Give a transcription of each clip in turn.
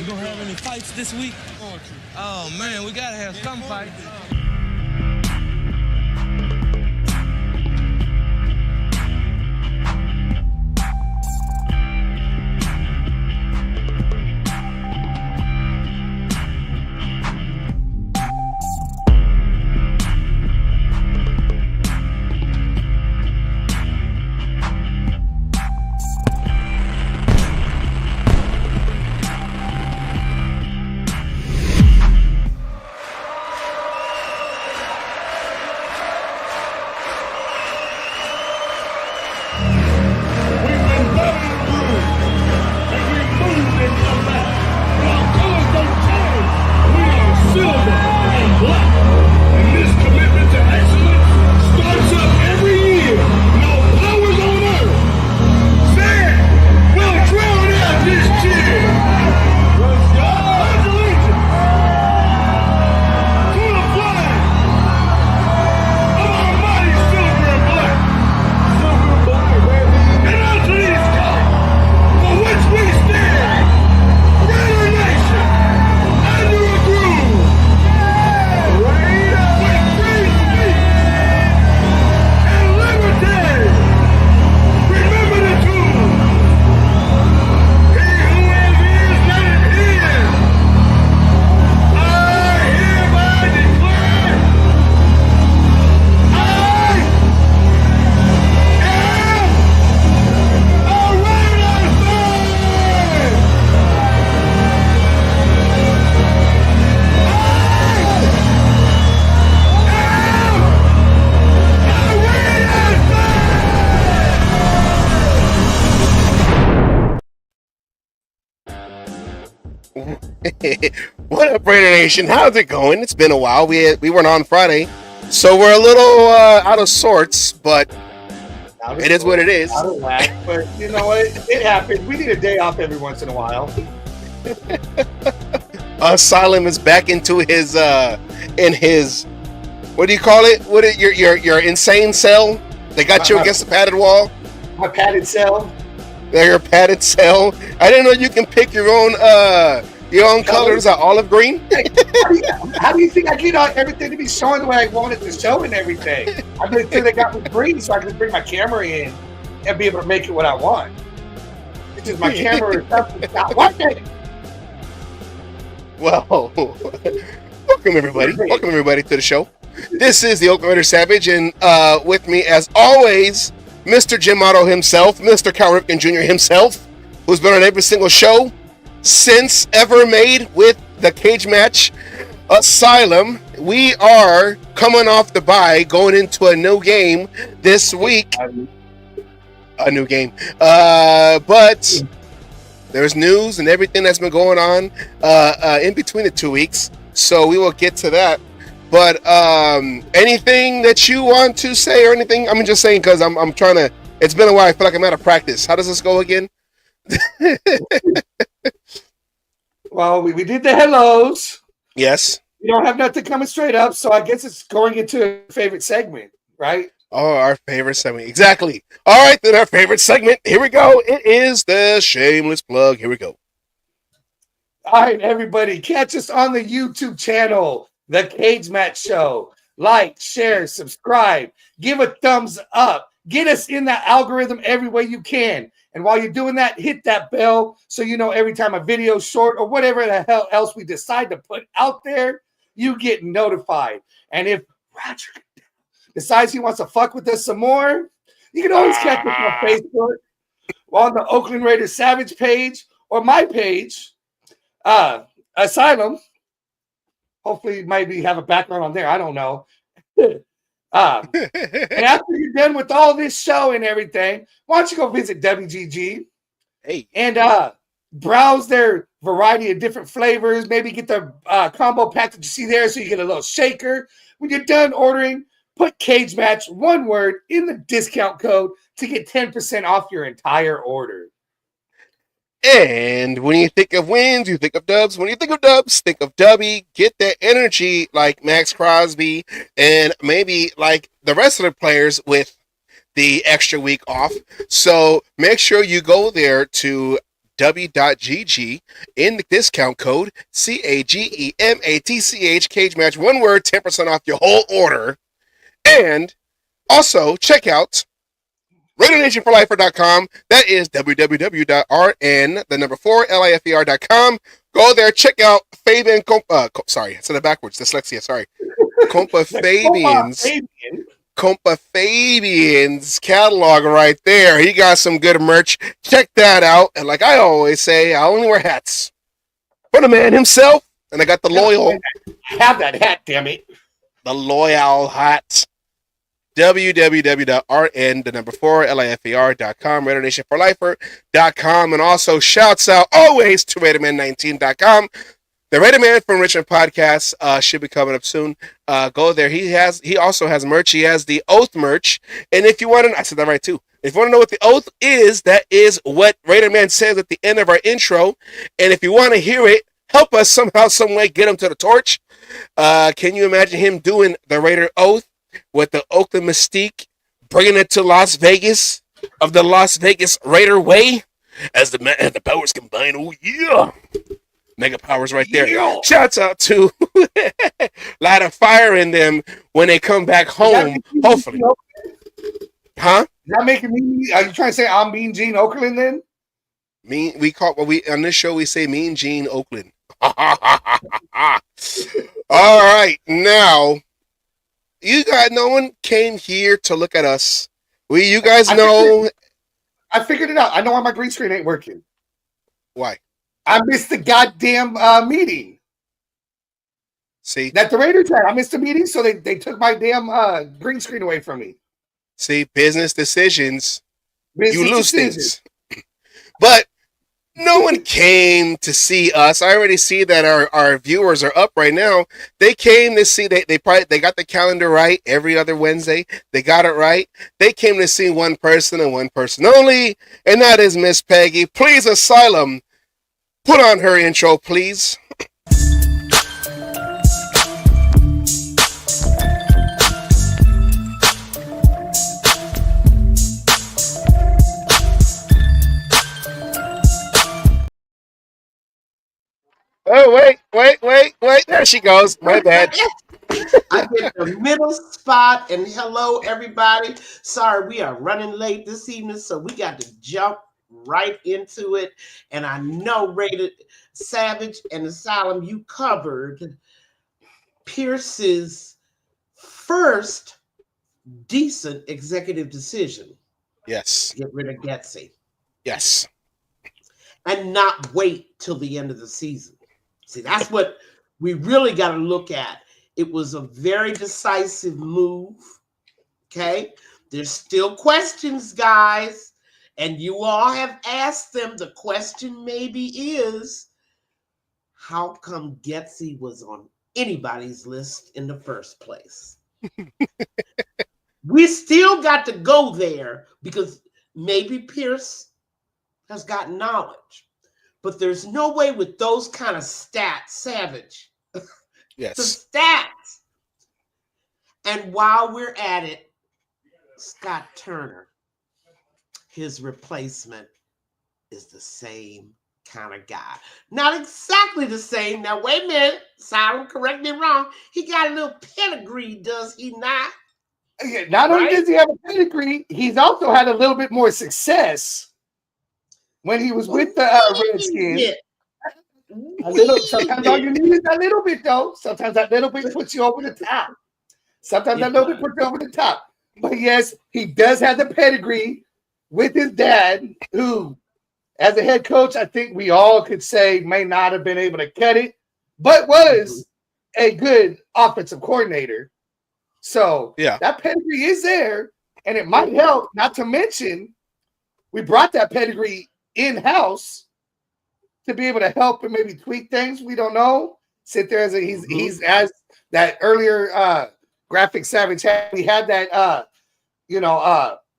We gonna have any fights this week? Oh man, we gotta have some fights. What up, Raider Nation? How's it going? It's been a while. We weren't on Friday, so we're a little out of sorts, but it is what it is. Out of whack, but you know what? It happens. We need a day off every once in a while. Asylum is back into his what do you call it? Your insane cell? They got you against the padded wall. My padded cell. They're your padded cell. I didn't know you can pick your own colors are olive green. How do you think I get everything to be showing the way I want it to show and everything? I mean, they got me green so I can just bring my camera in and be able to make it what I want. It's just my camera is not working. Well, welcome everybody to the show. This is the Oakland Raider Savage, and with me, as always, Mr. Jim Otto himself, Mr. Cal Ripken Jr. himself, who's been on every single show since ever made with the cage match Asylum. We are coming off the bye, going into a new game this week. A new game. But there's news and everything that's been going on in between the 2 weeks. So we will get to that. But anything that you want to say or anything? I'm just saying because I'm trying to. It's been a while. I feel like I'm out of practice. How does this go again? Well, we did the hellos. Yes. You don't have nothing coming straight up, so I guess it's going into a favorite segment, right? Oh, our favorite segment. Exactly. All right, then our favorite segment. Here we go. It is the shameless plug. Here we go. All right, everybody. Catch us on the YouTube channel, The Cage Match Show. Like, share, subscribe. Give a thumbs up. Get us in that algorithm every way you can. And while you're doing that, hit that bell so you know every time a video is short or whatever the hell else we decide to put out there, you get notified. And if Roger decides he wants to fuck with us some more, you can always catch us on Facebook or on the Oakland Raiders Savage page or my page, Asylum. Hopefully, maybe have a background on there. I don't know. And after you're done with all this show and everything, why don't you go visit WGG and browse their variety of different flavors. Maybe get the combo pack that you see there so you get a little shaker. When you're done ordering, put Cage Match, one word, in the discount code to get 10% off your entire order. And when you think of wins, you think of dubs. When you think of dubs, think of Dubby. Get that energy like Max Crosby and maybe like the rest of the players with the extra week off. So make sure you go there to w.gg in the discount code CAGEMATCH cage match. One word, 10% off your whole order. And also check out RaiderNationForLifer.com. That is www.rn4lifer.com. Go there, check out Fabian sorry, I said it backwards. Dyslexia, sorry. Compa Fabian's catalog right there. He got some good merch. Check that out. And like I always say, I only wear hats for the man himself. And I got the loyal. Have that hat, damn it. The loyal hat. www.rn4lifer.com, RaiderNationForLifer.com, and also shouts out always to RaiderMan19.com. The Raiderman from Richmond podcast should be coming up soon. Go there. He also has merch. He has the Oath merch. And if you want to, I said that right too. If you want to know what the Oath is, that is what Raiderman says at the end of our intro. And if you want to hear it, help us somehow, some way, get him to the torch. Can you imagine him doing the Raider Oath with the Oakland Mystique, bringing it to Las Vegas of the Las Vegas Raider way as the powers combine? Oh yeah, mega powers right there. Yeah. Shouts out to light a fire in them when they come back home. Hopefully, huh? Is that making me? Are you trying to say I'm Mean Gene Oakland then? On this show we say Mean Gene Oakland. All right, now. You guys, no one came here to look at us. You guys know. I figured it out. I know why my green screen ain't working. Why? I missed the goddamn meeting. See? That the Raiders had. I missed the meeting, so they took my damn green screen away from me. See, business decisions. You lose things. But no one came to see us. I already see that our viewers are up right now. They came to see, they got the calendar right every other Wednesday. They got it right. They came to see one person and one person only, and that is Miss Peggy. Please, Asylum, put on her intro, please. Oh, wait. There she goes. My bad. I get the middle spot, and hello, everybody. Sorry, we are running late this evening, so we got to jump right into it. And I know Rated Savage and Asylum, you covered Pierce's first decent executive decision. Yes. Get rid of Getsy. Yes. And not wait till the end of the season. See, that's what we really got to look at. It was a very decisive move. Okay. There's still questions, guys. And you all have asked them. The question maybe is, how come Getsy was on anybody's list in the first place? We still got to go there because maybe Pierce has got knowledge. But there's no way with those kind of stats, Savage. Yes. The stats. And while we're at it, Scott Turner, his replacement is the same kind of guy. Not exactly the same. Now, wait a minute. Silent, correct me wrong. He got a little pedigree, does he not? Not only does he have a pedigree, he's also had a little bit more success when he was with the Redskins. A little. Sometimes all you need is a little bit, though. Sometimes that little bit puts you over the top. Sometimes that little bit puts you over the top. But yes, he does have the pedigree with his dad, who, as a head coach, I think we all could say may not have been able to cut it, but was a good offensive coordinator. So yeah, that pedigree is there, and it might help. Not to mention, we brought that pedigree in-house to be able to help and maybe tweak things. We don't know. Sit there as he's as that earlier graphic Savage had. We had that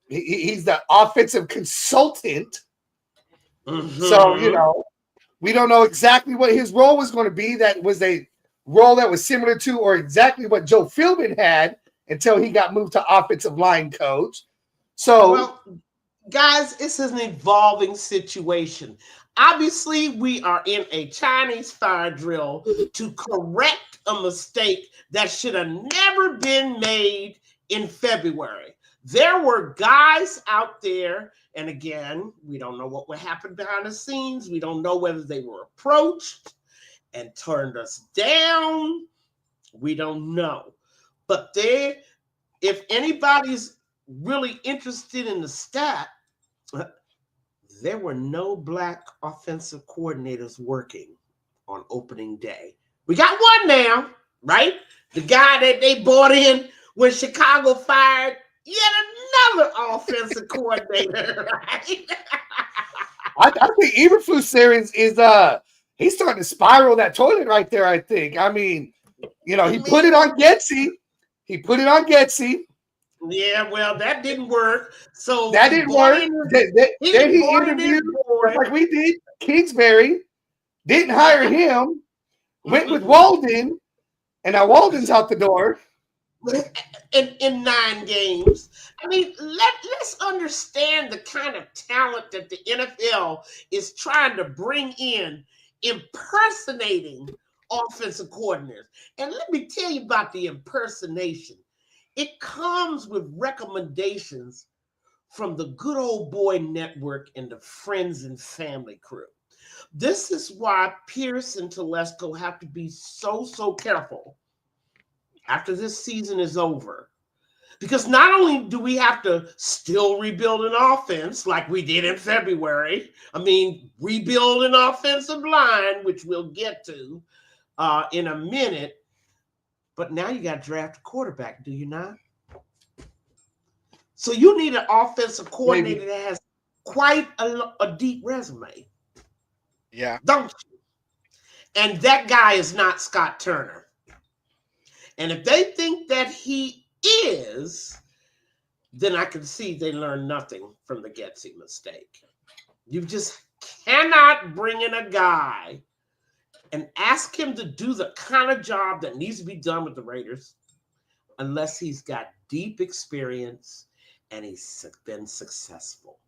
he's the offensive consultant. So we don't know exactly what his role was going to be. That was a role that was similar to or exactly what Joe Philbin had until he got moved to offensive line coach. So guys, it's an evolving situation. Obviously, we are in a Chinese fire drill to correct a mistake that should have never been made in February. There were guys out there, and again, we don't know what would happen behind the scenes. We don't know whether they were approached and turned us down. We don't know. But if anybody's really interested in the stat, there were no Black offensive coordinators working on opening day. We got one now, right? The guy that they brought in when Chicago fired yet another offensive coordinator, right? I think Eberflus series is he's starting to spiral that toilet right there. I think. I mean, he put it on Getsy. Yeah, well, that didn't work. So that didn't work. Then he interviewed like we did. Kingsbury didn't hire him. Went with Walden, and now Walden's out the door. In 9 games. I mean, let's understand the kind of talent that the NFL is trying to bring in, impersonating offensive coordinators. And let me tell you about the impersonation. It comes with recommendations from the Good Old Boy Network and the Friends and Family crew. This is why Pierce and Telesco have to be so careful after this season is over. Because not only do we have to still rebuild an offense like we did in February, rebuild an offensive line, which we'll get to in a minute, but now you got to draft a quarterback, do you not? So you need an offensive coordinator that has quite a deep resume. Yeah. Don't you? And that guy is not Scott Turner. And if they think that he is, then I can see they learned nothing from the Getsy mistake. You just cannot bring in a guy and ask him to do the kind of job that needs to be done with the Raiders unless he's got deep experience and he's been successful.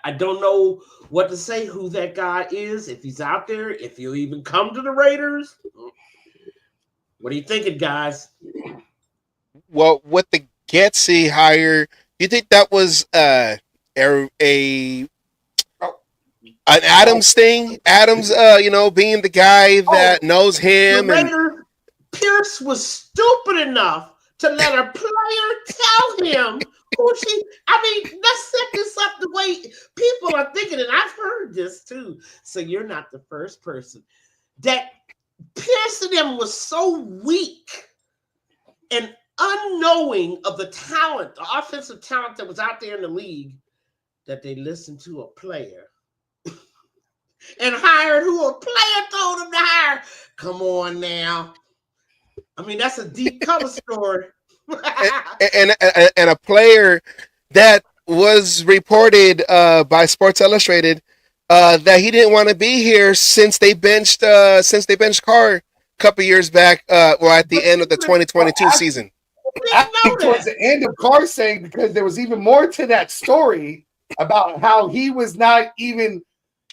I don't know what to say who that guy is, if he's out there, if he'll even come to the Raiders. What are you thinking, guys? Well, with the Getsy hire, you think that was an Adams thing? Adams, being the guy that knows him. The Raiders, Pierce was stupid enough to let a player tell him who she. Let's set this up the way people are thinking, and I've heard this too. So you're not the first person. That Pierce and them was so weak and unknowing of the talent, the offensive talent that was out there in the league, that they listened to a player and hired who a player told them to hire. Come on now. That's a deep cover story. and a player that was reported by Sports Illustrated that he didn't want to be here since they benched Carr a couple years back, or at the end of the 2022 season. Towards the end of Carr saying, because there was even more to that story about how he was not even.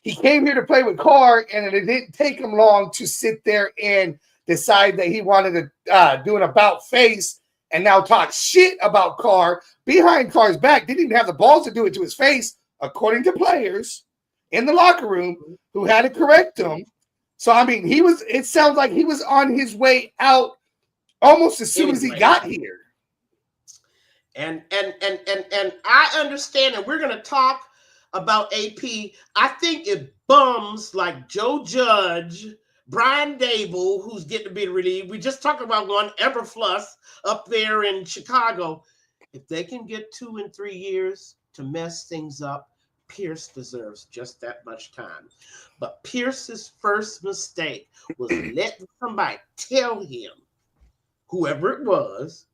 He came here to play with Carr, and it didn't take him long to sit there and decide that he wanted to do an about face and now talk shit about Carr behind Carr's back. Didn't even have the balls to do it to his face, according to players in the locker room who had to correct him. So, it sounds like he was on his way out almost as soon as he got here. And I understand, and we're going to talk about AP. I think if bums like Joe Judge, Brian Dable, who's getting to be relieved, we just talked about one, Eberflus up there in Chicago, if they can get 2 and 3 years to mess things up, Pierce deserves just that much time. But Pierce's first mistake was letting somebody tell him, whoever it was,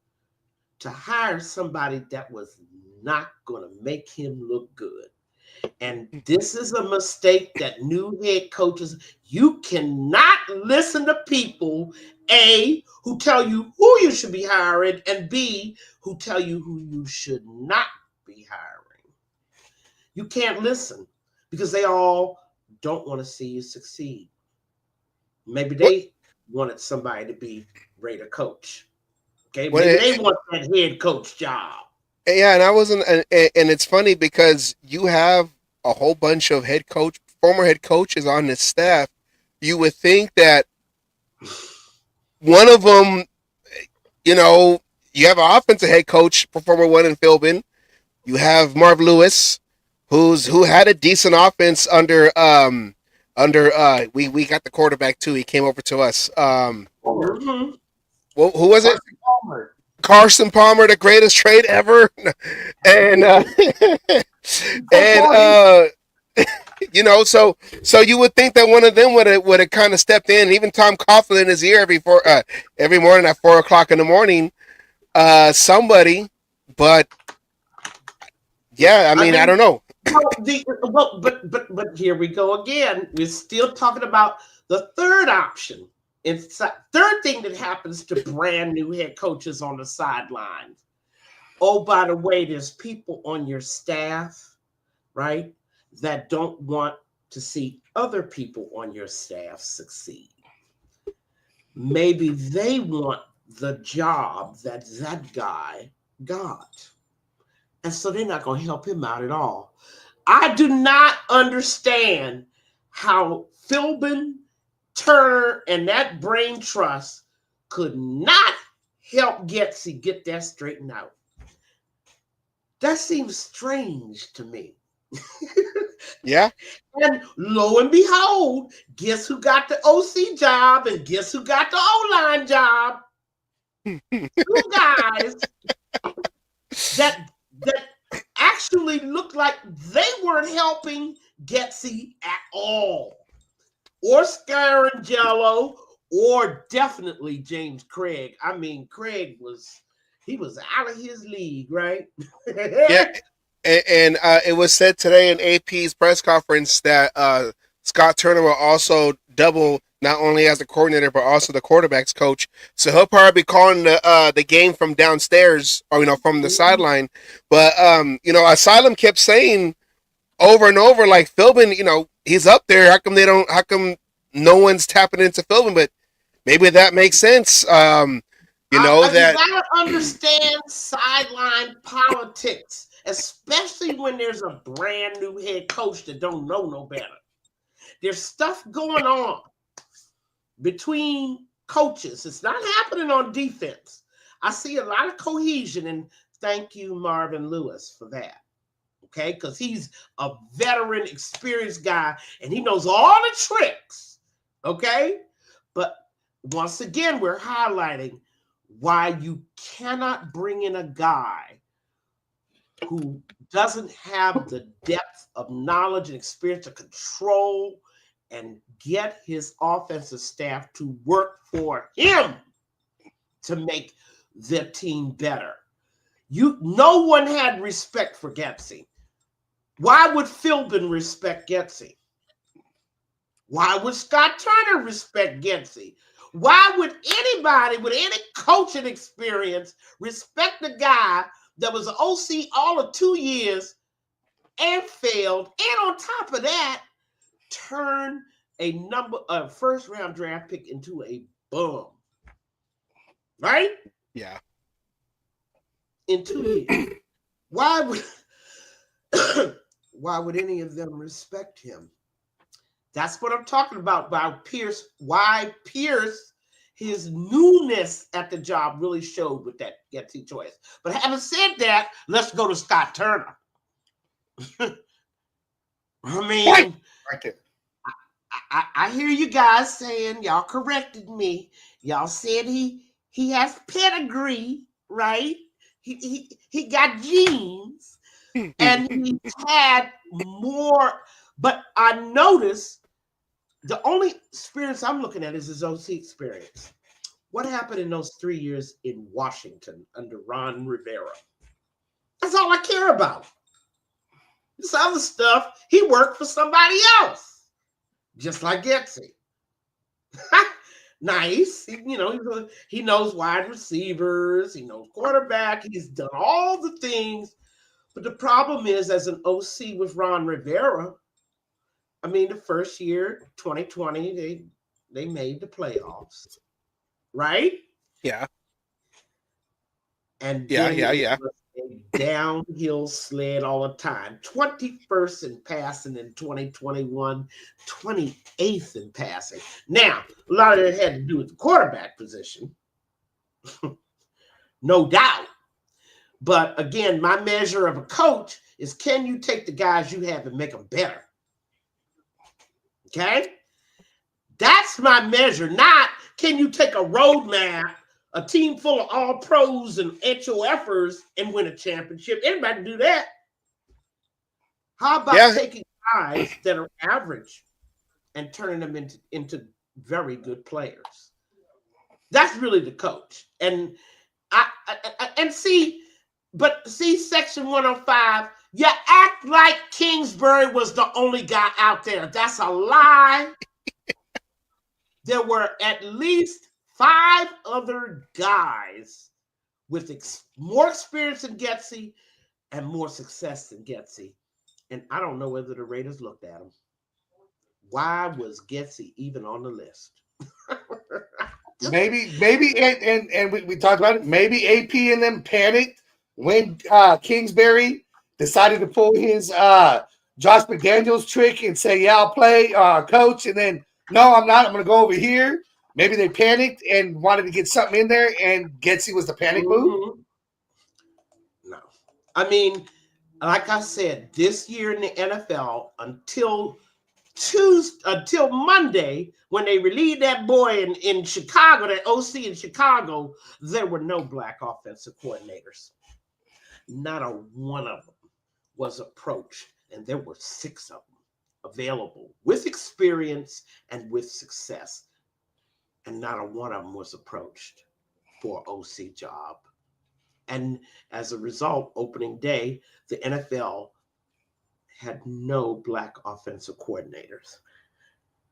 to hire somebody that was not going to make him look good. And this is a mistake that new head coaches, you cannot listen to people, A, who tell you who you should be hiring, and B, who tell you who you should not be hiring. You can't listen because they all don't want to see you succeed. Maybe they wanted somebody to be Raider coach. Okay, maybe they want that head coach job. Yeah, and I wasn't, and it's funny because you have a whole bunch of former head coaches on this staff. You would think that one of them, you have an offensive head coach, former one in Philbin. You have Marv Lewis, who had a decent offense under we got the quarterback too. He came over to us. Mm-hmm. Well, who was it? Carson Palmer, the greatest trade ever, and so you would think that one of them would have kind of stepped in. Even Tom Coughlin in his ear every morning at 4:00 in the morning, somebody. But yeah, I mean I don't know. But here we go again. We're still talking about the third option. It's the third thing that happens to brand new head coaches on the sidelines. Oh, by the way, there's people on your staff, right, that don't want to see other people on your staff succeed. Maybe they want the job that guy got. And so they're not going to help him out at all. I do not understand how Philbin, Turner, and that brain trust could not help Getsy get that straightened out. That seems strange to me. Yeah. And lo and behold, guess who got the OC job and guess who got the O-line job? Two guys that actually looked like they weren't helping Getsy at all. Or Scarangello, or definitely James Craig. I mean, Craig was out of his league, right? Yeah, and it was said today in AP's press conference that Scott Turner will also double not only as the coordinator but also the quarterbacks coach. So he'll probably be calling the game from downstairs or from the sideline. But Asylum kept saying over and over, like, Philbin, he's up there. How come no one's tapping into Philbin? But maybe that makes sense. That you gotta understand sideline politics, especially when there's a brand new head coach that don't know no better. There's stuff going on between coaches. It's not happening on defense. I see a lot of cohesion, and thank you, Marvin Lewis, for that. Okay, because he's a veteran, experienced guy, and he knows all the tricks. Okay, but once again, we're highlighting why you cannot bring in a guy who doesn't have the depth of knowledge and experience to control and get his offensive staff to work for him to make their team better. No one had respect for Getsy. Why would Philbin respect Getsy? Why would Scott Turner respect Getsy? Why would anybody with any coaching experience respect the guy that was an OC all of 2 years and failed, and on top of that, turn a first round draft pick into a bum? Right? Yeah. In 2 years. Why would any of them respect him? That's what I'm talking about by Pierce. Why Pierce, his newness at the job really showed with that Getsy choice. But having said that, let's go to Scott Turner. I mean, I hear you guys saying, y'all corrected me. Y'all said he has pedigree, right? He got genes, and he had more. But I noticed the only experience I'm looking at is his OC experience. What happened in those 3 years in Washington under Ron Rivera? That's all I care about. This other stuff, he worked for somebody else, just like Getsy. Nice. He knows wide receivers. He knows quarterback. He's done all the things. But the problem is, as an OC with Ron Rivera, I mean, the first year, 2020, they made the playoffs, right? Yeah. And Yeah, then yeah, it yeah. was a downhill sled all the time. 21st in passing in 2021, 28th in passing. Now, a lot of it had to do with the quarterback position, no doubt. But again, my measure of a coach is, can you take the guys you have and make them better? Okay? That's my measure, not can you take a roadmap, a team full of all pros and HOFers and win a championship. Anybody can do that. How about taking guys that are average and turning them into very good players? That's really the coach. And see Section 105, you act like Kingsbury was the only guy out there. That's a lie. There were at least 5 other guys with more experience than Getsy and more success than Getsy. And I don't know whether the Raiders looked at him. Why was Getsy even on the list? Maybe, and we talked about it. Maybe AP and them panicked when Kingsbury decided to pull his Josh McDaniels trick and say, "Yeah, I'll play, coach," and then, "No, I'm not. I'm going to go over here." Maybe they panicked and wanted to get something in there, and Getsy was the panic move. No, I mean, like I said, this year in the NFL, until Monday, when they relieved that boy in Chicago, that OC in Chicago, there were no black offensive coordinators. Not a one of them was approached, and there were 6 of them available with experience and with success, and not a one of them was approached for an OC job. And as a result, opening day, the NFL had no black offensive coordinators.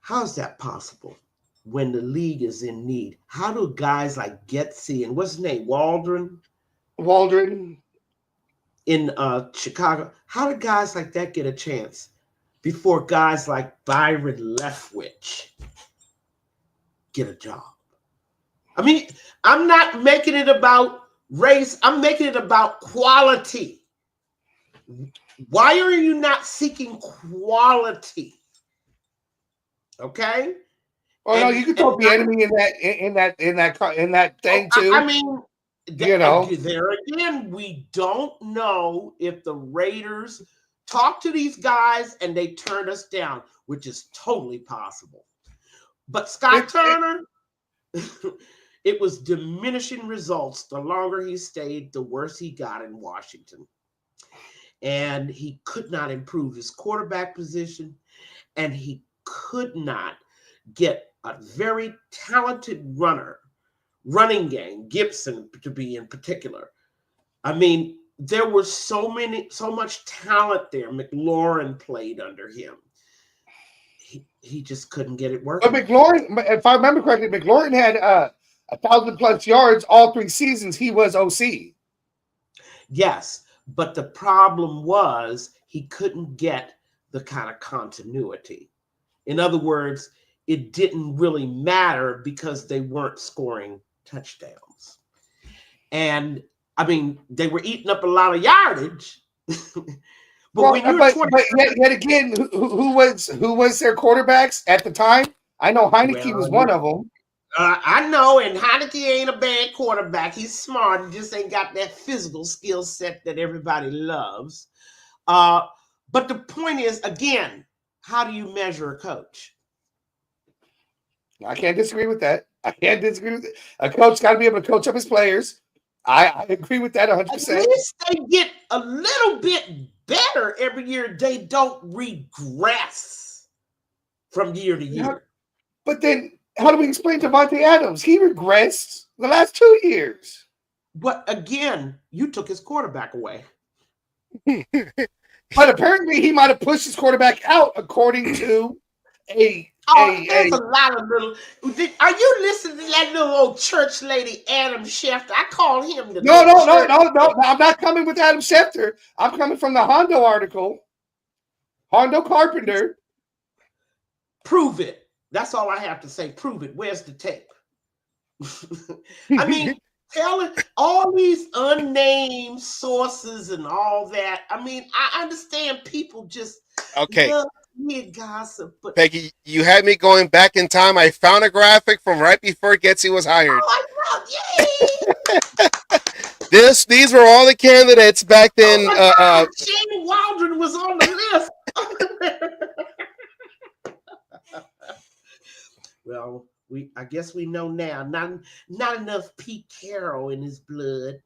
How is that possible when the league is in need? How do guys like Getsy and what's his name, Waldron in Chicago, how do guys like that get a chance before guys like Byron Leftwich get a job? I mean, I'm not making it about race. I'm making it about quality. Why are you not seeking quality? Okay. Oh no, you could throw the enemy in that thing too. I mean, there again, we don't know if the Raiders talked to these guys and they turned us down, which is totally possible. But Scott Turner, it was diminishing results. The longer he stayed, the worse he got in Washington. And he could not improve his quarterback position, and he could not get a very talented running game, Gibson to be in particular. I mean, there was so much talent there. McLaurin played under him. He just couldn't get it working. But McLaurin, if I remember correctly, McLaurin had 1,000+ yards all 3 seasons he was OC. Yes, but the problem was he couldn't get the kind of continuity. In other words, it didn't really matter because they weren't scoring touchdowns. And I mean, they were eating up a lot of yardage. But yet again, who was their quarterbacks at the time? I know Heineke was one of them. I know, and Heineke ain't a bad quarterback. He's smart. He just ain't got that physical skill set that everybody loves. But the point is, again, how do you measure a coach? I can't disagree with that. A coach got to be able to coach up his players. I agree with that 100%. At least they get a little bit better every year. They don't regress from year to year. But then, how do we explain Devontae Adams? He regressed the last 2 years. But again, you took his quarterback away. But apparently, he might have pushed his quarterback out, according to there's a lot of little. Are you listening to that little old church lady, Adam Schefter? I call him the. No. I'm not coming with Adam Schefter. I'm coming from the Hondo article. Hondo Carpenter. Prove it. That's all I have to say. Prove it. Where's the tape? I mean, telling all these unnamed sources and all that. I mean, I understand people just love gossip, but Peggy, you had me going back in time. I found a graphic from right before Getsy was hired. oh, yay! These were all the candidates back then. Shane Waldron was on the list. Well, I guess we know now. Not enough Pete Carroll in his blood.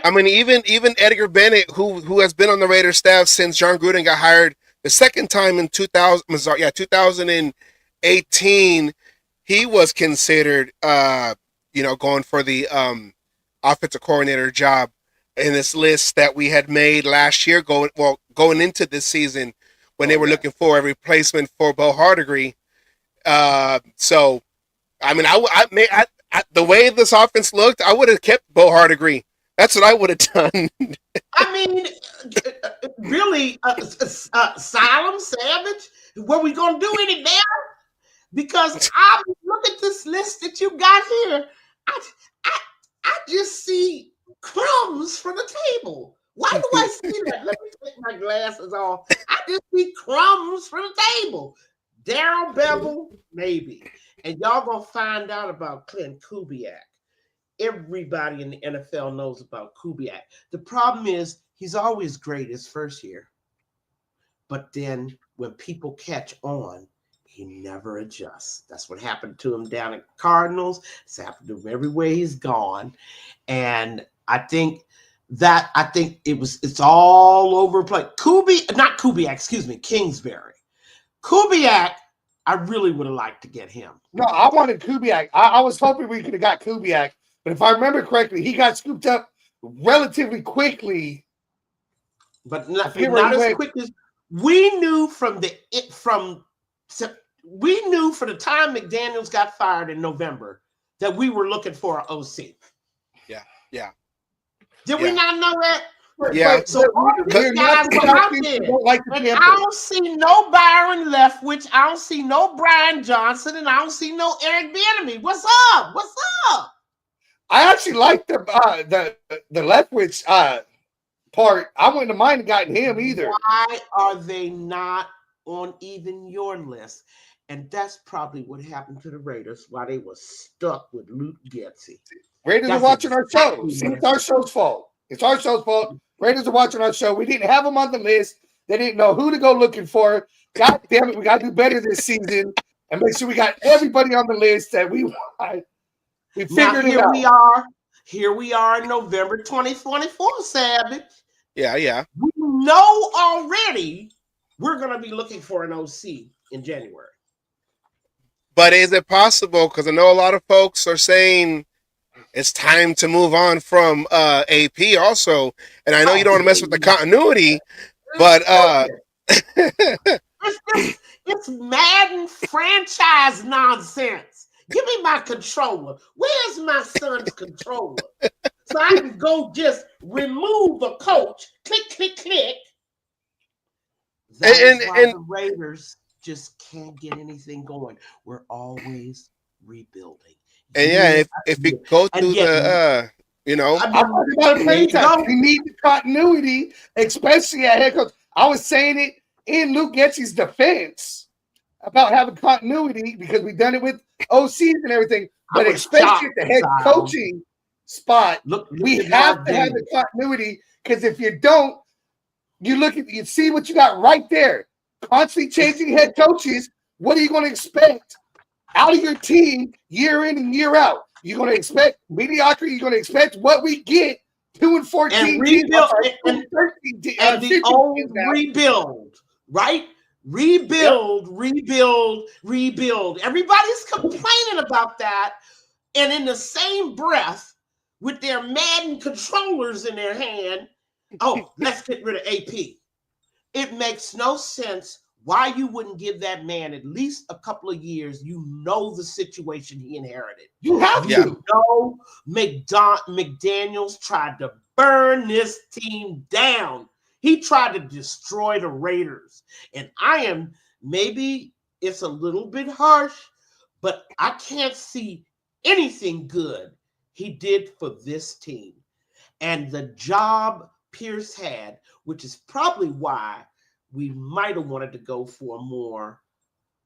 I mean, even Edgar Bennett, who has been on the Raiders staff since John Gruden got hired the second time in 2018, he was considered, going for the offensive coordinator job in this list that we had made last year, going into this season when they were looking for a replacement for Bo Hardegree. So, I mean, I the way this offense looked, I would have kept Bo Hardegree. That's what I would have done. I mean, really, Asylum, Savage, were we going to do any better? Because I look at this list that you got here. I just see crumbs from the table. Why do I see that? Let me take my glasses off. I just see crumbs from the table. Darryl Bevel, maybe. And y'all gonna find out about Clint Kubiak. Everybody in the NFL knows about Kubiak. The problem is he's always great his first year. But then when people catch on, he never adjusts. That's what happened to him down at Cardinals. It's happened to him everywhere he's gone. And I think it's all over the place. Kingsbury. Kubiak, I really would have liked to get him. No, I wanted Kubiak. I was hoping we could have got Kubiak. But if I remember correctly, he got scooped up relatively quickly. But not as quick as we knew from the time McDaniels got fired in November that we were looking for an OC. Yeah. Did we not know that? Yeah. So all these guys were out there. And I don't see no Byron Leftwich. I don't see no Brian Johnson. And I don't see no Eric Bieniemy. What's up? I actually like the Leftwich part. I wouldn't have minded gotten him either. Why are they not on even your list? And that's probably what happened to the Raiders, why they were stuck with Luke Getsy. Raiders are watching our show. It's our show's fault. It's our show's fault. Raiders are watching our show. We didn't have them on the list. They didn't know who to go looking for. God damn it, we got to do better this season and make sure we got everybody on the list that we want. We figured it out. Here we are in November 2024, Savage. Yeah. We know already we're going to be looking for an OC in January. But is it possible? Because I know a lot of folks are saying it's time to move on from AP also. And I know you don't want to mess with the continuity, but it's Madden franchise nonsense. Give me my controller. Where's my son's controller? So I can go just remove a coach. Click, click, click. That's why the Raiders just can't get anything going. We're always rebuilding. And if we go through we need the continuity, especially at head coach. I was saying it in Luke Getsy's defense about having continuity because we've done it with OCs and everything, but especially at the head coaching spot, we have to have the continuity because if you don't, you see what you got right there. Constantly changing head coaches. What are you going to expect out of your team year in and year out? You're going to expect mediocrity. You're going to expect what we get 2-14 and rebuild and the old rebuild, right? Rebuild. Everybody's complaining about that, and in the same breath, with their Madden controllers in their hand, let's get rid of AP. It makes no sense why you wouldn't give that man at least a couple of years. You know the situation he inherited. You have to. You know McDaniels tried to burn this team down. He tried to destroy the Raiders. And I am maybe it's a little bit harsh, but I can't see anything good he did for this team. And the job Pierce had, which is probably why we might have wanted to go for a more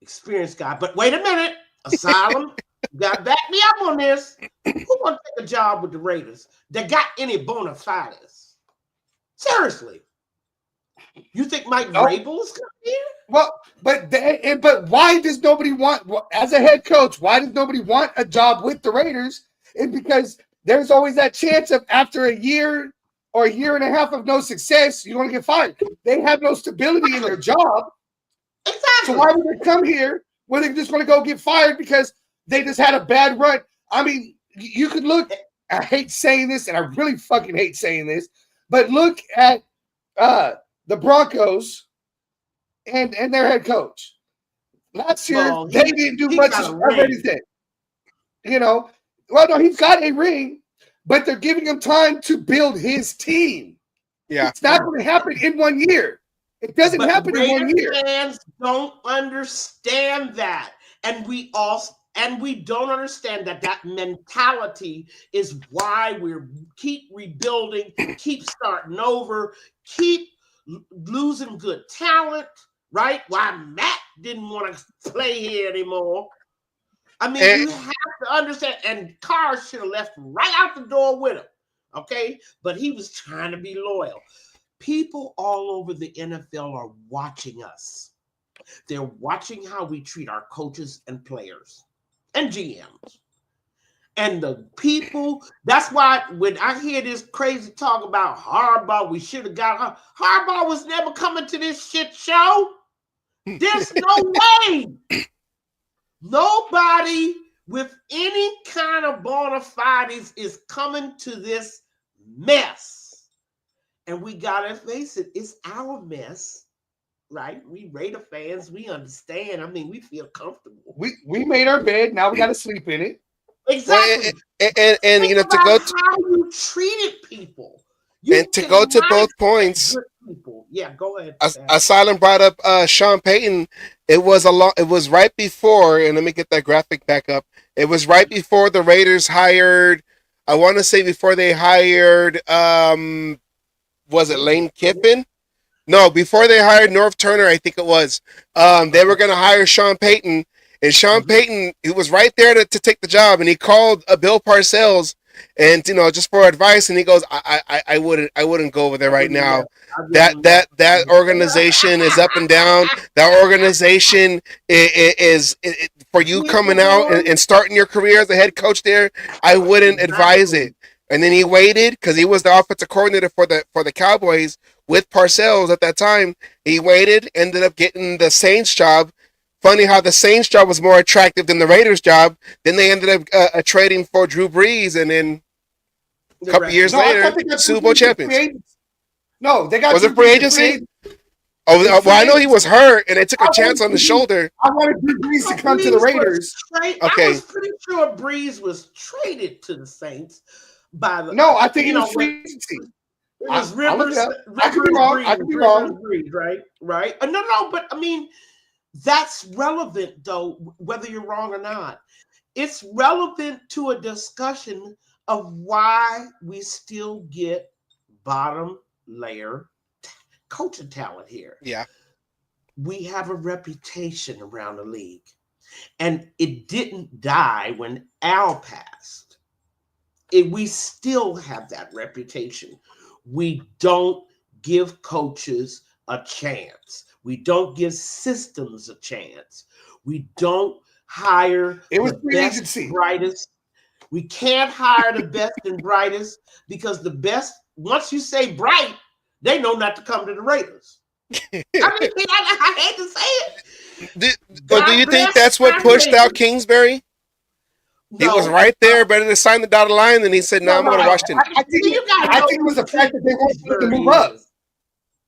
experienced guy. But wait a minute, Asylum, you got to back me up on this. Who want to take a job with the Raiders that got any bona fides? Seriously. You think Mike Vrabel is coming here? Well, but why does nobody want, as a head coach, why does nobody want a job with the Raiders? It's because there's always that chance of after a year or a year and a half of no success, you're going to get fired. They have no stability in their job. Exactly. So why would they come here where they're just going to go get fired because they just had a bad run? I mean, you could look, I hate saying this, and I really fucking hate saying this, but look at the Broncos and their head coach. Last year, they didn't do much of anything. You know, well, no, he's got a ring, but they're giving him time to build his team. Yeah. It's not going to happen in 1 year. It doesn't happen in 1 year. Fans don't understand that. And we don't understand that mentality is why we're keep rebuilding, keep starting over, keep losing good talent, right? Why Matt didn't want to play here anymore. I mean, you have to understand, and Carr should have left right out the door with him, okay? But he was trying to be loyal. People all over the NFL are watching us. They're watching how we treat our coaches and players and GMs. And the people, that's why when I hear this crazy talk about Harbaugh, we should have got Harbaugh was never coming to this shit show. There's no way. Nobody with any kind of bona fides is coming to this mess. And we got to face it, it's our mess, right? We Raider fans, we understand. I mean, we feel comfortable. We made our bed, now we got to sleep in it. Exactly. And you know, to go to how you treated people. And to go to both points, yeah, go ahead. Asylum brought up Sean Payton. It was right before, and let me get that graphic back up. It was right before the Raiders hired. I want to say before they hired. Was it Lane Kiffin? No, before they hired North Turner, I think it was. They were going to hire Sean Payton, and Sean Payton, he was right there to take the job, and he called Bill Parcells. And just for advice, and he goes, I wouldn't go over there right now. That organization is up and down. That organization is for you coming out and starting your career as a head coach there. I wouldn't advise it. And then he waited because he was the offensive coordinator for the Cowboys with Parcells at that time. He waited, ended up getting the Saints job. Funny how the Saints job was more attractive than the Raiders job. Then they ended up trading for Drew Brees, and then a couple years later, Super Bowl champions. No, they got. Was it free agency? Well, I know he was hurt, and they took a chance on the shoulder. I wanted Drew Brees to come to the Raiders. Okay, I was pretty sure Brees was traded to the Saints by the. No, I think it was free agency. It was Rivers. I could be wrong. I could be wrong. Brees, right. No, but I mean. That's relevant, though, whether you're wrong or not. It's relevant to a discussion of why we still get bottom layer coaching talent here. Yeah. We have a reputation around the league, and it didn't die when Al passed. We still have that reputation. We don't give coaches a chance. We don't give systems a chance. We don't hire the best, brightest. We can't hire the best and brightest because the best, once you say bright, they know not to come to the Raiders. I hate to say it. Do you think that's what pushed out Kingsbury? No. He was right there, better to sign the dotted line, and he said, "No, I'm going to Washington." I think it was the fact that they weren't willing to move up.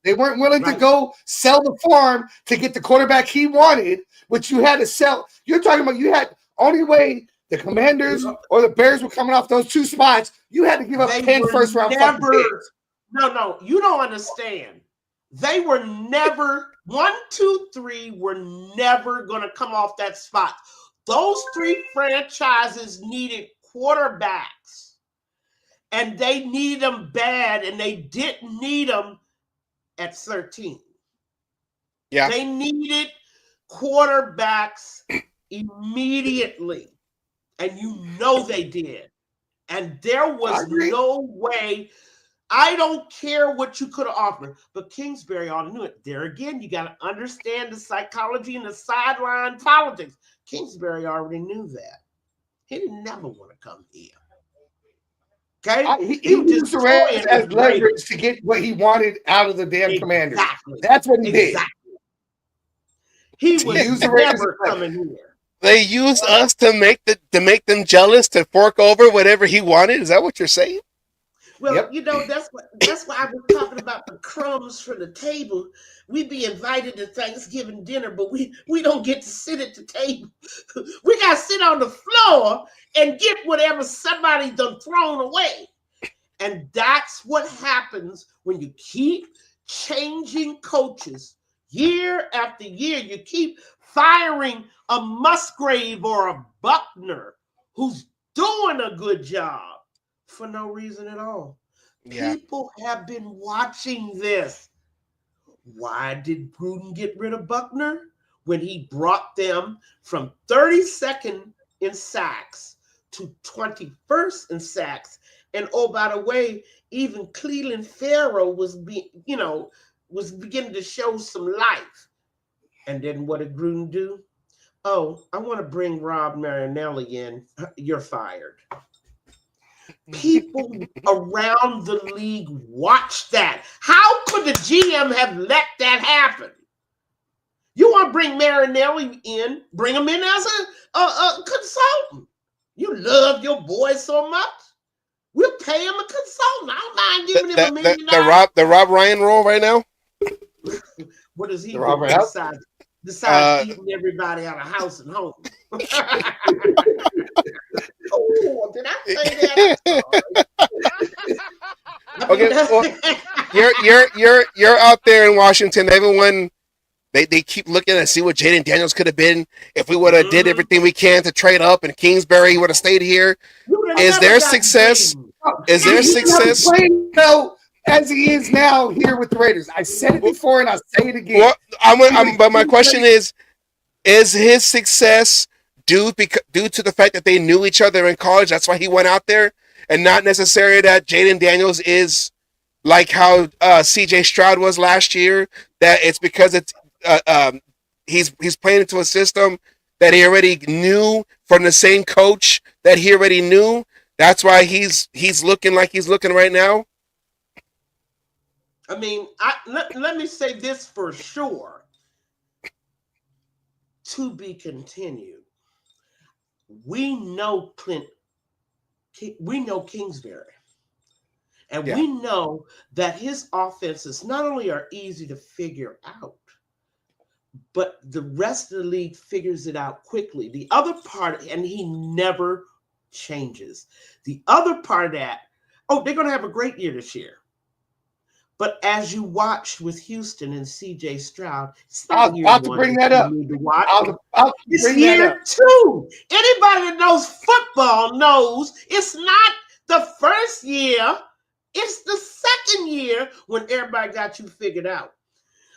They weren't willing to go sell the farm to get the quarterback he wanted, which you had to sell. You're talking about you had only way the Commanders or the Bears were coming off those two spots. You had to give up 10 first-round picks. No, you don't understand. They were never, 1, 2, 3 were never going to come off that spot. Those 3 franchises needed quarterbacks, and they need them bad, and they didn't need them at 13. Yeah. They needed quarterbacks immediately, and you know they did. And there was no way. I don't care what you could have offered, but Kingsbury ought to knew it. There again, you got to understand the psychology and the sideline politics. Kingsbury already knew that. He didn't never want to come here. Okay? He used the Raiders as leverage to get what he wanted out of the damn Commanders. That's what he did. He was never coming here. They used us to make them jealous, to fork over whatever he wanted. Is that what you're saying? Well, you know, that's why I was talking about the crumbs from the table. We be invited to Thanksgiving dinner, but we don't get to sit at the table. We got to sit on the floor and get whatever somebody done thrown away. And that's what happens when you keep changing coaches year after year. You keep firing a Musgrave or a Buckner who's doing a good job for no reason at all. Yeah. People have been watching this. Why did Gruden get rid of Buckner? When he brought them from 32nd in sacks to 21st in sacks. And oh, by the way, even Cleveland Farrell was beginning to show some life. And then what did Gruden do? Oh, I want to bring Rob Marinelli in. You're fired. People around the league watch that. How could the GM have let that happen? You want to bring Marinelli in, bring him in as a consultant. You love your boy so much. We'll pay him a consultant. I don't mind giving him $1 million. The Rob Ryan role right now? What does he do besides eating everybody out of house and home? Oh, did I say that? Okay, well, you're out there in Washington. Everyone, they keep looking to see what Jaden Daniels could have been if we would have did everything we can to trade up, and Kingsbury would have stayed here. Is there success? Is there success? No, as he is now here with the Raiders. I said it before, and I'll say it again. Well, but my question is his success due to the fact that they knew each other in college? That's why he went out there, and not necessarily that Jaden Daniels is like how CJ Stroud was last year. That it's because it's he's playing into a system that he already knew from the same coach that he already knew. That's why he's looking like he's looking right now. I mean, let me say this for sure. To be continued. We know Kingsbury. And we know that his offenses not only are easy to figure out, but the rest of the league figures it out quickly. The other part, and he never changes. The other part of that, they're going to have a great year this year. But as you watched with Houston and CJ Stroud, it's not year one. Bring that up. It's year 2. Anybody that knows football knows it's not the first year. It's the second year when everybody got you figured out.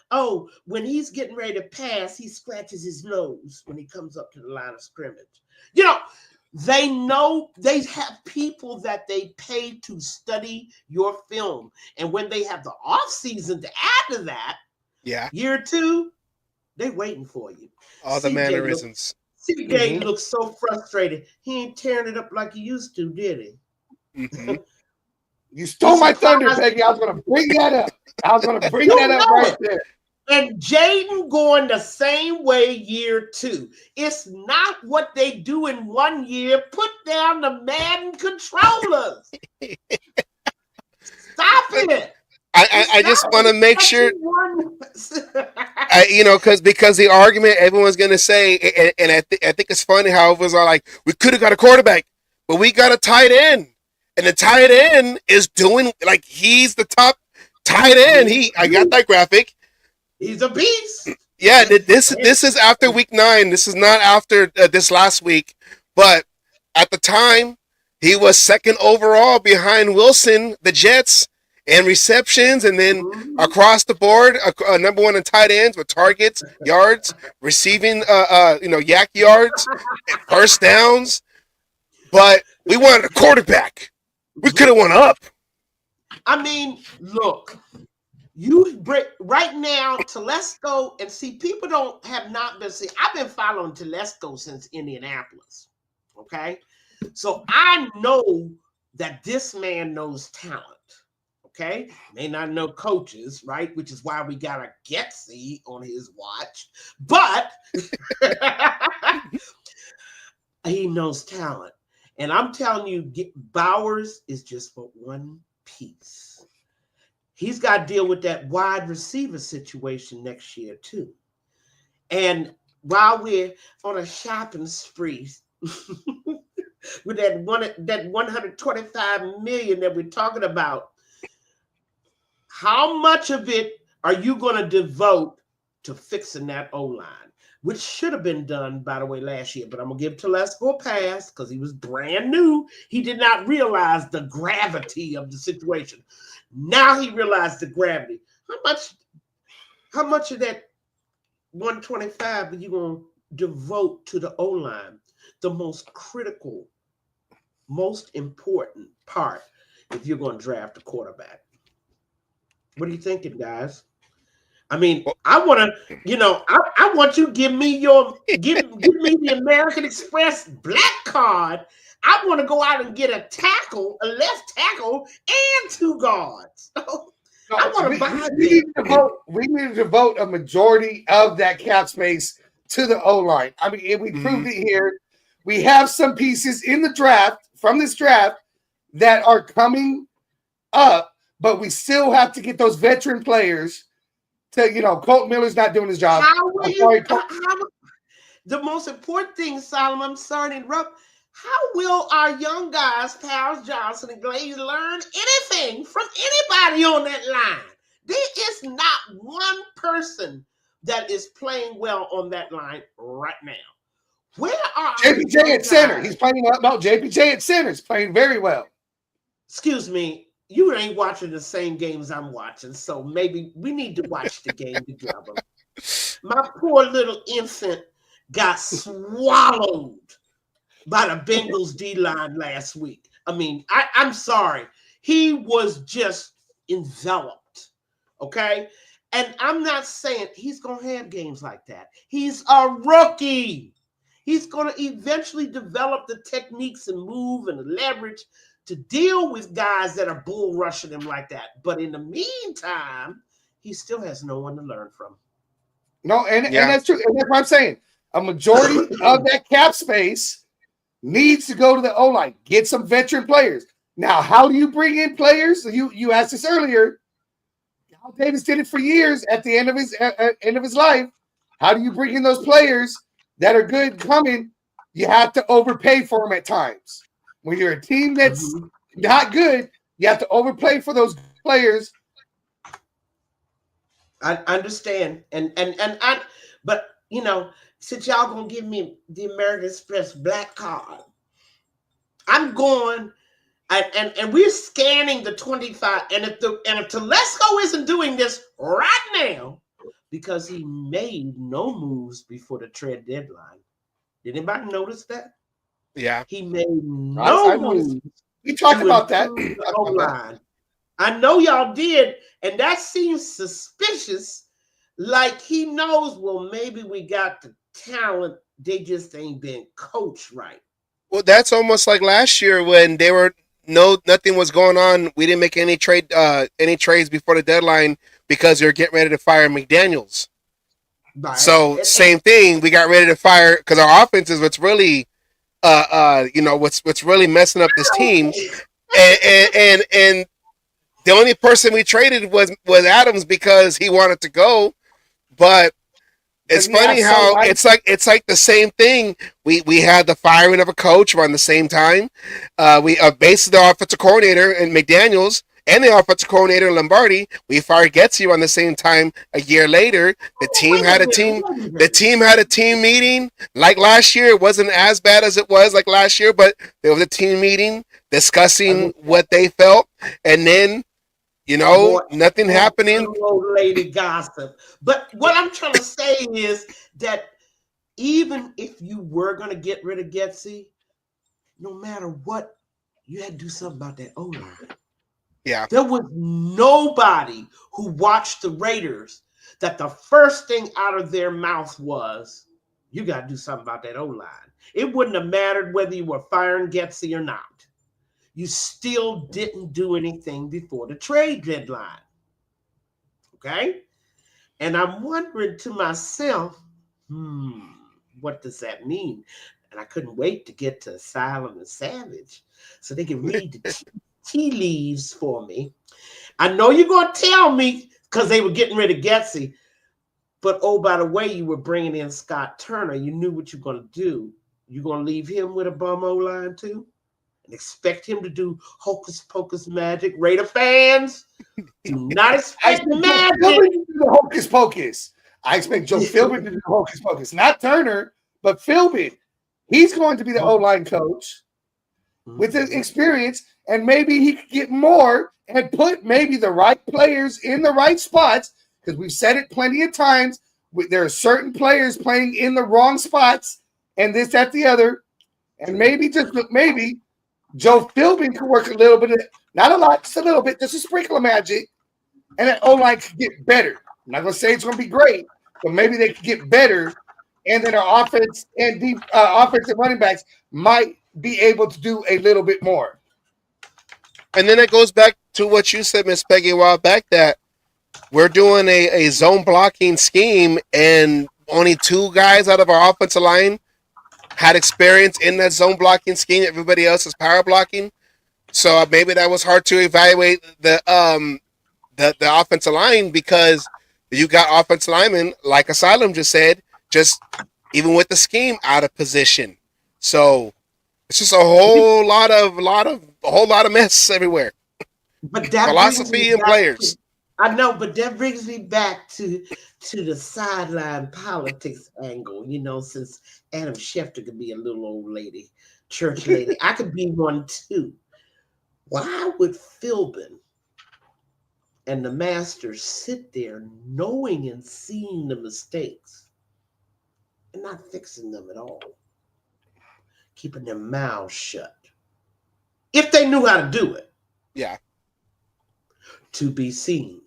Oh, when he's getting ready to pass, he scratches his nose when he comes up to the line of scrimmage. You know, they know they have people that they pay to study your film. And when they have the off season to add to that, year 2, they waiting for you. All the mannerisms. CJ looks so frustrated. He ain't tearing it up like he used to, did he? Mm-hmm. You stole my thunder, Peggy. I was going to bring that up. Right there. And Jaden going the same way year 2. It's not what they do in 1 year. Put down the Madden controllers. Stop it. I just want to make sure, because the argument everyone's going to say, and I think it's funny how it was all like, we could have got a quarterback, but we got a tight end. And the tight end is doing, like, he's the top Tight end. I got that graphic. He's a beast. Yeah, this is after week 9. This is not after this last week. But at the time, he was second overall behind Wilson, the Jets, and receptions, and then across the board, number 1 in tight ends with targets, yards, receiving, yak yards, first downs. But we wanted a quarterback. We could have went up. I mean, look. Right now, Telesco, and see, people have not been see. I've been following Telesco since Indianapolis. Okay, so I know that this man knows talent. Okay, may not know coaches, right? Which is why we got a Getsy on his watch, but he knows talent, and I'm telling you, Bowers is just but one piece. He's got to deal with that wide receiver situation next year, too. And while we're on a shopping spree with that 125 million that we're talking about, how much of it are you going to devote to fixing that O-line, which should have been done, by the way, last year? But I'm going to give Telesco a pass because he was brand new. He did not realize the gravity of the situation. Now he realized the gravity. How much of that 125 are you going to devote to the O-line? The most critical, most important part if you're going to draft a quarterback. What are you thinking, guys? I mean, I want to, I want you to give me the American Express black card. I want to go out and get a left tackle, and 2 guards. I want to buy we need to devote a majority of that cap space to the O-line. I mean, we proved it here. We have some pieces in the draft, from this draft, that are coming up, but we still have to get those veteran players to, Colt Miller's not doing his job. The most important thing, Solomon, I'm sorry to interrupt. How will our young guys, Powers, Johnson, and Glaze, learn anything from anybody on that line? There is not one person that is playing well on that line right now. Where are JPJ at center? He's playing well. No, JPJ at center is playing very well. Excuse me. You ain't watching the same games I'm watching, so maybe we need to watch the game together. My poor little infant got swallowed by the Bengals D-line last week. I mean, I'm sorry. He was just enveloped, okay? And I'm not saying he's going to have games like that. He's a rookie. He's going to eventually develop the techniques and move and the leverage to deal with guys that are bull rushing him like that. But in the meantime, he still has no one to learn from. No, and that's true. And that's what I'm saying. A majority of that cap space needs to go to the O-line. Get some veteran players. Now, how do you bring in players? You asked this earlier. Al Davis did it for years at the end of his life. How do you bring in those players that are good coming? You have to overpay for them at times. When you're a team that's not good, you have to overpay for those players. I understand, but since y'all gonna give me the American Express black card, I'm going, and we're scanning the 25. And if Telesco isn't doing this right now because he made no moves before the trade deadline, did anybody notice that? Yeah, he made no moves. We talked about that. I know y'all did, and that seems suspicious. Like he knows, well, maybe we got the talent, they just ain't been coached right. Well, that's almost like last year when nothing was going on. We didn't make any trades before the deadline because they were getting ready to fire McDaniels. Right. So same thing, we got ready to fire because our offense is what's really what's really messing up this team, and the only person we traded was Adams because he wanted to go. But it's funny how it's like the same thing. We had the firing of a coach around the same time. We basically the offensive coordinator and McDaniels, and the offensive coordinator Lombardi. We fired Getzy around the same time a year later. The team had a team. The team had a team meeting like last year. It wasn't as bad as it was like last year, but there was a team meeting discussing what they felt, and then nothing happening. Old lady gossip. But what I'm trying to say is that even if you were going to get rid of Getsy, no matter what, you had to do something about that O-line. Yeah. There was nobody who watched the Raiders that the first thing out of their mouth was, you got to do something about that O-line. It wouldn't have mattered whether you were firing Getsy or not. You still didn't do anything before the trade deadline. Okay? And I'm wondering to myself, what does that mean? And I couldn't wait to get to Asylum and Savage so they can read the tea leaves for me. I know you're going to tell me because they were getting rid of Getsy, but oh, by the way, you were bringing in Scott Turner. You knew what you're going to do. You're going to leave him with a bum O-line too? And expect him to do hocus pocus magic? Raider fans, do not expect magic. To do the hocus pocus. I expect Joe Philbin to do the hocus pocus, not Turner, but Philbin. He's going to be the O-line coach with his experience, and maybe he could get more and put maybe the right players in the right spots, because we've said it plenty of times. There are certain players playing in the wrong spots, and this, that, the other, and maybe, just maybe, Joe Philbin could work a little bit, not a lot, just a little bit, just a sprinkle of magic, and that O-line could get better. I'm not going to say it's going to be great, but maybe they could get better, and then our offense and offensive running backs might be able to do a little bit more. And then it goes back to what you said, Miss Peggy, a while back, that we're doing a zone blocking scheme, and only 2 guys out of our offensive line had experience in that zone blocking scheme. Everybody else is power blocking. So maybe that was hard to evaluate the offensive line, because you got offensive linemen, like Asylum just said, just even with the scheme out of position. So it's just a whole lot of mess everywhere. But that philosophy and players. I know, but that brings me back to the sideline politics angle. Since Adam Schefter could be a little old lady, church lady, I could be one too. Why would Philbin and the Masters sit there knowing and seeing the mistakes and not fixing them at all, keeping their mouths shut? If they knew how to do it. Yeah. To be seen.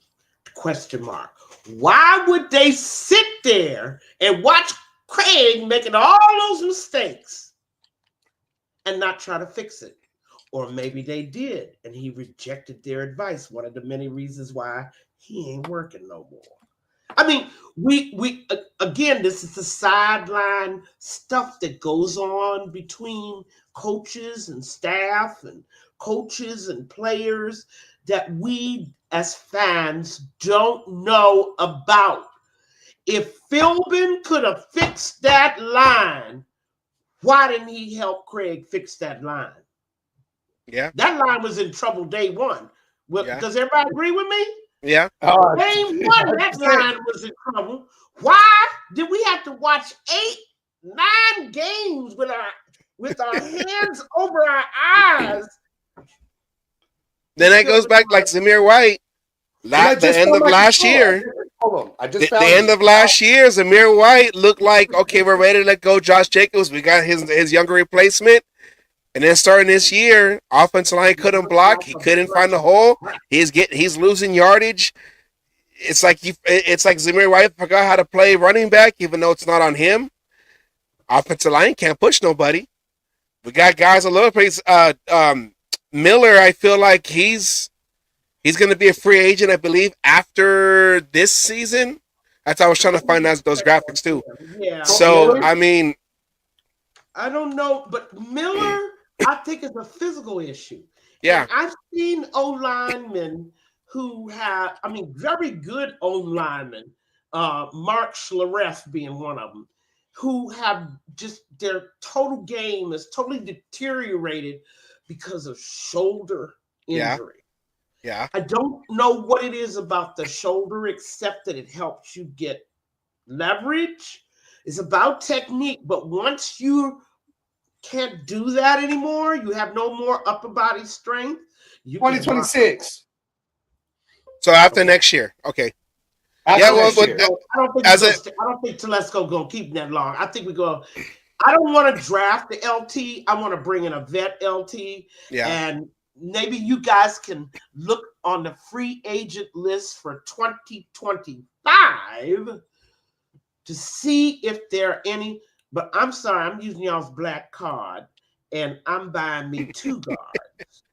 Question mark. Why would they sit there and watch Craig making all those mistakes and not try to fix it? Or maybe they did, and he rejected their advice. One of the many reasons why he ain't working no more. I mean, we again, this is the sideline stuff that goes on between coaches and staff and coaches and players that we as fans don't know about. If Philbin could have fixed that line, why didn't he help Craig fix that line? Yeah. That line was in trouble day one. Well, yeah. Does everybody agree with me? Yeah. Day one, that line was in trouble. Why did we have to watch 8-9 games with our hands over our eyes? Then that goes back like Zamir White. The end of last year. The end of last year, Zamir White looked like, okay, we're ready to let go Josh Jacobs. We got his younger replacement. And then starting this year, offensive line couldn't block. He couldn't find the hole. He's losing yardage. It's like Zamir White forgot how to play running back, even though it's not on him. Offensive line can't push nobody. We got guys all over the place. Miller, I feel like he's going to be a free agent, I believe, after this season. That's how I was trying to find those graphics too. Yeah. So I mean, I don't know, but Miller, I think it's a physical issue. Yeah. And I've seen O-linemen who have, very good O-linemen, Mark Schlereth being one of them, who have just their total game is totally deteriorated because of shoulder injury. Yeah. I don't know what it is about the shoulder, except that it helps you get leverage. It's about technique, but once you can't do that anymore, you have no more upper body strength. You get 2026. So after okay. next year, okay. After Yeah, well, next but year. I don't think as a I don't think Telesco gonna keep that long. I think we go. I don't want to draft the LT. I want to bring in a vet LT, yeah, and maybe you guys can look on the free agent list for 2025 to see if there are any. But I'm sorry, I'm using y'all's black card, and I'm buying me 2 guards.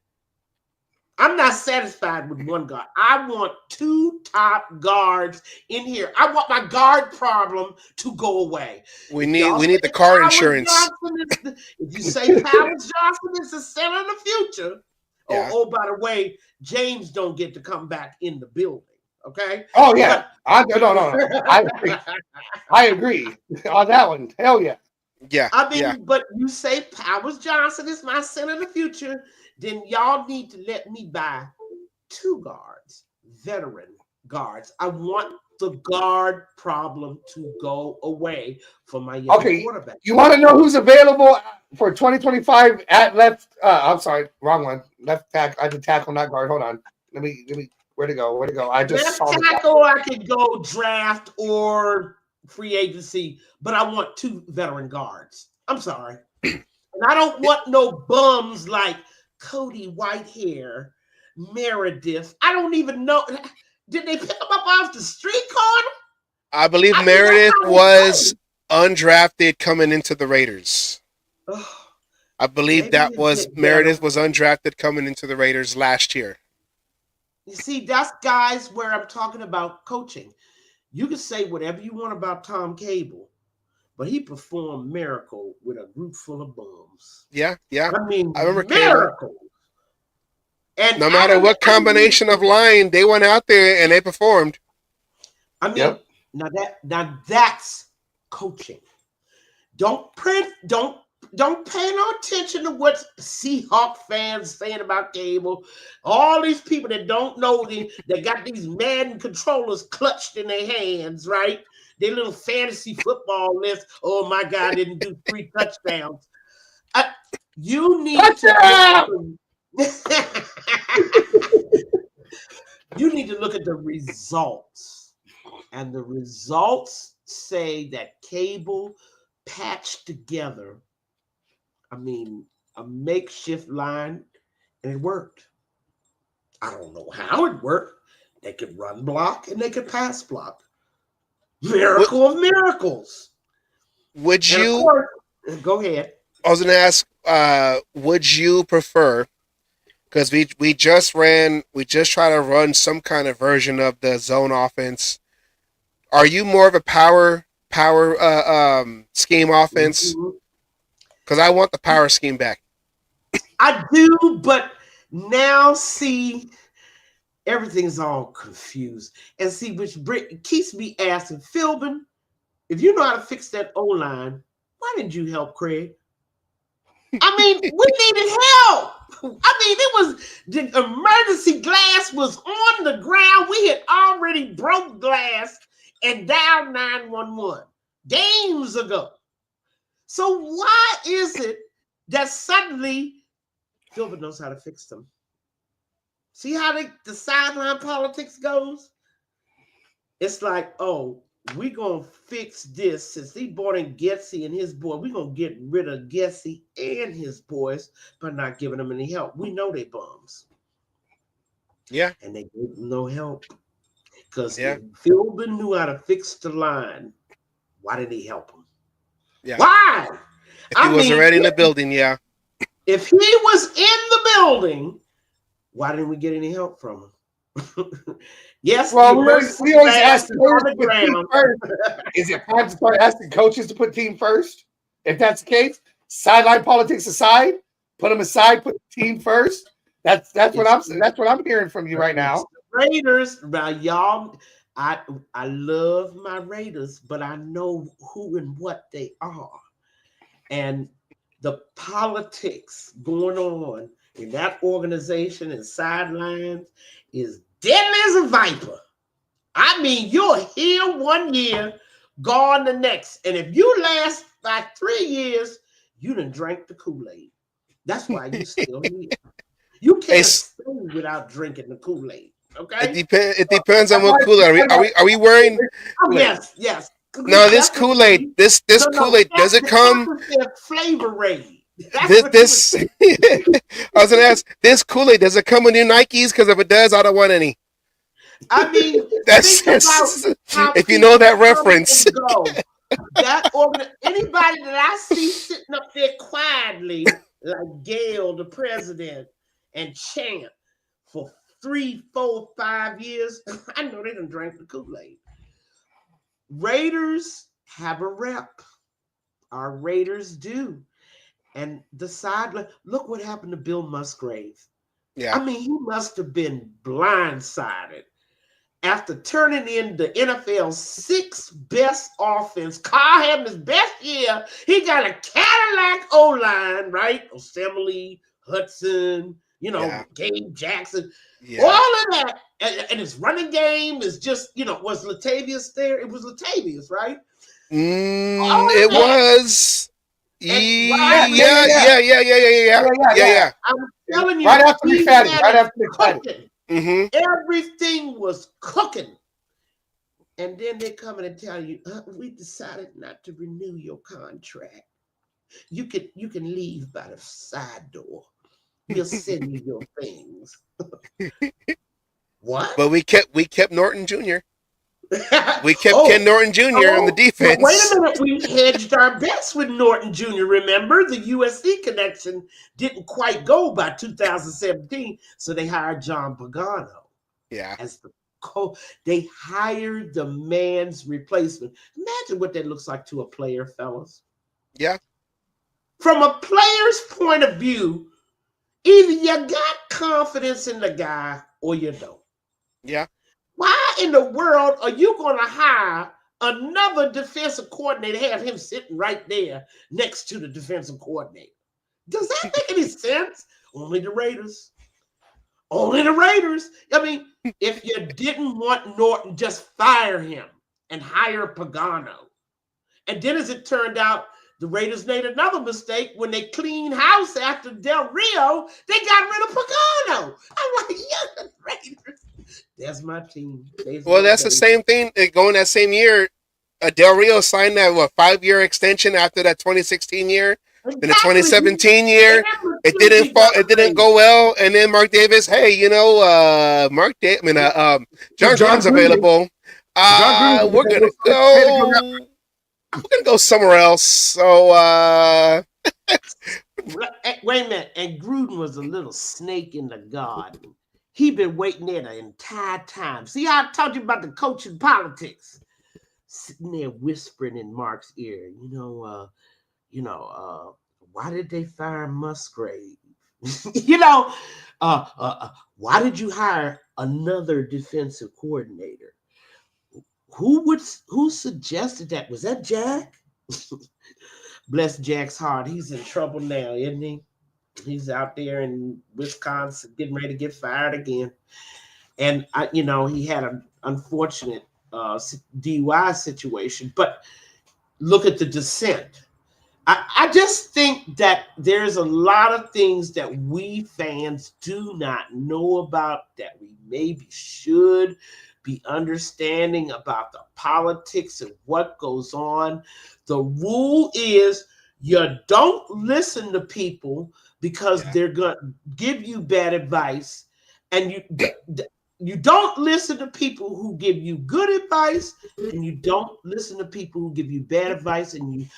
I'm not satisfied with 1 guard. I want 2 top guards in here. I want my guard problem to go away. we If need y'all we say need the car Powers insurance. Johnson if you say Powers Johnson is the center of the future, Yeah. oh, by the way, James don't get to come back in the building. Okay. Oh yeah. No. I agree on that one. Hell yeah. Yeah. I Yeah. mean, but you say Powers Johnson is my center of the future, then y'all need to let me buy 2 guards, veteran guards. I want the guard problem to go away for my young quarterback. You want to know who's available for 2025 at left? I'm sorry, wrong one. Left tackle. I did tackle, not guard. Hold on. Let me. Where to go? I just Left saw the tackle, I could go draft or free agency, but I want 2 veteran guards. I'm sorry. And I don't want no bums like Cody Whitehair, Meredith. I don't even know. Did they pick him up off the street corner? I believe I mean, Meredith that's how was undrafted coming into the Raiders. Oh, I believe maybe that he'll was get Meredith better. was undrafted coming into the Raiders last year. You see, that's guys where I'm talking about coaching. You can say whatever you want about Tom Cable, but he performed miracle with a group full of bums. Yeah, yeah. I mean, I remember Cable. miracle. And No matter what combination of line, they went out there and they performed. I mean, Yep. now that's coaching. Don't pay no attention to what Seahawk fans saying about Cable. All these people that don't know that got these Madden controllers clutched in their hands, right? Their little fantasy football list. Oh my God, didn't do 3 touchdowns. You need to you need to look at the results. And the results say that Cable patched together, I mean, a makeshift line, and it worked. I don't know how it worked. They could run block and they could pass block. Miracle of miracles. Would And of you? course, go ahead. I was going to ask. Would you prefer? Because we just tried to run some kind of version of the zone offense. Are you more of a power scheme offense? Because I want the power scheme back. I do, but now see, everything's all confused. And see, which keeps me asking, Philbin, if you know how to fix that O-line, why didn't you help Craig? I mean, we needed help. I mean, it was the emergency glass was on the ground. We had already broke glass and dialed 911 games ago. So why is it that suddenly Philbin knows how to fix them? See how the sideline politics goes? It's like, oh, we're going to fix this. Since he brought in Getsy and his boy, we're going to get rid of Getsy and his boys by not giving them any help. We know they bums. Yeah. And they gave them no help. Because if Philbin knew how to fix the line, why didn't he help him? Yeah. Why? If he was already in the building, yeah. If he was in the building, why didn't we get any help from him? Yes, well, we always ask the players to put team first. Is it time to start asking coaches to put team first? If that's the case, sideline politics aside, put them aside, put the team first. That's what I'm hearing from you right now. Raiders, now y'all, I love my Raiders, but I know who and what they are. And the politics going on in that organization and sidelines is deadly as a viper. I mean, you're here 1 year, gone the next. And if you last like 3 years, you done drank the Kool-Aid. That's why you still here. You can't stay without drinking the Kool-Aid. Okay? It depends on what Kool-Aid. Are we wearing? Oh, yes. No, this Kool-Aid. This Kool-Aid, does it come? Flavor Aid. This I was gonna ask, this Kool-Aid, does it come with new Nikes? Because if it does, I don't want any. I mean, that's if you know that reference. Anybody that I see sitting up there quietly, like Gail, the president, and chant for 3, 4, 5 years, I know they done drank the Kool-Aid. Raiders have a rep. Our Raiders do. And the sideline, look what happened to Bill Musgrave. Yeah. I mean, he must have been blindsided after turning in the NFL's 6th best offense. Carr having his best year. He got a Cadillac O-line, right? Osemele, Hudson, Gabe Jackson, all of that. And his running game is just, was Latavius there? It was Latavius, right? It was. Yeah. I'm telling you, right after McFadden. Mm-hmm. Everything was cooking. And then they come in and tell you, we decided not to renew your contract. You can leave by the side door. We'll send you your things. What? But we kept Norton Jr. We kept Ken Norton Jr. on the defense. Wait a minute, we hedged our bets with Norton Jr. Remember, the USC connection didn't quite go by 2017, so they hired John Pagano. Yeah, as the they hired the man's replacement. Imagine what that looks like to a player, fellas. Yeah. From a player's point of view, either you got confidence in the guy or you don't. Yeah. Why in the world are you going to hire another defensive coordinator, have him sitting right there next to the defensive coordinator? Does that make any sense? Only the Raiders. Only the Raiders. I mean, if you didn't want Norton, just fire him and hire Pagano. And then as it turned out, the Raiders made another mistake when they cleaned house after Del Rio. They got rid of Pagano. I'm like, yeah, the Raiders. That's my team. That's the same thing. Going that same year, Del Rio signed that 5-year extension after that 2016 year. Exactly. Then the 2017 year, it didn't go well. And then Mark Davis, hey, John Gruden's available. We're gonna go somewhere else. So wait a minute. And Gruden was a little snake in the garden. He'd been waiting there the entire time. See how I told you about the coaching politics? Sitting there whispering in Mark's ear, why did they fire Musgrave? Why did you hire another defensive coordinator? Who suggested that? Was that Jack? Bless Jack's heart. He's in trouble now, isn't he? He's out there in Wisconsin getting ready to get fired again. And, he had an unfortunate DUI situation. But look at the dissent. I just think that there's a lot of things that we fans do not know about that we maybe should be understanding about the politics and what goes on. The rule is you don't listen to people because they're going to give you bad advice, and you don't listen to people who give you good advice, and you don't listen to people who give you bad advice. And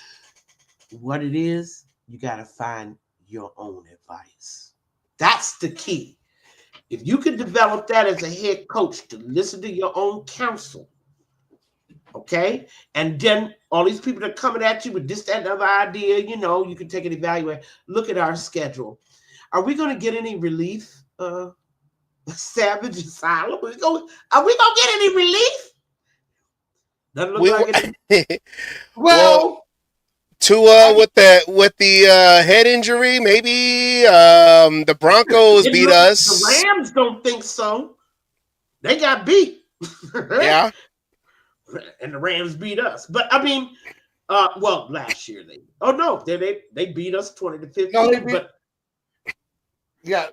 what it is, you got to find your own advice. That's the key. If you can develop that as a head coach, to listen to your own counsel, okay? And then all these people that are coming at you with this, that, and other idea, you can take an evaluate. Look at our schedule. Are we going to get any relief, Savage Asylum? Are we going to get any relief? Doesn't look like it. Well, Tua with the head injury, maybe. The Broncos beat us. The Rams don't think so. They got beat. Yeah. And the Rams beat us. But I mean, well, last year they beat us 20-15. No, they beat, but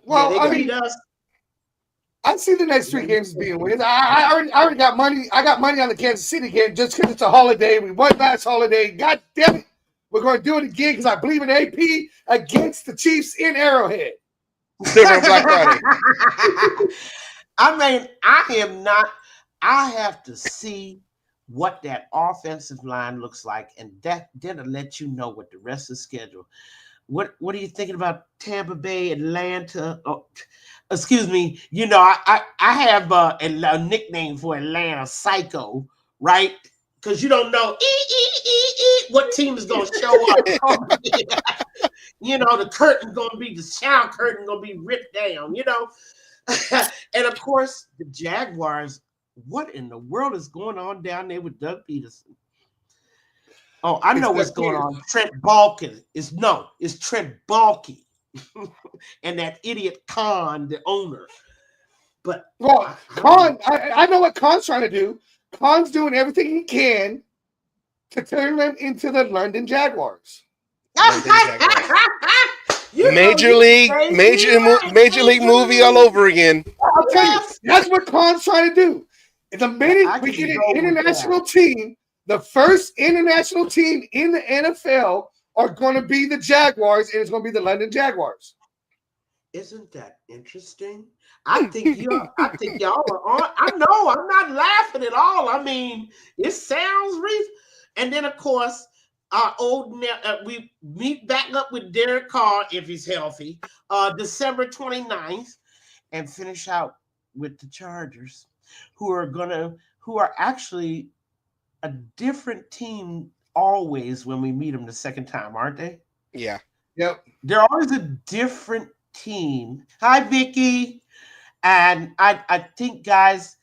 well, they beat us. I see the next 3 games as being wins. I already got money. I got money on the Kansas City game just because it's a holiday. We won last holiday. God damn it. We're going to do it again because I believe in AP against the Chiefs in Arrowhead. Black Friday. I mean, I have to see what that offensive line looks like, and that'll let you know what the rest of the schedule. What are you thinking about Tampa Bay, Atlanta? Oh, excuse me. You know, I have a nickname for Atlanta, Psycho, right? Because you don't know what team is going to show up. You know, the sound curtain going to be ripped down, you know. And of course, the Jaguars. What in the world is going on down there with Doug Peterson? Oh, I know what's going on. Trent Balky it's Trent Balky and that idiot Khan, the owner. But Khan, I know what Khan's trying to do. Khan's doing everything he can to turn them into the London Jaguars. Major league movie all over again. I'll tell you, that's what Khan's trying to do. The minute we get an international team, the first international team in the NFL are going to be the Jaguars, and it's going to be the London Jaguars. Isn't that interesting? I think y'all are on. I know, I'm not laughing at all. I mean, it sounds reasonable. And then, of course, our we meet back up with Derek Carr, if he's healthy, December 29th, and finish out with the Chargers, who are actually a different team always when we meet them the second time, aren't they? Yeah. Yep. They're always a different team. Hi, Vicky. And I think, guys,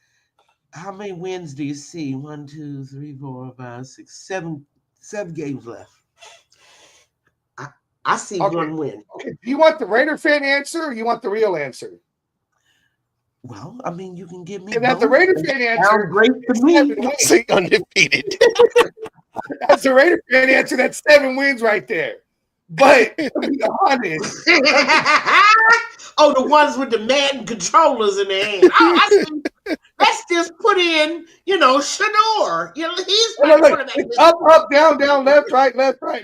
how many wins do you see? 1, 2, 3, 4, 5, 6, 7 games left. I see one win. Okay. Do you want the Raider fan answer or you want the real answer? Well, I mean, you can give me that's the Raider fan answer. Great to me. Say undefeated. That's the Raider fan answer. That's 7 wins right there. But to be honest, the ones with the Madden controllers in their hand. Oh, I see. Let's just put in, Shador. He's it's up, down, left, right,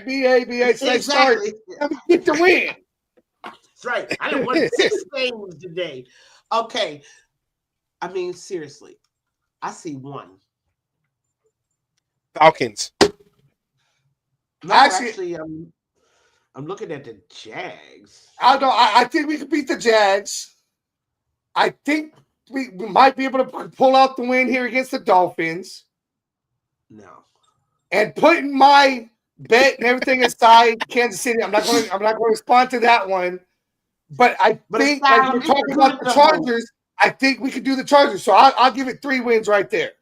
BA, exactly. Let me get the win. That's right. I done won 6 games today. Okay. I mean, seriously, I see one. Falcons. No, actually, I'm looking at the Jags. I think we could beat the Jags. I think we might be able to pull out the win here against the Dolphins. No. And putting my bet and everything aside, Kansas City, I'm not going to respond to that one. But I think, like we're talking about the Chargers, I think we could do the Chargers. So I'll give it 3 wins right there.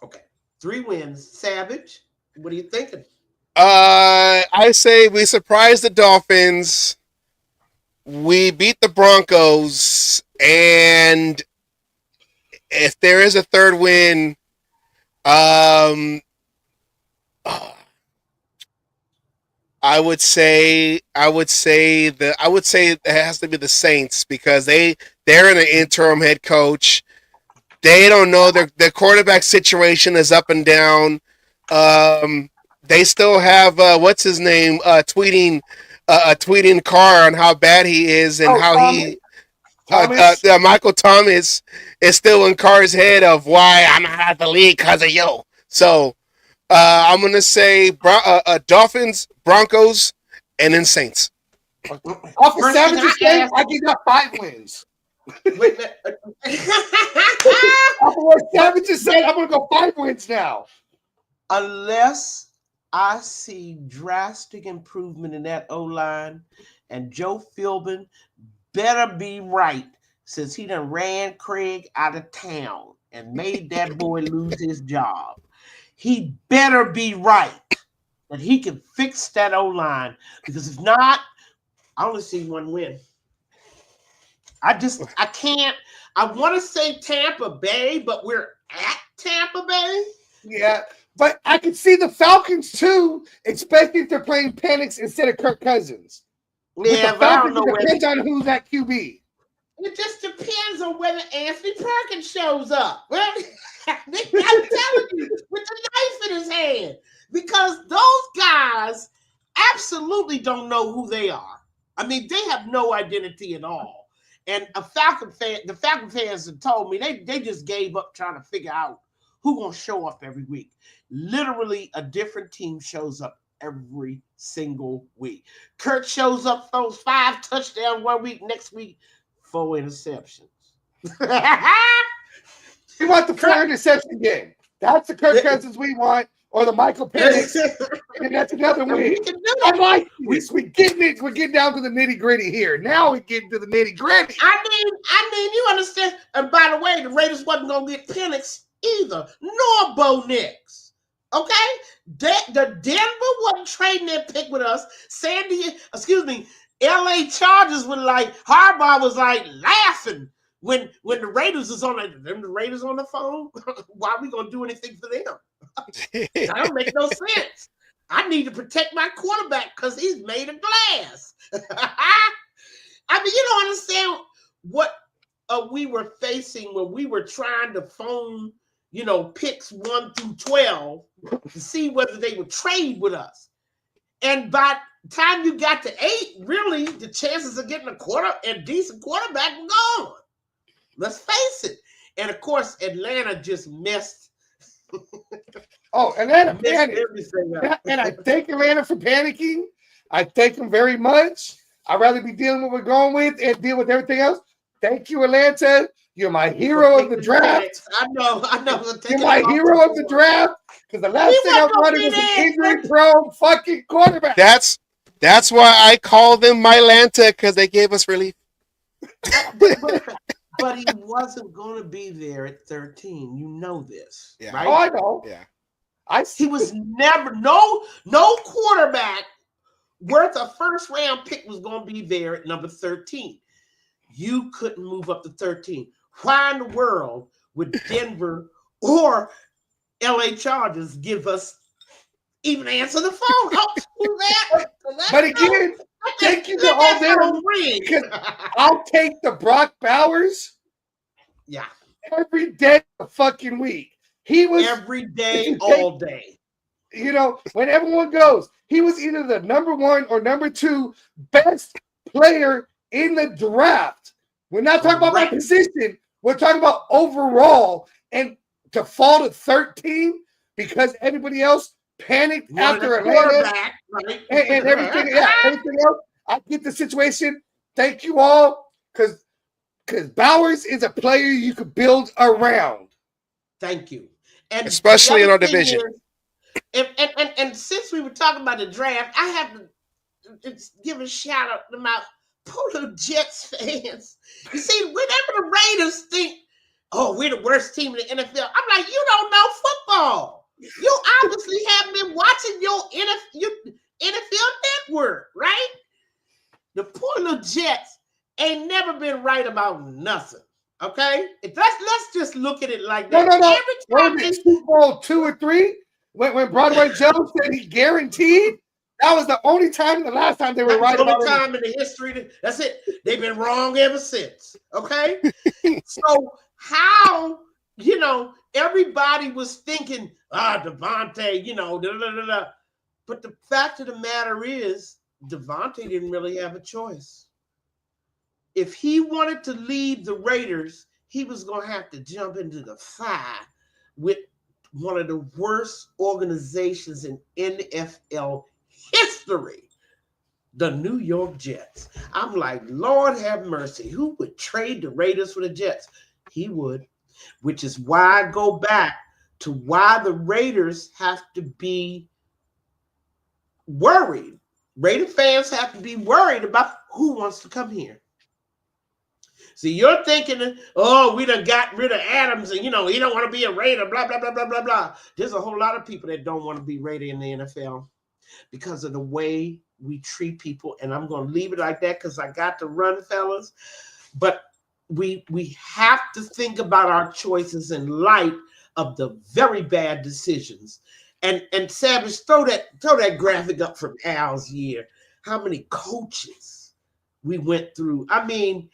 Okay. 3 wins. Savage, what are you thinking? I say we surprise the Dolphins. We beat the Broncos. And if there is a 3rd win, I would say it has to be the Saints because they're in an interim head coach. They don't know their quarterback situation is up and down. They still have what's his name tweeting Carr on how bad he is and Michael Thomas is still in Carr's head of why I'm not at the league because of you. So I'm gonna say Dolphins, Broncos, and then Saints. Off of Savage's game, I think got 5 wins. Savage's saying I'm gonna go 5 wins now. Unless I see drastic improvement in that O-line, and Joe Philbin better be right since he done ran Craig out of town and made that boy lose his job. He better be right. that he can fix that O-line. Because if not, I only see one win. I can't. I want to say Tampa Bay, but we're at Tampa Bay. Yeah, but I can see the Falcons too, especially if they're playing Penix instead of Kirk Cousins. Yeah, but I don't know it depends on who's that QB. It just depends on whether Anthony Perkins shows up. Well, I'm telling you, with the knife in his hand, because those guys absolutely don't know who they are. I mean, they have no identity at all. And the Falcon fans have told me they just gave up trying to figure out who's going to show up every week. Literally, a different team shows up every single week. Kurt shows up, throws 5 touchdowns one week, next week, 4 interceptions. We want the 4 interception game. That's the Kirk Cousins we want, or the Michael Penix, and that's another win. I like this. We're getting down to the nitty gritty here. Now we get to the nitty gritty. I mean, you understand. And by the way, the Raiders wasn't gonna get Penix either, nor Bo Nix. Okay, the Denver wasn't trading their pick with us. LA Chargers were like, Harbaugh was like laughing when the Raiders was on the Raiders on the phone. Why are we gonna do anything for them? That don't make no sense. I need to protect my quarterback because he's made of glass. I mean, you don't understand what we were facing when we were trying to phone, picks 1 through 12 to see whether they would trade with us. And by the time you got to 8, really, the chances of getting a decent quarterback were gone. Let's face it. And of course, Atlanta just messed. Atlanta panicked. And I thank Atlanta for panicking. I thank them very much. I'd rather be dealing with what we're going with and deal with everything else. Thank you, Atlanta. You're my hero of the draft. I know. You're my hero of the draft. Because the last thing I wanted was an injury-prone fucking quarterback. That's why I call them Mylanta, because they gave us relief. But he wasn't going to be there at 13. You know this, right? Oh, I know. Yeah. He was never no quarterback worth a first-round pick was going to be there at number 13. You couldn't move up to 13. Why in the world would Denver or LA Chargers give us even answer the phone? But again, thank you to all them. I'll take the Brock Bowers. Yeah. Every day of the fucking week. He was every day, all day. When everyone goes, he was either the number 1 or number 2 best player in the draft. We're not talking about my position. We're talking about overall. And to fall to 13 because everybody else panicked after Atlanta and everything. Everything else. I get the situation. Thank you all, because Bowers is a player you could build around. Thank you. And especially in our division. And since we were talking about the draft, I have to give a shout out to my Polo Jets fans. You see, whenever the Raiders think, oh, we're the worst team in the NFL, I'm like, you don't know football. You obviously haven't been watching your NFL network, right? The Polo Jets ain't never been right about nothing. Okay? Let's just look at it like that. No. Every time Super Bowl 2 or 3, when Broadway Joe said he guaranteed, that was the only time, the last time they were right about it. The only time in the history. That's it. They've been wrong ever since. Okay? So how, everybody was thinking, Devontae, But the fact of the matter is, Devontae didn't really have a choice. If he wanted to lead the Raiders, he was going to have to jump into the fire with one of the worst organizations in NFL history, the New York Jets. I'm like, Lord have mercy. Who would trade the Raiders for the Jets? He would, which is why I go back to why the Raiders have to be worried. Raider fans have to be worried about who wants to come here. See, you're thinking, oh, we done got rid of Adams and, he don't want to be a Raider, blah, blah, blah, blah, blah, blah. There's a whole lot of people that don't want to be Raider in the NFL. because of the way we treat people. And I'm going to leave it like that because I got to run, fellas. But we have to think about our choices in light of the very bad decisions. And Savage, throw that graphic up from Al's year. How many coaches we went through. I mean,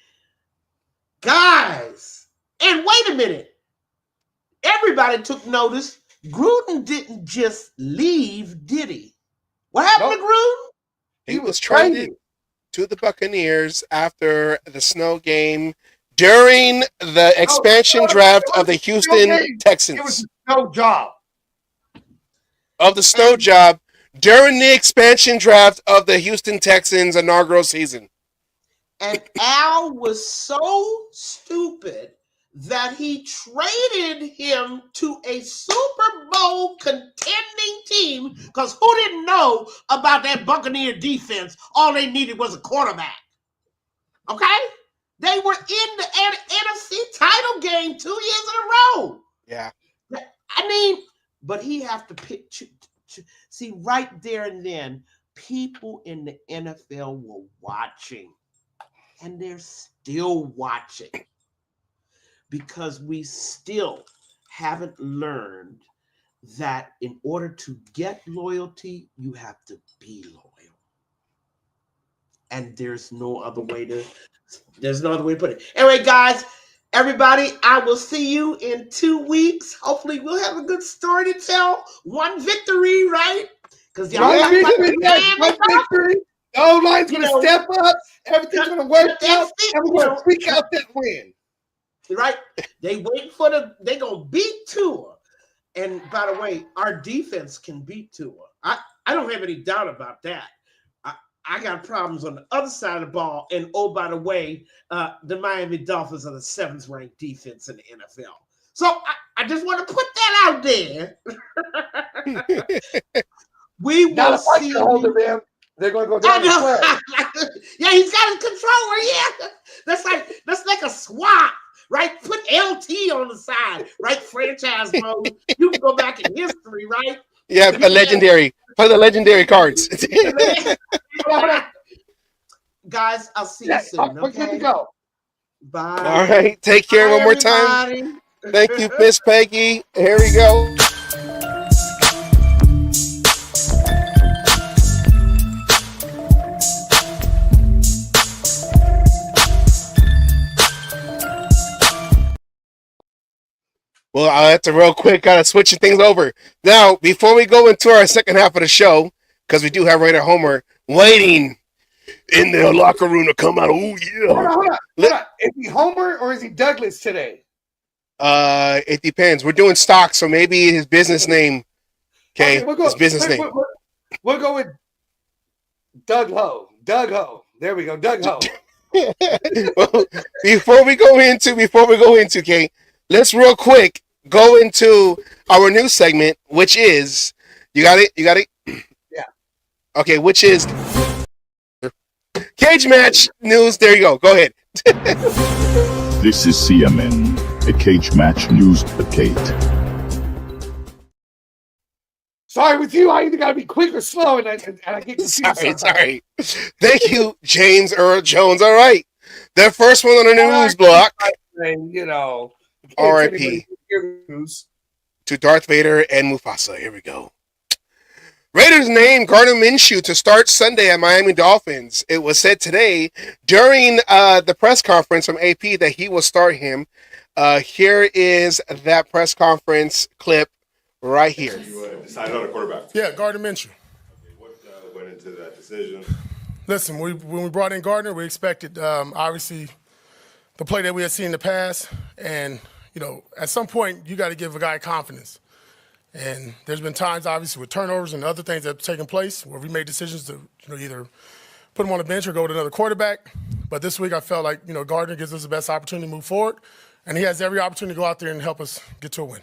guys, and wait a minute. Everybody took notice. Gruden didn't just leave, did he? What happened to Gruden? He was traded to the Buccaneers after the snow game during the expansion draft of the Houston Texans. It was a snow job. Of the snow job during the expansion draft of the Houston Texans inaugural season. And Al was so stupid that he traded him to a Super Bowl contending team because who didn't know about that Buccaneer defense? All they needed was a quarterback. Okay? They were in the NFC title game 2 years in a row. Yeah. I mean, but he have to pick. See, right there and then, people in the NFL were watching. And they're still watching. Because we still haven't learned that in order to get loyalty, you have to be loyal. And there's no other way to put it. Anyway, guys, everybody, I will see you in 2 weeks. Hopefully we'll have a good story to tell. One victory, right? Because y'all one victory. The O-line's going to step up. Everything's going to work out. And we're going to freak out that win. Right? They wait for they're going to beat Tua. And by the way, our defense can beat Tua. I don't have any doubt about that. I got problems on the other side of the ball. And oh, by the way, the Miami Dolphins are the 7th ranked defense in the NFL. So I just want to put that out there. We will see. Hold of them. They're going to go down the play. Yeah, he's got his controller. Yeah, that's like a swap, right? Put LT on the side, right? Franchise mode. You can go back in history, right? Yeah, a legendary. Play the legendary cards. Guys, I'll see you soon. We're good to go. Bye. All right, take care one more time. Thank you, Miss Peggy. Here we go. Well, that's a real quick kind of switching things over. Now, before we go into our second half of the show, because we do have Raider Homer waiting in the locker room to come out. Oh, yeah. Hold on. Is he Homer or is he Douglas today? It depends. We're doing stock, so maybe his business name. Okay, his business name. We'll go with Doug Ho. Doug Ho. There we go. Doug Ho. Well, before we go into, okay, let's real quick go into our new segment, which is, you got it? Yeah. Okay, which is cage match news. There you go. Go ahead. This is CMN, a cage match news update. Sorry, with you, I either got to be quick or slow, and I get confused. Sorry. Thank you, James Earl Jones. All right. The first one on the news block. You know, R.I.P. to Darth Vader and Mufasa. Here we go. Raiders named Gardner Minshew to start Sunday at Miami Dolphins. It was said today during the press conference from AP that he will start him. Here is that press conference clip right here. You decided on a quarterback. Yeah, Gardner Minshew. Okay, what went into that decision? Listen, when we brought in Gardner, we expected, obviously, the play that we had seen in the past. And, you know, at some point, you got to give a guy confidence. And there's been times, obviously, with turnovers and other things that have taken place where we made decisions to, either put him on the bench or go with another quarterback. But this week, I felt like, Gardner gives us the best opportunity to move forward. And he has every opportunity to go out there and help us get to a win.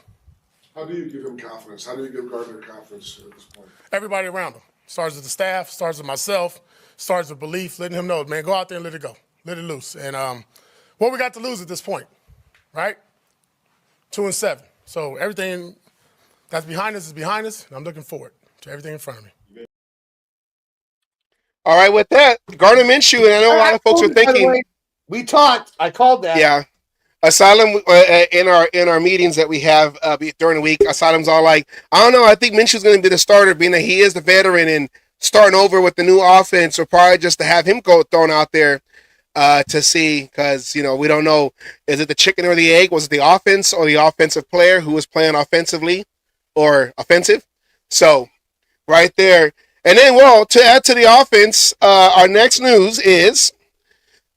How do you give him confidence? How do you give Gardner confidence at this point? Everybody around him. Starts with the staff, starts with myself, starts with belief, letting him know, man, go out there and let it go. Let it loose. And what we got to lose at this point, right? 2-7. So everything that's behind us is behind us, and I'm looking forward to everything in front of me. All right, with that, Gardner Minshew, and I know a lot of folks are By the thinking, way, we talked. I called that. yeah, Asylum in our meetings that we have during the week. Asylum's all like, I don't know. I think Minshew's going to be the starter, being that he is the veteran and starting over with the new offense, or probably just to have him go thrown out there to see, because we don't know, is it the chicken or the egg? Was it the offense or the offensive player who was playing offensively or offensive? So right there. And then, well, to add to the offense, our next news is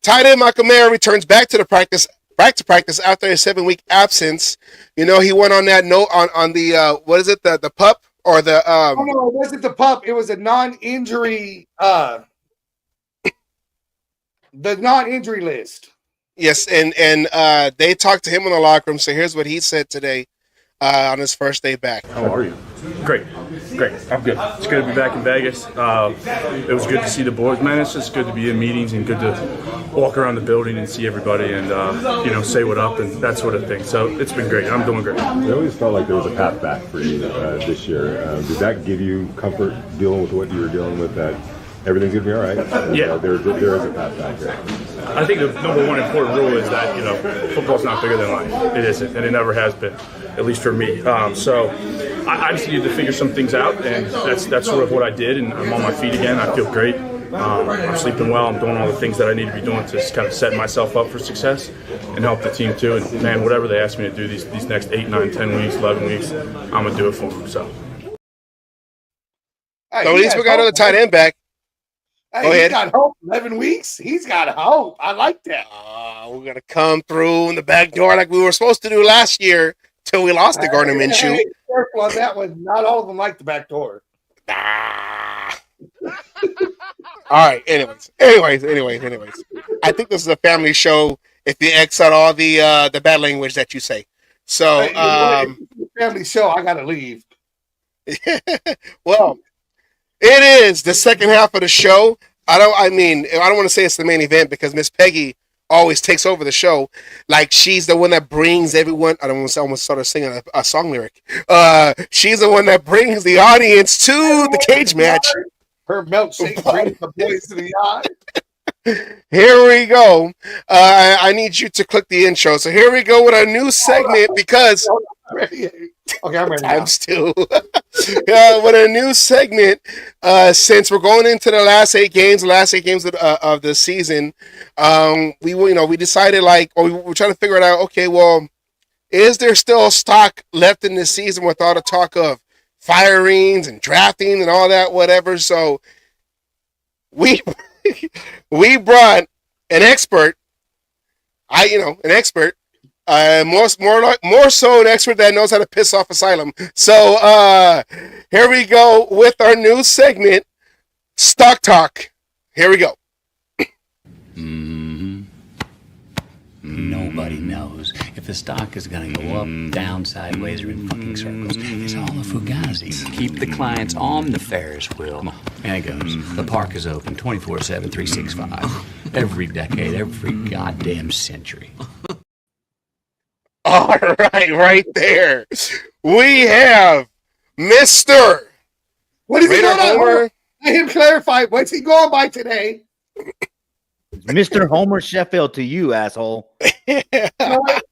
tight end Michael Mayer returns back to practice after a 7-week absence. He went on that note on the what is it, the pup or the Oh, no, it wasn't the pup. It was a non-injury the non-injury list. Yes, and they talked to him in the locker room. So here's what he said today on his first day back. How are you? Great. I'm good. It's good to be back in Vegas. It was good to see the boys, man. It's just good to be in meetings and good to walk around the building and see everybody and say what up and that sort of thing. So it's been great. I'm doing great. It always felt like there was a path back for you this year. Did that give you comfort dealing with what you were dealing with, that everything's going to be all right? Yeah. There is a path back there. I think the number one important rule is that, football's not bigger than life. It isn't, and it never has been, at least for me. So I just needed to figure some things out, and that's sort of what I did, and I'm on my feet again. I feel great. I'm sleeping well. I'm doing all the things that I need to be doing to just kind of set myself up for success and help the team too. And, man, whatever they ask me to do these next 8, 9, 10 weeks, 11 weeks, I'm going to do it for them. So At least we got another tight end back. Hey, Go ahead. He's got hope. 11 weeks. He's got hope. I like that. We're going to come through in the back door like we were supposed to do last year till we lost to Gardner Minshew. Hey, careful on that one. Not all of them like the back door. All right. Anyways. I think this is a family show if you X out all the bad language that you say. So, Hey, if it's a family show, I got to leave. well, it is the second half of the show. I don't want to say it's the main event because Miss Peggy always takes over the show. Like, she's the one that brings everyone. I don't want to almost started singing a song lyric. She's the one that brings the audience to the cage match. Her milkshake brings the boys to the yard. Here we go. I need you to click the intro. So here we go with a new segment because Okay, I'm ready. times two. With a new segment, since we're going into the last eight games of the season, we decided we were trying to figure it out. Okay, well, is there still stock left in this season with all the talk of firings and drafting and all that, whatever? So we brought an expert. More so an expert that knows how to piss off Asylum. So here we go with our new segment, Stock Talk. Here we go. Nobody knows if the stock is going to go up, down, sideways, or in fucking circles. It's all a fugazi. Keep the clients on the Ferris wheel. Come on. And it goes. The park is open 24/7, 365. Every decade, every goddamn century. All right there. We have Mr. What is he Raider going Homer. on? Let him clarify. What's he going by today? Mr. Homer Sheffield to you, asshole. You know what?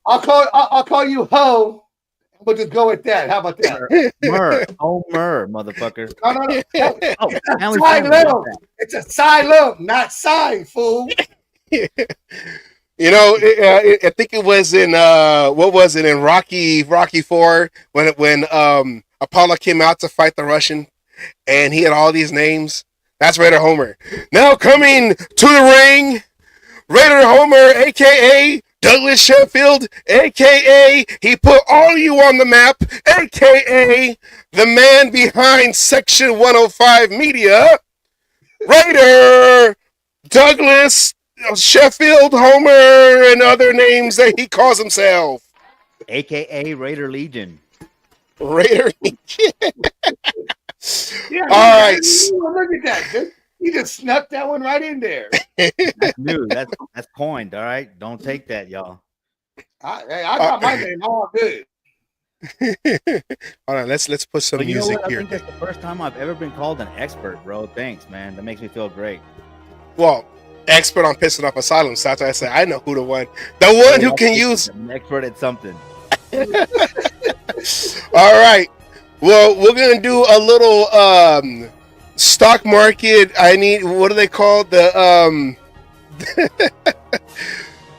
I'll call you Ho. We'll just go with that. How about that? Homer, motherfucker. No. Oh, Asylum. It's Asylum, not Sign, fool. I think it was in what was it in Rocky 4 when Apollo came out to fight the Russian and he had all these names. That's Raider Homer. Now coming to the ring, Raider Homer, aka Douglas Sheffield, aka he put all you on the map, aka the man behind Section 105 Media, Raider Douglas Sheffield Homer, and other names that he calls himself. AKA Raider Legion. Raider Legion. Yeah, all right. Look at that. He just snuck that one right in there. That's new. That's coined. All right. Don't take that, y'all. I got my name all good. Hold on, let's put some But you know music what? I here. think that's the first time I've ever been called an expert, bro. Thanks, man. That makes me feel great. Well, expert on pissing off Asylum. So that's why I say I know who the one who can use. I'm an expert at something. All right. Well, we're gonna do a little stock market. What do they call the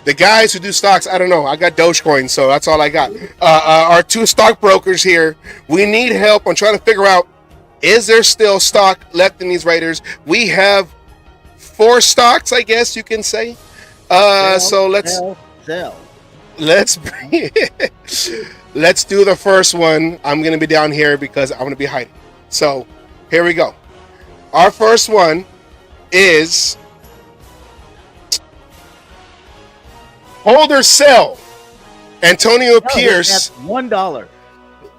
the guys who do stocks? I don't know. I got Dogecoin, so that's all I got. Our two stockbrokers here. We need help on trying to figure out, is there still stock left in these Raiders? We have 4 stocks, I guess you can say. So let's let's do the first one. I'm gonna be down here because I'm gonna be hiding. So here we go. Our first one is hold or sell Antonio Pierce $1.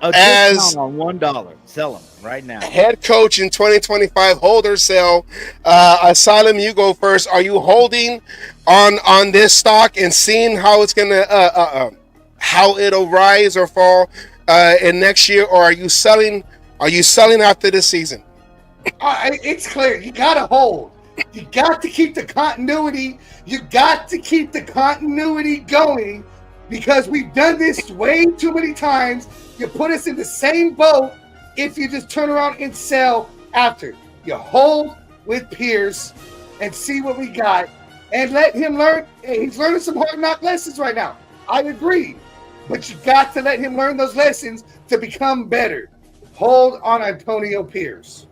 A as discount on $1. Sell them right now. head coach in 2025. Hold or sell. Asylum, you go first. Are you holding on this stock and seeing how it's gonna how it'll rise or fall in next year, or are you selling? Are you selling after this season? It's clear. You gotta hold. You got to keep the continuity. You got to keep the continuity going because we've done this way too many times. You put us in the same boat if you just turn around and sell after. You hold with Pierce and see what we got and let him learn. Hey, he's learning some hard knock lessons right now. I agree. But you got to let him learn those lessons to become better. Hold on Antonio Pierce.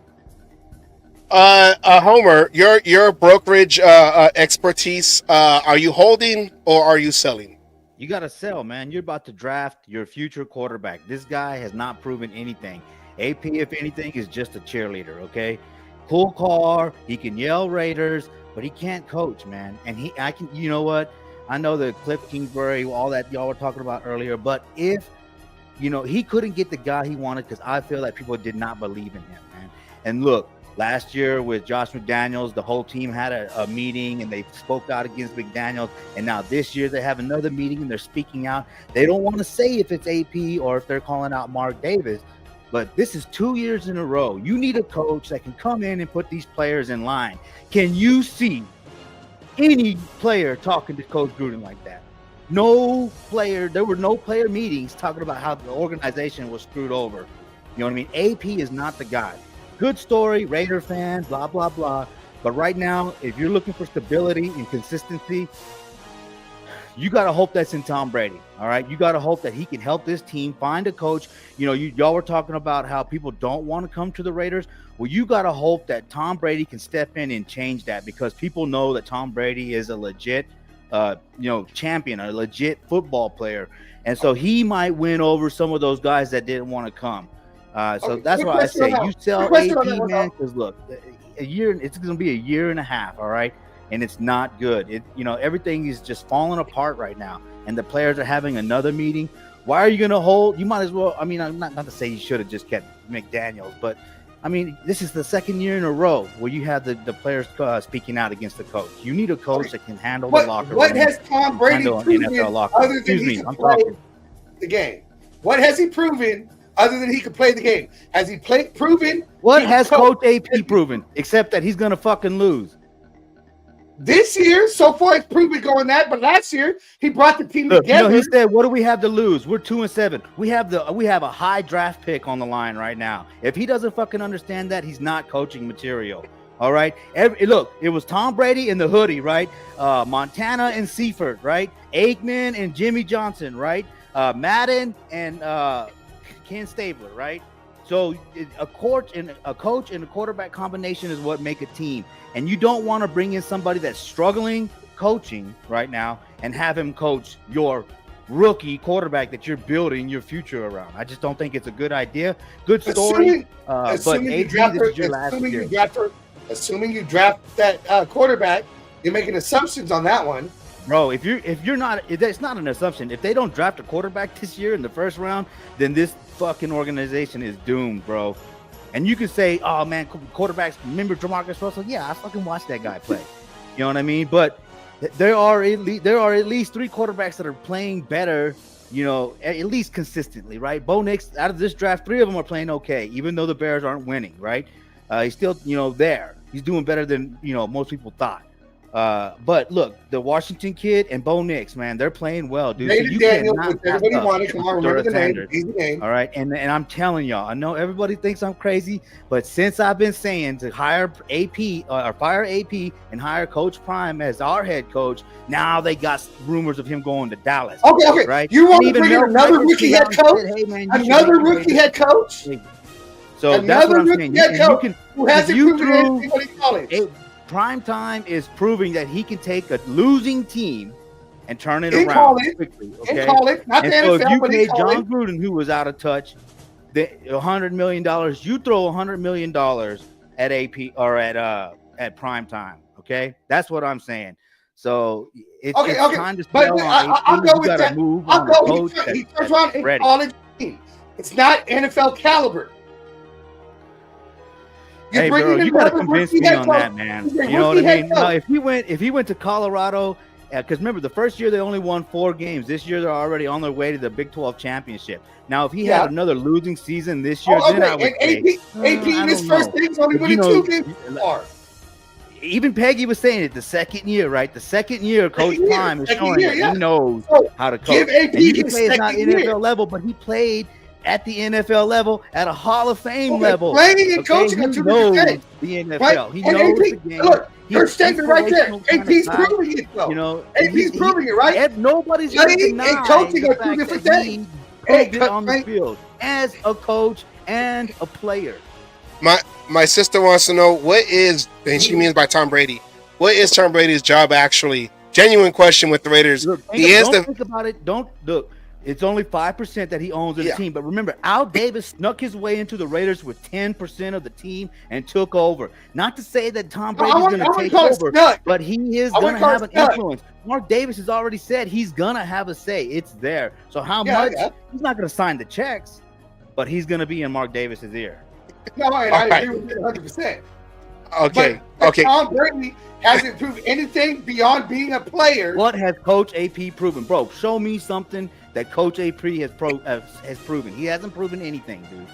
Homer, your brokerage expertise, are you holding or are you selling? You got to sell, man. You're about to draft your future quarterback. This guy has not proven anything. AP, if anything, is just a cheerleader, okay? Cool car. He can yell Raiders, but he can't coach, man. And you know what? I know the Cliff Kingsbury, all that y'all were talking about earlier, but if, he couldn't get the guy he wanted because I feel that people did not believe in him, man. And look, last year with Josh McDaniels, the whole team had a meeting and they spoke out against McDaniels. And now this year they have another meeting and they're speaking out. They don't want to say if it's AP or if they're calling out Mark Davis. But this is 2 years in a row. You need a coach that can come in and put these players in line. Can you see any player talking to Coach Gruden like that? No player. There were no player meetings talking about how the organization was screwed over. You know what I mean? AP is not the guy. Good story, Raider fans, blah, blah, blah. But right now, if you're looking for stability and consistency, you got to hope that's in Tom Brady, all right? You got to hope that he can help this team find a coach. Y'all were talking about how people don't want to come to the Raiders. Well, you got to hope that Tom Brady can step in and change that because people know that Tom Brady is a legit, champion, a legit football player. And so he might win over some of those guys that didn't want to come. So that's why I say you sell AP, man, because look, it's going to be a year and a half, all right? And it's not good. Everything is just falling apart right now. And the players are having another meeting. Why are you going to hold? You might as well. I mean, I'm not to say you should have just kept McDaniels, but I mean, this is the second year in a row where you have the players speaking out against the coach. You need a coach that can handle the locker room. What has Tom Brady proven other than he can play the game? What has he proven other than he can play the game? Has he proven? What has Coach AP proven except that he's going to fucking lose? This year, so far, it's proven going that. But last year, he brought the team together. He said, "What do we have to lose? We're 2-7. We have a high draft pick on the line right now. If he doesn't fucking understand that, he's not coaching material. All right. Look, it was Tom Brady and the hoodie, right? Montana and Seifert, right? Aikman and Jimmy Johnson, right? Madden and Ken Stabler, right? So a coach and a quarterback combination is what make a team. And you don't want to bring in somebody that's struggling coaching right now and have him coach your rookie quarterback that you're building your future around. I just don't think it's a good idea. Good story, but AD, this is your last year. Assuming you draft that quarterback, you're making assumptions on that one. Bro, if that's not an assumption. If they don't draft a quarterback this year in the first round, then this fucking organization is doomed, bro. And you could say, oh man, quarterbacks, remember Jamarcus Russell? Yeah, I fucking watched that guy play. You know what I mean? But there are at least 3 quarterbacks that are playing better at least consistently, right? Bo Nix, out of this draft, 3 of them are playing okay, even though the Bears aren't winning, right? He's still, there. He's doing better than, most people thought. But look, the Washington kid and Bo Nix, man, they're playing well, dude. David Daniels, which everybody wanted. Come on, remember the name. Easy name. All right, and I'm telling y'all, I know everybody thinks I'm crazy, but since I've been saying to hire AP or fire AP and hire Coach Prime as our head coach, now they got rumors of him going to Dallas. Okay, right? You want to bring in another rookie head coach? Hey, man, another rookie head coach? So that's what I'm saying. Who hasn't proven anything when he college? Prime Time is proving that he can take a losing team and turn it around quickly. Okay? In college, not and the so NFL, if you but paid in John Gruden, who was out of touch, $100 million, you throw $100 million at AP or at Prime Time. Okay, that's what I'm saying. So it's time to spell on AP. I'll go with that. I'll go. He turns around a college team. It's not NFL caliber. Hey, bro, you gotta convince me on that, man. You know what I mean? No, if he went to Colorado, because remember, the first year they only won 4 games. This year they're already on their way to the Big 12 championship. Now, if he had another losing season this year, then I would say, AP in his first game's only winning 2 games so far. Even Peggy was saying it the second year, right? The second year, Coach Prime is showing that he knows how to coach. Give AP and you can his say it's not second year. NFL level, but he played at the NFL level, at a Hall of Fame level. Playing and coaching are 2 different things. The NFL. Right? He and knows AP, the game. Look, your statement right there. AP's proving it, though. AP's proving it, right? Nobody's going to deny and coaching the are 2 fact different that things. he proved it on the field as a coach and a player. My sister wants to know and she means by Tom Brady. What is Tom Brady's job actually? Genuine question with the Raiders. Look, think about it. Don't look. It's only 5% that he owns of the team. But remember, Al Davis snuck his way into the Raiders with 10% of the team and took over. Not to say that Tom Brady's going to take over, but he is going to have an influence. Mark Davis has already said he's going to have a say. It's there. So how much? He's not going to sign the checks, but he's going to be in Mark Davis's ear. No, I agree with you 100%. Okay. Tom Brady hasn't proved anything beyond being a player. What has Coach AP proven? Bro, show me something that Coach AP has proven. He hasn't proven anything, dude.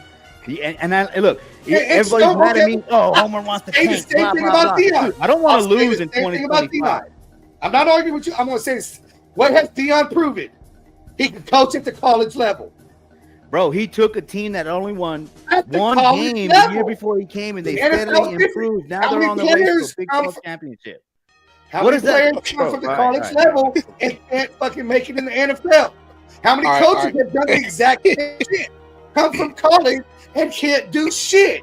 Look, everybody's mad at me. Oh, Homer wants to tank. Blah, blah, blah. I don't want to lose in 2025. I'm not arguing with you. I'm going to say this. What has Deion proven? He can coach at the college level. Bro, he took a team that only won 1 game the year before he came, and they steadily improved. Now they're on the way to a Big 12 championship. How many players come from the college level and can't fucking make it in the NFL? How many coaches have done the exact same shit? Come from college and can't do shit.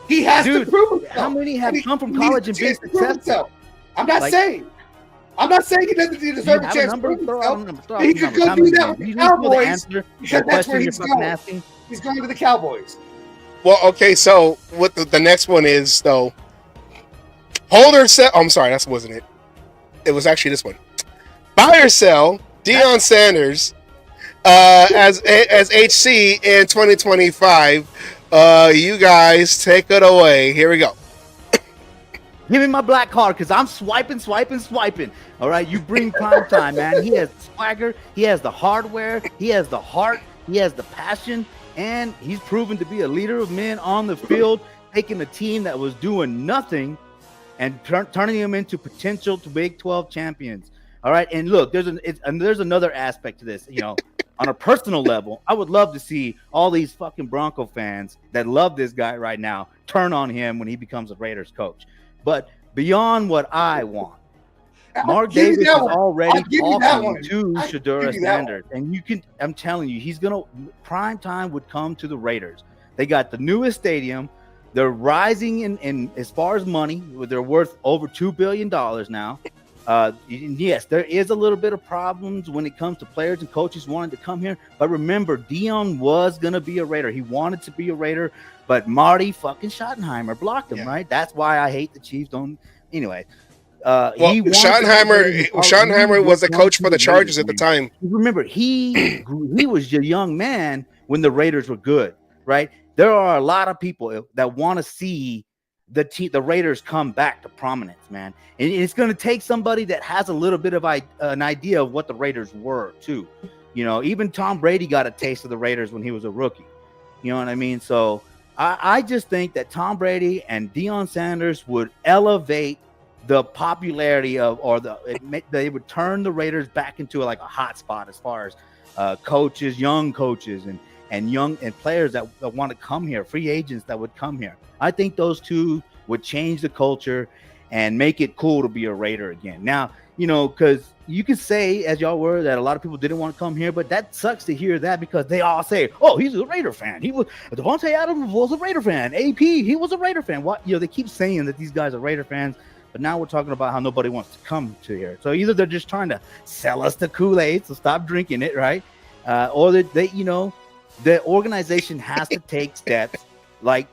He has to prove himself. How many have come from college and been successful? I'm not saying he doesn't deserve a chance to prove himself. He could go do that with the Cowboys because that's where he's going. He's going to the Cowboys. Well, okay, so what the next one is, though, hold or sell. Oh, I'm sorry, that wasn't it. It was actually this one. Buy or sell Deion Sanders as HC in 2025. You guys take it away. Here we go. Give me my black card because I'm swiping. All right, you bring Prime Time, man. He has swagger. He has the hardware. He has the heart. He has the passion. And he's proven to be a leader of men on the field, taking a team that was doing nothing and turning them into potential Big 12 champions. All right, and look, there's another aspect to this. On a personal level, I would love to see all these fucking Bronco fans that love this guy right now turn on him when he becomes a Raiders coach. But beyond what I want, Mark Davis is already talking to Shedeur Sanders. And I'm telling you, Prime Time would come to the Raiders. They got the newest stadium. They're rising in as far as money. They're worth over $2 billion now. Yes, there is a little bit of problems when it comes to players and coaches wanting to come here. But remember, Deion was going to be a Raider. He wanted to be a Raider, but Marty fucking Schottenheimer blocked him, right? That's why I hate the Chiefs. Anyway. Schottenheimer was the coach for the Chargers at the time. Remember, he was a young man when the Raiders were good, right? There are a lot of people that want to see the Raiders come back to prominence, man. And it's going to take somebody that has a little bit of an idea of what the Raiders were, too. You know, even Tom Brady got a taste of the Raiders when he was a rookie. You know what I mean? So I just think that Tom Brady and Deion Sanders would elevate the popularity of, or they would turn the Raiders back into like a hot spot as far as coaches, young coaches, and young and players that want to come here, free agents that would come here. I think those two would change the culture and make it cool to be a Raider again. Now, you know, because you could say, as y'all were, that a lot of people didn't want to come here, but that sucks to hear that because they all say, "Oh, he's a Raider fan. He was Devontae Adams was a Raider fan. AP, he was a Raider fan." What, you know, they keep saying that these guys are Raider fans, but now we're talking about how nobody wants to come to here. So either they're just trying to sell us the Kool-Aid, so stop drinking it, right? Or they, you know, the organization has to take steps. Like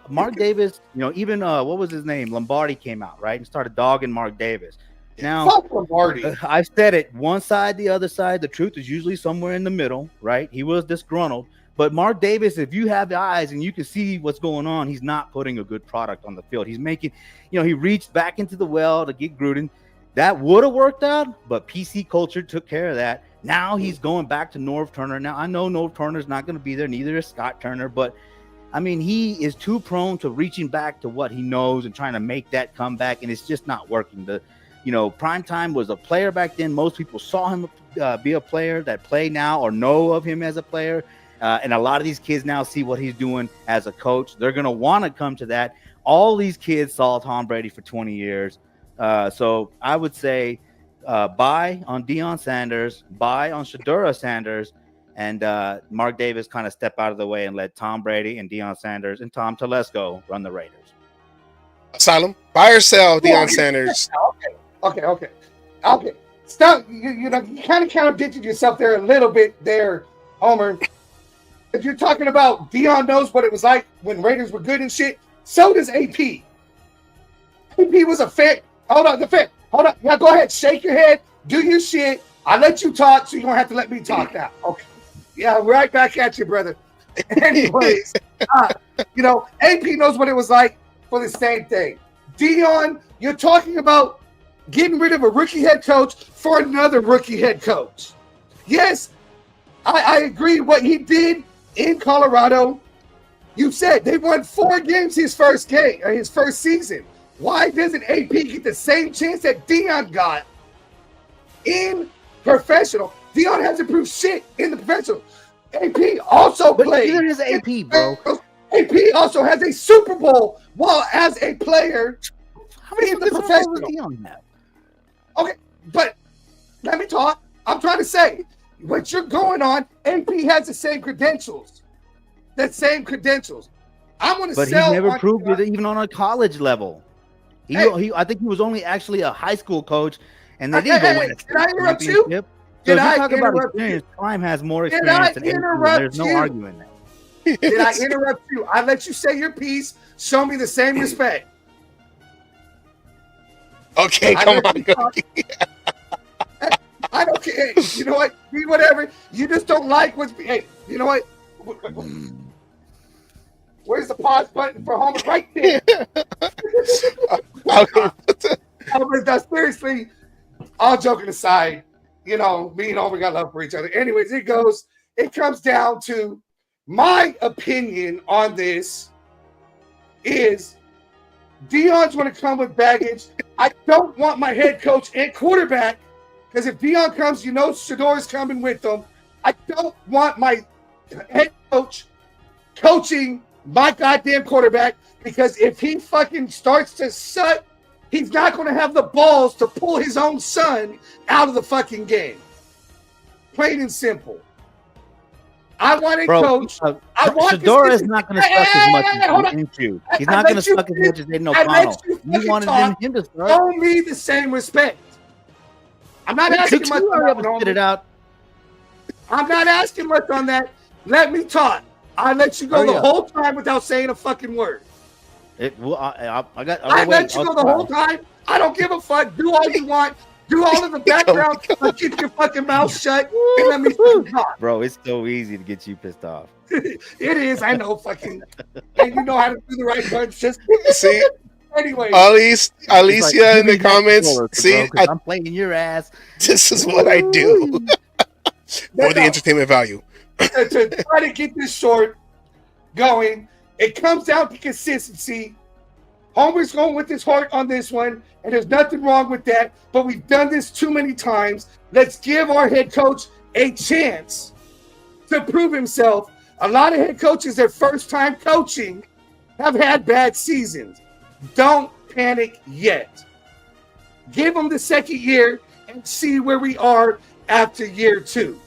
Mark Davis, you know, even what was his name? Lombardi came out, right, and started dogging Mark Davis. Now, fuck Lombardi. I've said it, one side, the other side. The truth is usually somewhere in the middle, right? He was disgruntled. But Mark Davis, if you have the eyes and you can see what's going on, he's not putting a good product on the field. He's making, you know, he reached back into the well to get Gruden. That would have worked out, but PC culture took care of that. Now he's going back to Norv Turner. Now, I know Norv Turner's not going to be there, neither is Scott Turner, but I mean, he is too prone to reaching back to what he knows and trying to make that comeback, and it's just not working. You know, Primetime was a player back then. Most people saw him be a player that play now or know of him as a player, and a lot of these kids now see what he's doing as a coach. They're going to want to come to that. All these kids saw Tom Brady for 20 years. So I would say buy on Deion Sanders, buy on Shedeur Sanders, and Mark Davis kind of step out of the way and let Tom Brady and Deion Sanders and Tom Telesco run the Raiders. Asylum, buy or sell Deion Sanders. Okay. Stop. You know, you kind of contradicted yourself there a little bit there, Homer. If you're talking about Deion knows what it was like when Raiders were good and shit, so does AP. AP was a fan. Hold on. Now go ahead. Shake your head. Do your shit. I let you talk, so you don't have to let me talk now. Okay. Yeah, right back at you, brother. Anyways, you know, AP knows what it was like for the same thing. Deion, you're talking about getting rid of a rookie head coach for another rookie head coach. Yes, I agree what he did in Colorado. You said they won 4 games his first season. Why doesn't AP get the same chance that Deion got in professional? Deion hasn't proved shit in the professional. AP also played. Neither is AP, bro. AP also has a Super Bowl while as a player. How many in the professional? Deion have? Okay, but let me talk. I'm trying to say what you're going on. AP has the same credentials. I'm going to But sell. he never proved it even on a college level. I think he was only actually a high school coach, and they didn't go win a Did I interrupt you? championship. So if you talk about experience, Prime has more experience than AP. There's no arguing that. Did I interrupt you? I let you say your piece. Show me the same respect. Okay, come on. I don't care. You know what? Be whatever. You just don't like what's. Hey, you know what? Where's the pause button for Homer? Right there. Homer, seriously, all joking aside, you know, me and Homer got love for each other. Anyways, it comes down to my opinion on this is Deion's going to come with baggage. I don't want my head coach and quarterback, because if Deion comes, you know Shedeur's coming with them. I don't want my head coach coaching my goddamn quarterback, because if he fucking starts to suck, he's not going to have the balls to pull his own son out of the fucking game. Plain and simple. I want a coach. I want Shedeur is not going to suck as much as you. He's not going to suck as much as Aiden O'Connell. You wanted him to start. Show me the same respect. I'm not asking much on that. I'm not asking much on that. Let me talk. I let you go the whole time without saying a fucking word. I let you go the whole time. I don't give a fuck. Do all you want. Do all of the background. Keep your fucking mouth shut and let me talk. Bro, it's so easy to get you pissed off. It is. I know, fucking. And you know how to do the right buttons. Just see. Anyway, Alicia in the comments. See, I'm playing your ass. This is what I do. for the entertainment value. To try to get this short going, it comes down to consistency. Homer's going with his heart on this one, and there's nothing wrong with that. But we've done this too many times. Let's give our head coach a chance to prove himself. A lot of head coaches, their first time coaching, have had bad seasons. Don't panic yet. Give them the second year and see where we are after year 2.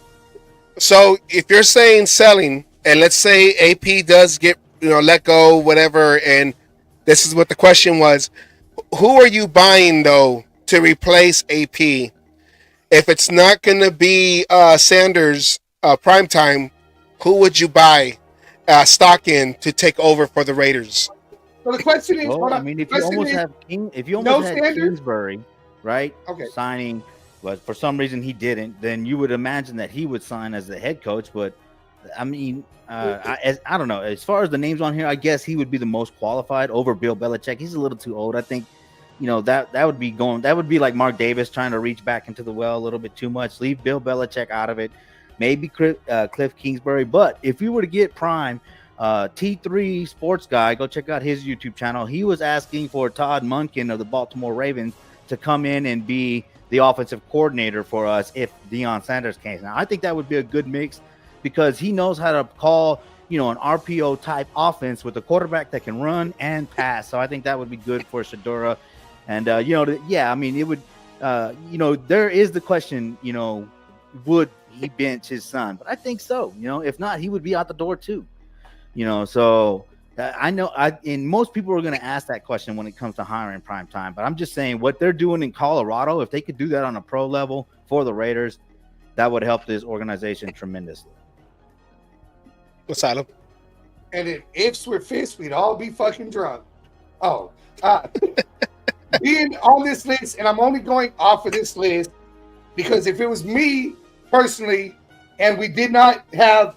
So if you're saying selling, and let's say AP does get let go, whatever, and this is what the question was: who are you buying though to replace AP? If it's not going to be Sanders primetime, who would you buy stock in to take over for the Raiders? So the question is, well, I mean, if you almost had Kingsbury, right? Okay. Signing, but for some reason he didn't, then you would imagine that he would sign as the head coach. But I mean, I don't know. As far as the names on here, I guess he would be the most qualified over Bill Belichick. He's a little too old. I think, that would be like Mark Davis trying to reach back into the well a little bit too much. Leave Bill Belichick out of it. Maybe Cliff Kingsbury. But if you were to get prime, T3 Sports Guy, go check out his YouTube channel. He was asking for Todd Monken of the Baltimore Ravens to come in and be the offensive coordinator for us if Deion Sanders came. Now, I think that would be a good mix because he knows how to call, an RPO type offense with a quarterback that can run and pass. So I think that would be good for Shadura. And, I mean, it would, there is the question, would he bench his son? But I think so. If not, he would be out the door too. So I know and most people are going to ask that question when it comes to hiring prime time. But I'm just saying what they're doing in Colorado, if they could do that on a pro level for the Raiders, that would help this organization tremendously. Asylum. And if ifs were fists, we'd all be fucking drunk. Being on this list, and I'm only going off of this list because if it was me personally, and we did not have,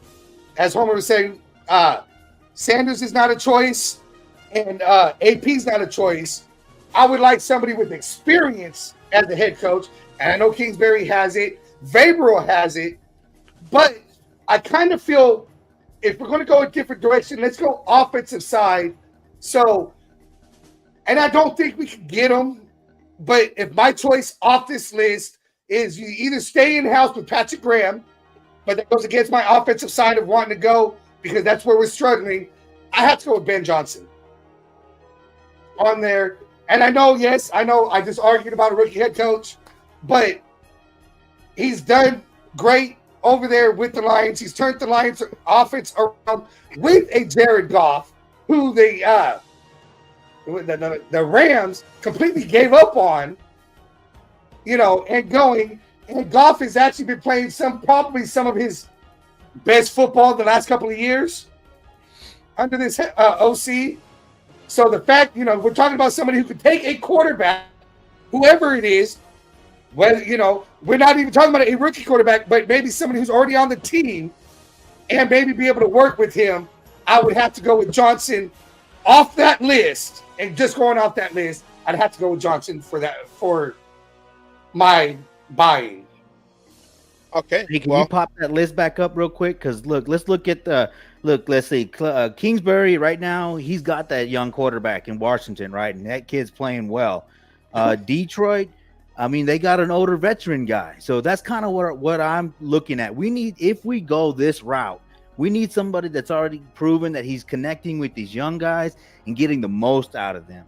as Homer was saying, Sanders is not a choice, and AP's not a choice, I would like somebody with experience as a head coach. And I know Kingsbury has it, Vabro has it, but I kind of feel if we're going to go a different direction, let's go offensive side. So, and I don't think we can get them, but if my choice off this list is you either stay in-house with Patrick Graham, but that goes against my offensive side of wanting to go because that's where we're struggling, I have to go with Ben Johnson on there. And I know I just argued about a rookie head coach, but he's done great over there with the Lions. He's turned the Lions offense around with a Jared Goff, who the Rams completely gave up on, and going. And Goff has actually been playing probably some of his best football the last couple of years under this OC. So the fact, we're talking about somebody who could take a quarterback, whoever it is, whether, we're not even talking about a rookie quarterback, but maybe somebody who's already on the team and maybe be able to work with him. I would have to go with Johnson off that list, and just going off that list, I'd have to go with Johnson for my buying. Okay. Hey, can you pop that list back up real quick? Because let's look at let's see. Kingsbury right now, he's got that young quarterback in Washington, right? And that kid's playing well. Detroit, I mean, they got an older veteran guy. So that's kind of what I'm looking at. If we go this route, we need somebody that's already proven that he's connecting with these young guys and getting the most out of them.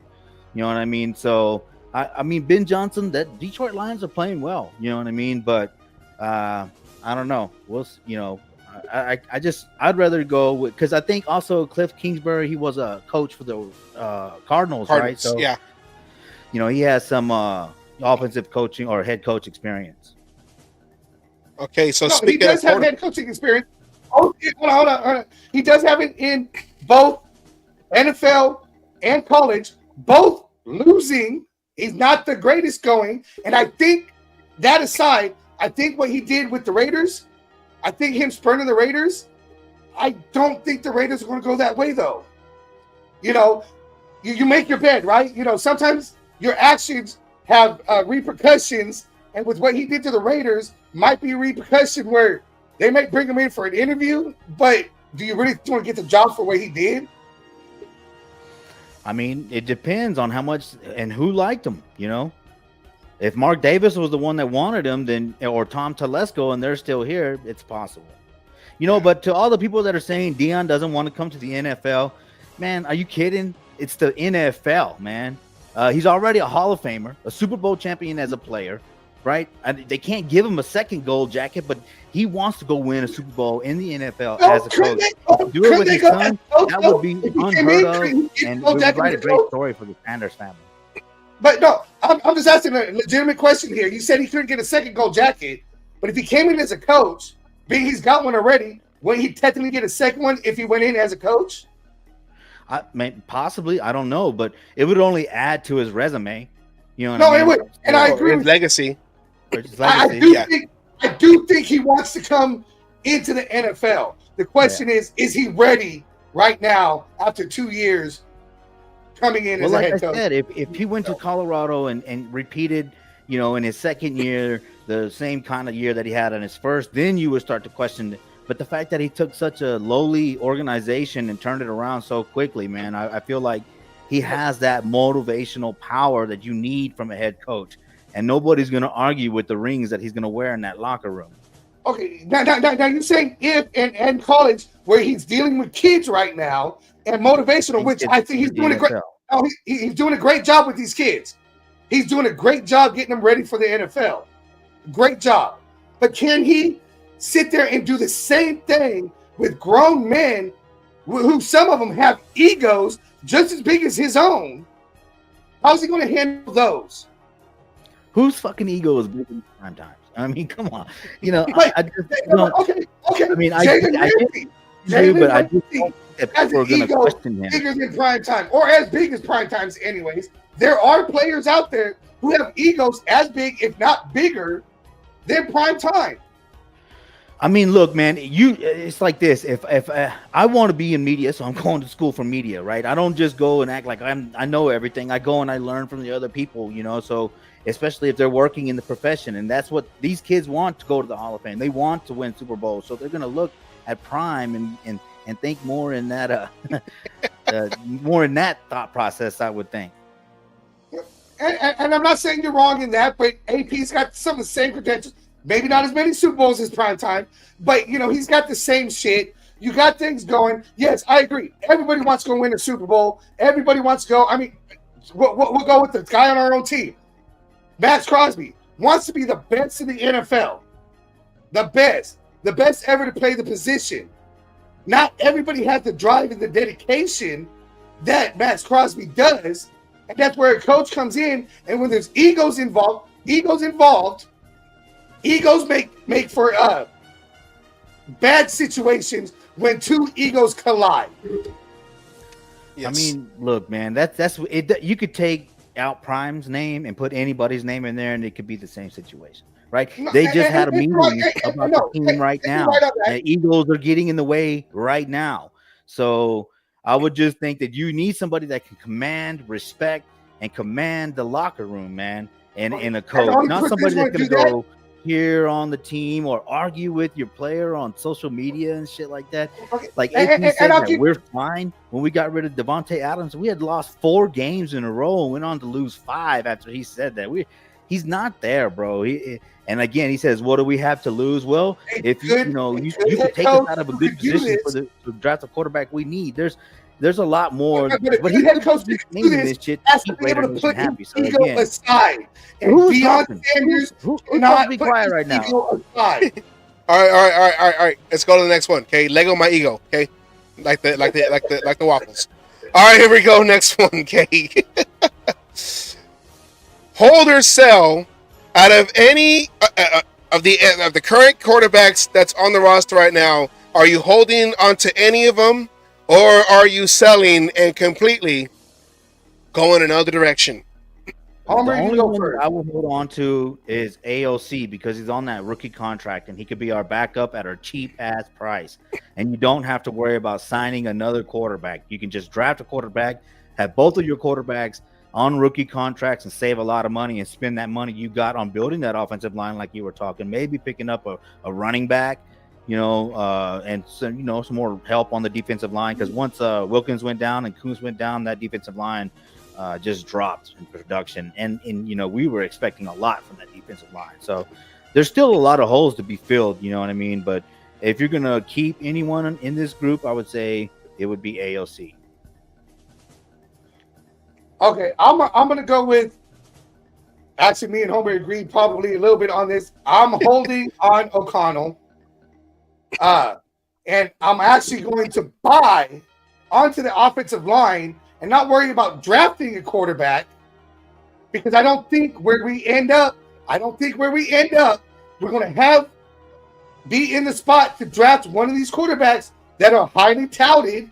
You know what I mean? So, I mean, Ben Johnson, that Detroit Lions are playing well. You know what I mean? But I don't know. I'd rather go with, because I think also Cliff Kingsbury, he was a coach for the Cardinals, right? So, yeah. He has some offensive coaching or head coach experience. Okay, so he does have head coaching experience. Oh, hold on. He does have it in both NFL and college, both losing. He's not the greatest going. And I think that aside, I think what he did with the Raiders, I think him spurning the Raiders, I don't think the Raiders are going to go that way, though. You make your bed, right? Sometimes your actions have repercussions, and with what he did to the Raiders, might be a repercussion where they might bring him in for an interview. But do you really want to get the job for what he did? I mean, it depends on how much and who liked him. You know, if Mark Davis was the one that wanted him, then or Tom Telesco, and they're still here, it's possible. You know, but to all the people that are saying Dion doesn't want to come to the NFL, man, are you kidding? It's the NFL, man. He's already a Hall of Famer, a Super Bowl champion as a player, right? And they can't give him a second gold jacket, but he wants to go win a Super Bowl in the NFL as a coach. Do it with his son. That would be unheard of, and it would write a great story for the Sanders family. But no, I'm just asking a legitimate question here. You said he couldn't get a second gold jacket, but if he came in as a coach, being he's got one already, wouldn't he technically get a second one if he went in as a coach? I mean, possibly, I don't know, but it would only add to his resume. You know what I mean? It would, and I agree. His legacy. I do think he wants to come into the NFL. The question is he ready right now after 2 years coming in as a head coach? Like I said, if he went to Colorado and repeated, you know, in his second year, the same kind of year that he had in his first, then you would start to question it. But the fact that he took such a lowly organization and turned it around so quickly, man, I feel like he has that motivational power that you need from a head coach. And nobody's going to argue with the rings that he's going to wear in that locker room. Okay, now you're saying if and college where he's dealing with kids right now and motivational, which I think he's doing a great. Oh, he's doing a great job with these kids. He's doing a great job getting them ready for the NFL. Great job. But can he sit there and do the same thing with grown men who some of them have egos just as big as his own? How's he going to handle those? Whose fucking ego is big in prime times? I mean, come on. You know, okay. I mean, I do, but I do think that people are going to question him. Bigger than prime time, or as big as prime times, anyways. There are players out there who have egos as big, if not bigger, than prime time. I mean, look, man, it's like this. If I want to be in media, so I'm going to school for media, right? I don't just go and act like I know everything. I go and I learn from the other people, you know. So especially if they're working in the profession, and that's what these kids want to go to the Hall of Fame. They want to win Super Bowls, so they're going to look at prime and think more in that more in that thought process, I would think. And I'm not saying you're wrong in that, but AP's got some of the same credentials. Maybe not as many Super Bowls as prime time, but you know he's got the same shit. You got things going. Yes, I agree. Everybody wants to go win a Super Bowl. Everybody wants to go. I mean, we'll go with the guy on our own team. Max Crosby wants to be the best in the NFL. The best ever to play the position. Not everybody has the drive and the dedication that Max Crosby does, and that's where a coach comes in. And when there's egos involved, egos make for bad situations when two egos collide. Yes. I mean, look, man, that's it. You could take out Prime's name and put anybody's name in there, and it could be the same situation, right? They just had a meeting about the team right now. The egos are getting in the way right now. So I would just think that you need somebody that can command respect and command the locker room, man, and a coach, not somebody that's going to go here on the team or argue with your player on social media and shit like that. Okay. Like AP said that we're fine. When we got rid of Devontae Adams, we had lost 4 games in a row and went on to lose 5 after he said that. He's not there, bro. And again, he says, what do we have to lose? Well, if you can take us out of a good position to draft a quarterback we need. There's a lot more. But he had coach this shit has to be able to put his ego aside. And Deion Sanders not be quiet right now. All right. Let's go to the next one. Okay, Lego my ego. Okay, like the waffles. All right, here we go. Next one. Okay. Hold or sell out of any of the current quarterbacks that's on the roster right now. Are you holding onto any of them? Or are you selling and completely going another direction? The only one that I will hold on to is AOC because he's on that rookie contract and he could be our backup at our cheap ass price. And you don't have to worry about signing another quarterback. You can just draft a quarterback, have both of your quarterbacks on rookie contracts and save a lot of money and spend that money you got on building that offensive line, like you were talking, maybe picking up a running back, and some, some more help on the defensive line. Because once Wilkins went down and Kuntz went down, that defensive line just dropped in production. And we were expecting a lot from that defensive line. So there's still a lot of holes to be filled, you know what I mean? But if you're going to keep anyone in this group, I would say it would be AOC. Okay, I'm going to go with, actually, me and Homer agreed probably a little bit on this. I'm holding on O'Connell. And I'm actually going to buy onto the offensive line and not worry about drafting a quarterback, because I don't think where we end up, we're going to be in the spot to draft one of these quarterbacks that are highly touted.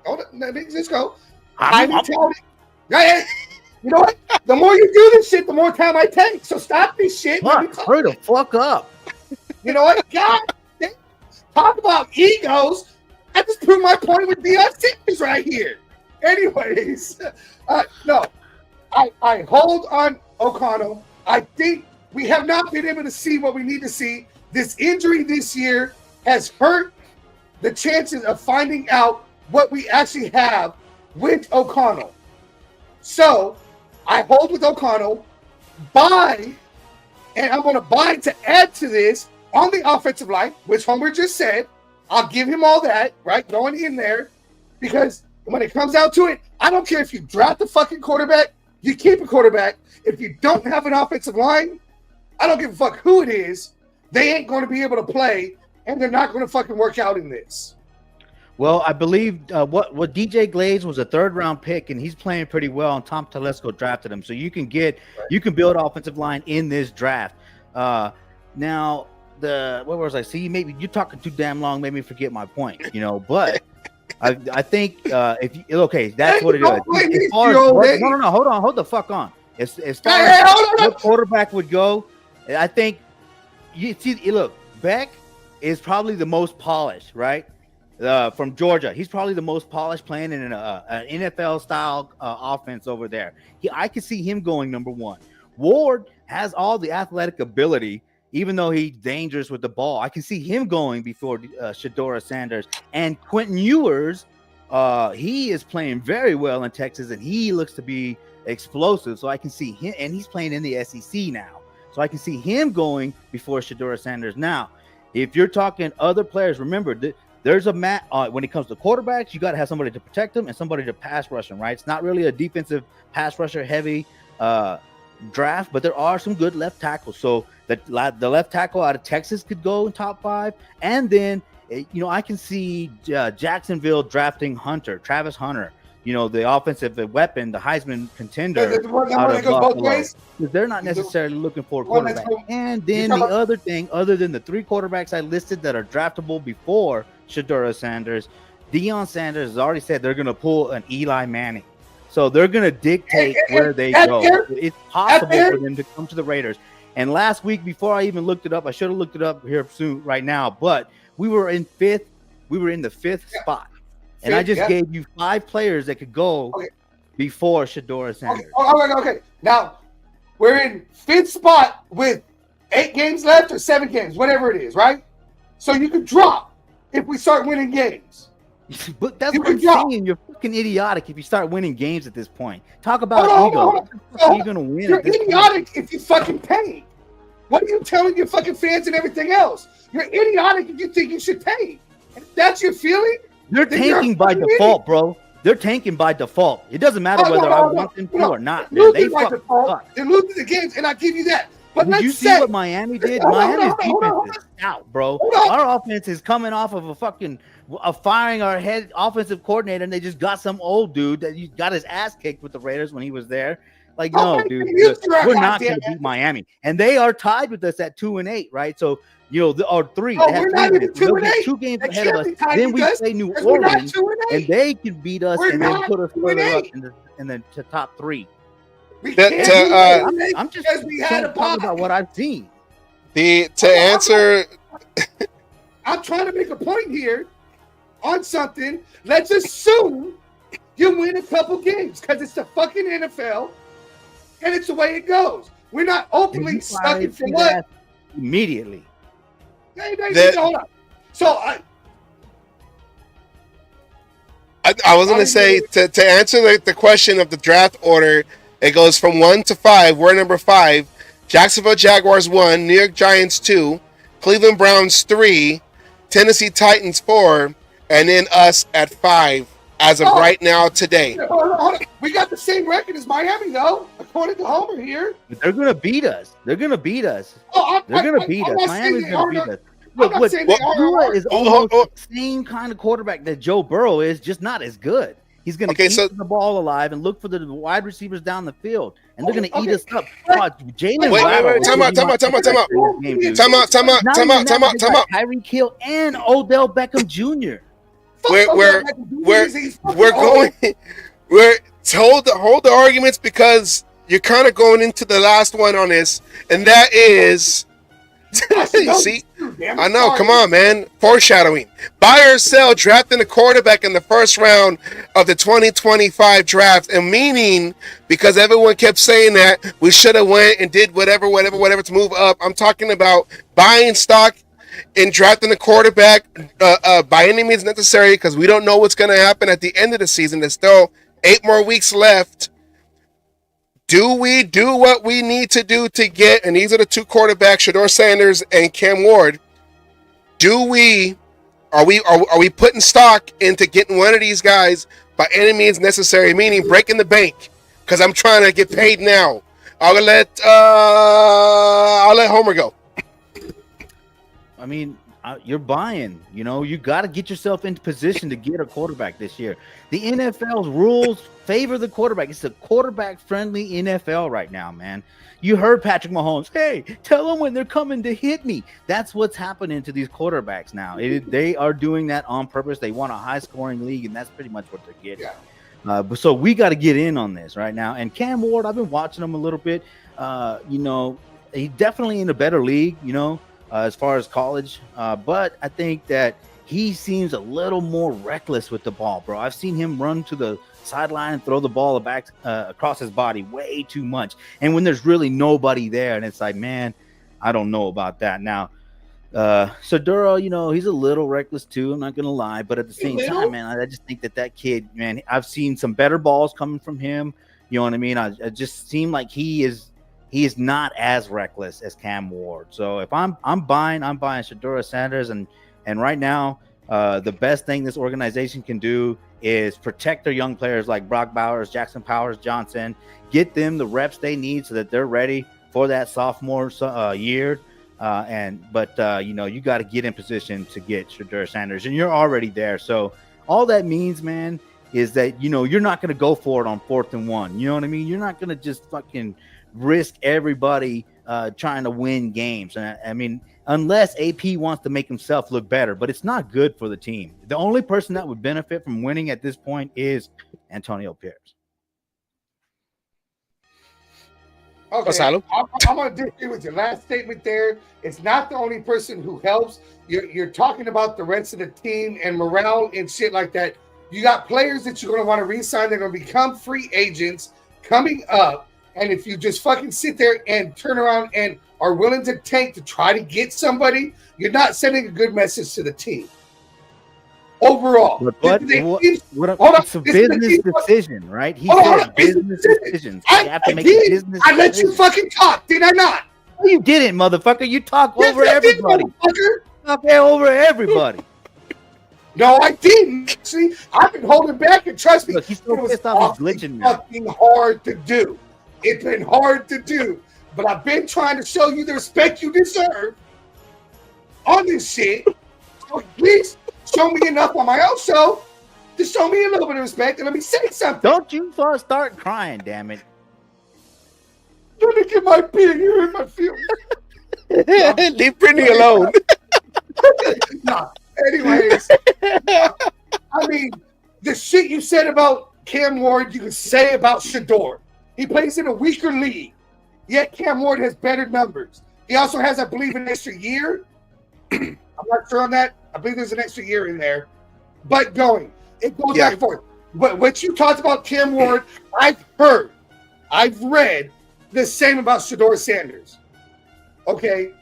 Hold on, let me just go. Highly touted. Yeah, you know what? The more you do this shit, the more time I take. So stop this shit. Hurry the fuck up. You know what? God, talk about egos. I just proved my point with Deion Sanders right here. Anyways, no, I hold on O'Connell. I think we have not been able to see what we need to see. This injury this year has hurt the chances of finding out what we actually have with O'Connell. So I hold with O'Connell, buy, and I'm going to buy to add to this on the offensive line, which Homer just said. I'll give him all that, right, going in there, because when it comes out to it, I don't care if you draft the fucking quarterback, you keep a quarterback. If you don't have an offensive line, I don't give a fuck who it is. They ain't going to be able to play, and they're not going to fucking work out in this. Well, I believe what DJ Glaze was a 3rd-round pick, and he's playing pretty well, and Tom Telesco drafted him. So you can build offensive line in this draft. Now, what was I? See, maybe you're talking too damn long, made me forget my point, but I think that's what it is. No, hold the fuck on. As far as what quarterback would go, I think look, Beck is probably the most polished, right? From Georgia, he's probably the most polished, playing in an NFL style offense over there. I could see him going number 1. Ward has all the athletic ability, even though he's dangerous with the ball. I can see him going before Shedora Sanders. And Quentin Ewers, he is playing very well in Texas, and he looks to be explosive. So I can see him, and he's playing in the SEC now. So I can see him going before Shedora Sanders. Now, if you're talking other players, remember, there's a when it comes to quarterbacks, you got to have somebody to protect them and somebody to pass rush them, right? It's not really a defensive pass rusher heavy draft, but there are some good left tackles. So the left tackle out of Texas could go in top 5. And then, I can see Jacksonville drafting Travis Hunter, the offensive weapon, the Heisman contender out of Buffalo. They're not necessarily looking for a quarterback. And then the other thing, other than the 3 quarterbacks I listed that are draftable before Shedora Sanders, Deion Sanders has already said they're going to pull an Eli Manning. So they're going to dictate where they go. It's possible for them to come to the Raiders. And last week, before I even looked it up, I should have looked it up here soon right now, but we were in 5th. We were in the 5th spot. And I just gave you 5 players that could go before Shedora Sanders. Okay. Now, we're in 5th spot with 8 games left or 7 games, whatever it is, right? So you could drop if we start winning games. But that's what I'm saying. You're fucking idiotic if you start winning games at this point. Talk about ego. You're going to win. You're idiotic if you fucking tank. What are you telling your fucking fans and everything else? You're idiotic if you think you should tank. And if that's your feeling, they're tanking by default, bro. They're tanking by default. It doesn't matter whether I want them to or not. Man. They fucking suck. They're losing the games, and I give you that. But did you see what Miami did? Miami's defense is out, bro. Our offense is coming off of firing our head offensive coordinator, and they just got some old dude that got his ass kicked with the Raiders when he was there. Like, no, dude, we're not going to beat Miami, and they are tied with us at 2-8, right? So, or 3. No, we're not even 2-8. 2 games ahead of us. Then we play New Orleans, and they can beat us and then put us further up in the top 3. I'm just talking about what I've seen. I'm trying to make a point here on something. Let's assume you win a couple games because it's the fucking NFL and it's the way it goes. We're not openly sucking for what? Immediately. Hold on. So I was going to say, to answer the question of the draft order, it goes from 1 to 5. We're number 5. Jacksonville Jaguars 1, New York Giants 2, Cleveland Browns 3, Tennessee Titans 4, and then us at 5 as of right now today. Hold on. We got the same record as Miami, though, according to Homer here. But they're going to beat us. They're going to beat us. Oh, they're going to beat us. Miami's going to beat us. Look, Tua is almost the same kind of quarterback that Joe Burrow is, just not as good. He's going to keep the ball alive and look for the wide receivers down the field, and they're going to eat us up. Jalen wait, time out. Tyreek Hill and Odell Beckham Jr. We're going. We're hold the arguments because you're kind of going into the last one on this, and that is. See, I know. Come on, man. Foreshadowing. Buy or sell, drafting a quarterback in the first round of the 2025 draft, and meaning because everyone kept saying that we should have went and did whatever to move up. I'm talking about buying stock in drafting a quarterback by any means necessary because we don't know what's going to happen at the end of the season. There's still 8 more weeks left. Do we do what we need to do to get, and these are the 2 quarterbacks, Shedeur Sanders and Cam Ward. Are we putting stock into getting one of these guys by any means necessary, meaning breaking the bank? Because I'm trying to get paid now. I'll let Homer go. I mean, you're buying. You know, you got to get yourself into position to get a quarterback this year. The NFL's rules favor the quarterback. It's a quarterback-friendly NFL right now, man. You heard Patrick Mahomes. Hey, tell them when they're coming to hit me. That's what's happening to these quarterbacks now. They are doing that on purpose. They want a high-scoring league, and that's pretty much what they're getting. So we got to get in on this right now. And Cam Ward, I've been watching him a little bit. You know, he's definitely in a better league, you know, as far as college. But I think that he seems a little more reckless with the ball, bro. I've seen him run to the sideline and throw the ball back across his body way too much. And when there's really nobody there, and it's like, man, I don't know about that. Now, Shedeur, you know, he's a little reckless too. I'm not going to lie. But at the same time, man, I just think that kid, man, I've seen some better balls coming from him. You know what I mean? I just seem like he is not as reckless as Cam Ward. So if I'm buying Shedeur Sanders, and right now the best thing this organization can do is protect their young players like Brock Bowers, Jackson Powers Johnson, get them the reps they need so that they're ready for that sophomore year. But you know, you got to get in position to get Shedeur Sanders, and you're already there. So all that means, man, is that, you know, you're not going to go for it on 4th and 1. You know what I mean? You're not going to just fucking risk everybody trying to win games. And I mean, unless AP wants to make himself look better, but it's not good for the team. The only person that would benefit from winning at this point is Antonio Pierce. Okay, Asylum. I'm going to disagree with your last statement there. It's not the only person who helps. You're talking about the rest of the team and morale and shit like that. You got players that you're going to want to re-sign. They're going to become free agents coming up. And if you just fucking sit there and turn around and are willing to tank to try to get somebody, you're not sending a good message to the team. Overall. It's a business decision, right? He said business decisions. You have to make a business decision. I let you fucking talk, did I not? No, you didn't, motherfucker. You talk over everybody. Talk over everybody. No, I didn't. See, I've been holding back, and trust me, look, he's so pissed off. He's glitching now. Fucking hard to do. It's been hard to do, but I've been trying to show you the respect you deserve on this shit. So please show me enough on my own show to show me a little bit of respect and let me say something. Don't you start crying, damn it. Let me get my beer. You hurt my feelings. Leave Brittany alone. No. Anyways, I mean, the shit you said about Cam Ward, you can say about Shedeur. He plays in a weaker league, yet Cam Ward has better numbers. He also has, I believe, an extra year. I'm not sure on that. I believe there's an extra year in there. But it goes back and forth. what you talked about Cam Ward, I've heard, I've read the same about Shedeur Sanders. Okay,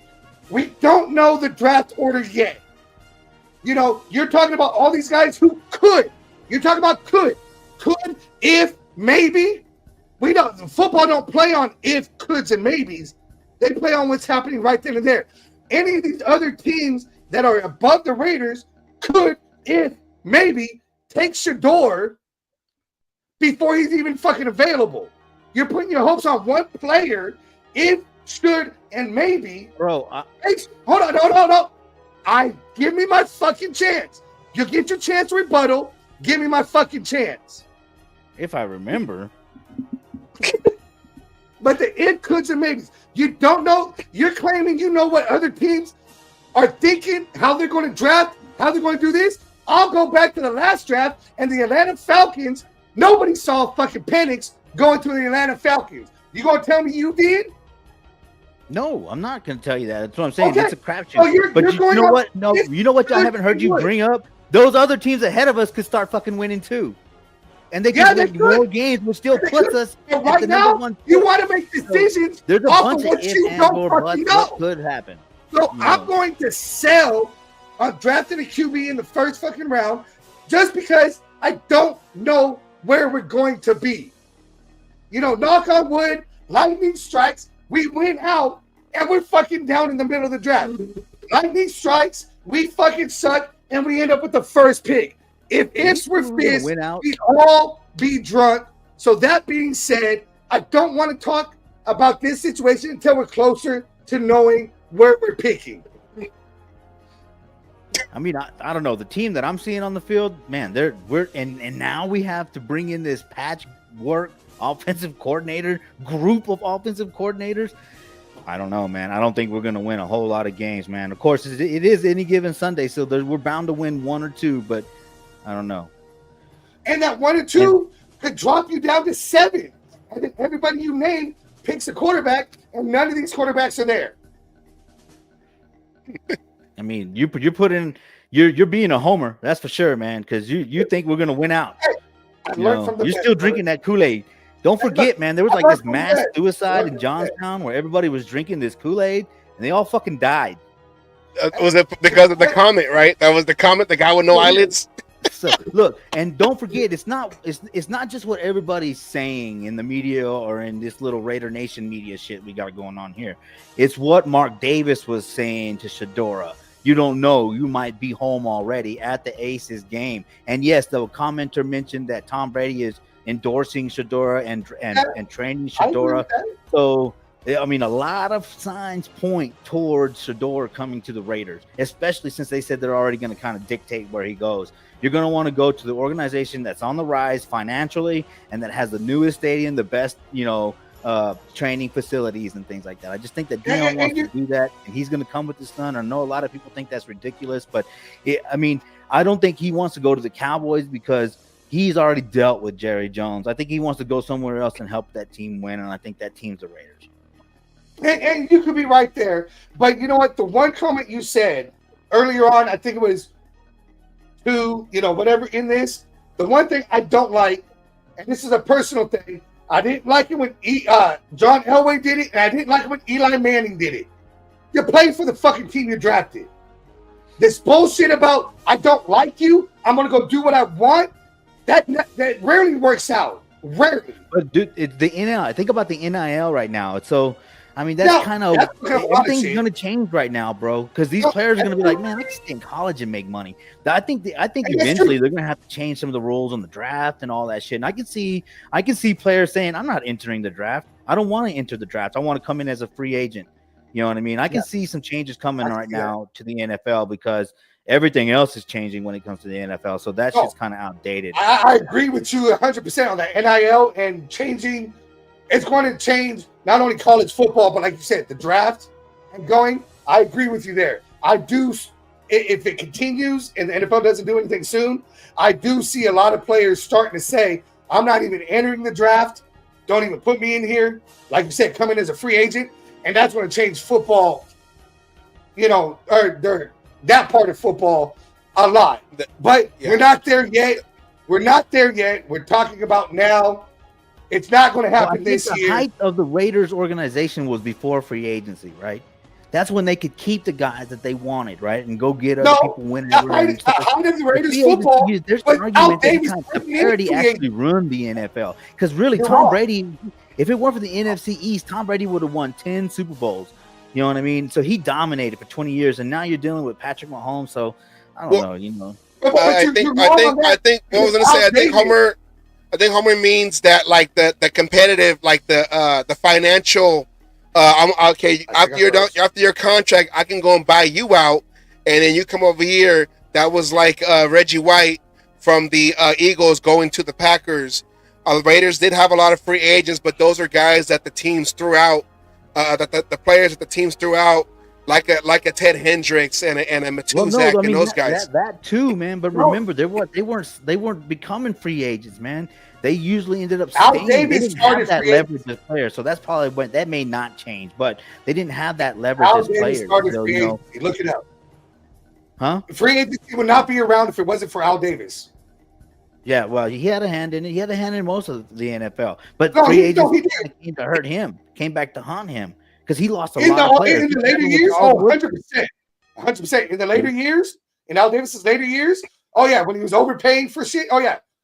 we don't know the draft order yet. You know, you're talking about all these guys who could. You're talking about could, if, maybe. We don't. Football don't play on if, coulds, and maybes. They play on what's happening right then and there. Any of these other teams that are above the Raiders could, if, maybe, take Shedeur before he's even fucking available. You're putting your hopes on one player, if, should, and maybe. Bro, hold on. Give me my fucking chance. You get your chance to rebuttal. Give me my fucking chance. If I remember. But the it, coulds, and maybes. You don't know. You're claiming you know what other teams are thinking, how they're going to draft, how they're going to do this. I'll go back to the last draft, and the Atlanta Falcons, nobody saw fucking Penix going to the Atlanta Falcons. You going to tell me you did? No, I'm not going to tell you that. That's what I'm saying. Okay. It's a crapshoot. But you know what? No, you know what? I haven't heard you bring up. Those other teams ahead of us could start fucking winning too, and they can win more games, which still puts us but at the now, number 1. You want to make decisions There's a off bunch of of what ifs you and don't or fucking buts. know. What could happen? So I'm going to sell on drafting a QB in the first fucking round just because I don't know where we're going to be. You know, knock on wood, lightning strikes, we win out, and we're fucking down in the middle of the draft. Lightning strikes, we fucking suck, and we end up with the first pick. If ifs were fists, we'd all be drunk. So that being said, I don't want to talk about this situation until we're closer to knowing where we're picking. I mean, I don't know. The team that I'm seeing on the field, man, and now we have to bring in this patchwork offensive coordinator group of offensive coordinators. I don't know, man. I don't think we're going to win a whole lot of games, man. Of course, it is any given Sunday, so we're bound to win 1 or 2, but I don't know. And that 1 or 2 could drop you down to 7. And then everybody you name picks a quarterback, and none of these quarterbacks are there. I mean, you're being a homer, that's for sure, man, because you think we're going to win out. You're still drinking that Kool-Aid. Don't forget, man, there was like this mass suicide in Johnstown where everybody was drinking this Kool-Aid, and they all fucking died. Was it because of the comment, right? That was the comment, the guy with no eyelids? So look, and don't forget, it's not just what everybody's saying in the media or in this little Raider Nation media shit we got going on here. It's what Mark Davis was saying to Shedeur. You don't know, you might be home already at the Aces game. And yes, the commenter mentioned that Tom Brady is endorsing Shedeur and training Shedeur. So I mean, a lot of signs point towards Shedeur coming to the Raiders, especially since they said they're already going to kind of dictate where he goes. You're going to want to go to the organization that's on the rise financially and that has the newest stadium, the best, training facilities and things like that. I just think that Dion wants to do that, and he's going to come with his son. I know a lot of people think that's ridiculous, but I don't think he wants to go to the Cowboys because he's already dealt with Jerry Jones. I think he wants to go somewhere else and help that team win, and I think that team's the Raiders. And you could be right there, but you know what? The one comment you said earlier on, I think it was whatever in this. The one thing I don't like, and this is a personal thing, I didn't like it when John Elway did it, and I didn't like it when Eli Manning did it. You're playing for the fucking team you drafted. This bullshit about I don't like you, I'm gonna go do what I want. That rarely works out. Rarely. But dude, it's the NIL. Think about the NIL right now. So, I mean, that's kind of everything's going to change right now, bro. Because these players are going to be like, man, I can stay in college and make money. I think eventually they're going to have to change some of the rules on the draft and all that shit. And I can see players saying, I'm not entering the draft. I don't want to enter the draft. I want to come in as a free agent. You know what I mean? I can see some changes coming right now to the NFL because everything else is changing when it comes to the NFL. So that's just kind of outdated. I agree with you 100% on that. NIL and changing, it's going to change not only college football, but like you said, the draft and going. I agree with you there. I do. If it continues and the NFL doesn't do anything soon, I do see a lot of players starting to say, I'm not even entering the draft. Don't even put me in here. Like you said, come in as a free agent. And that's going to change football, or that part of football a lot. But we're not there yet. We're not there yet. We're talking about now. It's not going to Well, I happen think this the year. height of the Raiders organization was before free agency, right? That's when they could keep the guys that they wanted, right, and go get other people whenever. Height of the Raiders football There's was an Al argument that Davis Tom bringing in Brady free actually agents. ruined the NFL because really You're Tom wrong. Brady, if it weren't for the NFC East, Tom Brady would have won 10 Super Bowls. You know what I mean? So he dominated for 20 years, and now you're dealing with Patrick Mahomes. So I don't know, you know. I think what I was gonna say. I think Homer means that like the competitive, like the financial. I'm okay. After your contract, I can go and buy you out, and then you come over here. That was like Reggie White from the Eagles going to the Packers. The Raiders did have a lot of free agents, but those are guys that the teams threw out. That the players that the teams threw out, like a Ted Hendricks and a Matuzak and those guys. That too, man. But remember, they weren't becoming free agents, man. They usually ended up staying. They didn't have that leverage as players, so that's probably what that may not change. But they didn't have that leverage as players. Look it up. Huh? Free agency would not be around if it wasn't for Al Davis. Yeah, well, he had a hand in it. He had a hand in most of the NFL. But free agency came to hurt him, came back to haunt him because he lost a lot of players. In the later years, 100%. 100%. In the later years, in Al Davis's later years, when he was overpaying for shit,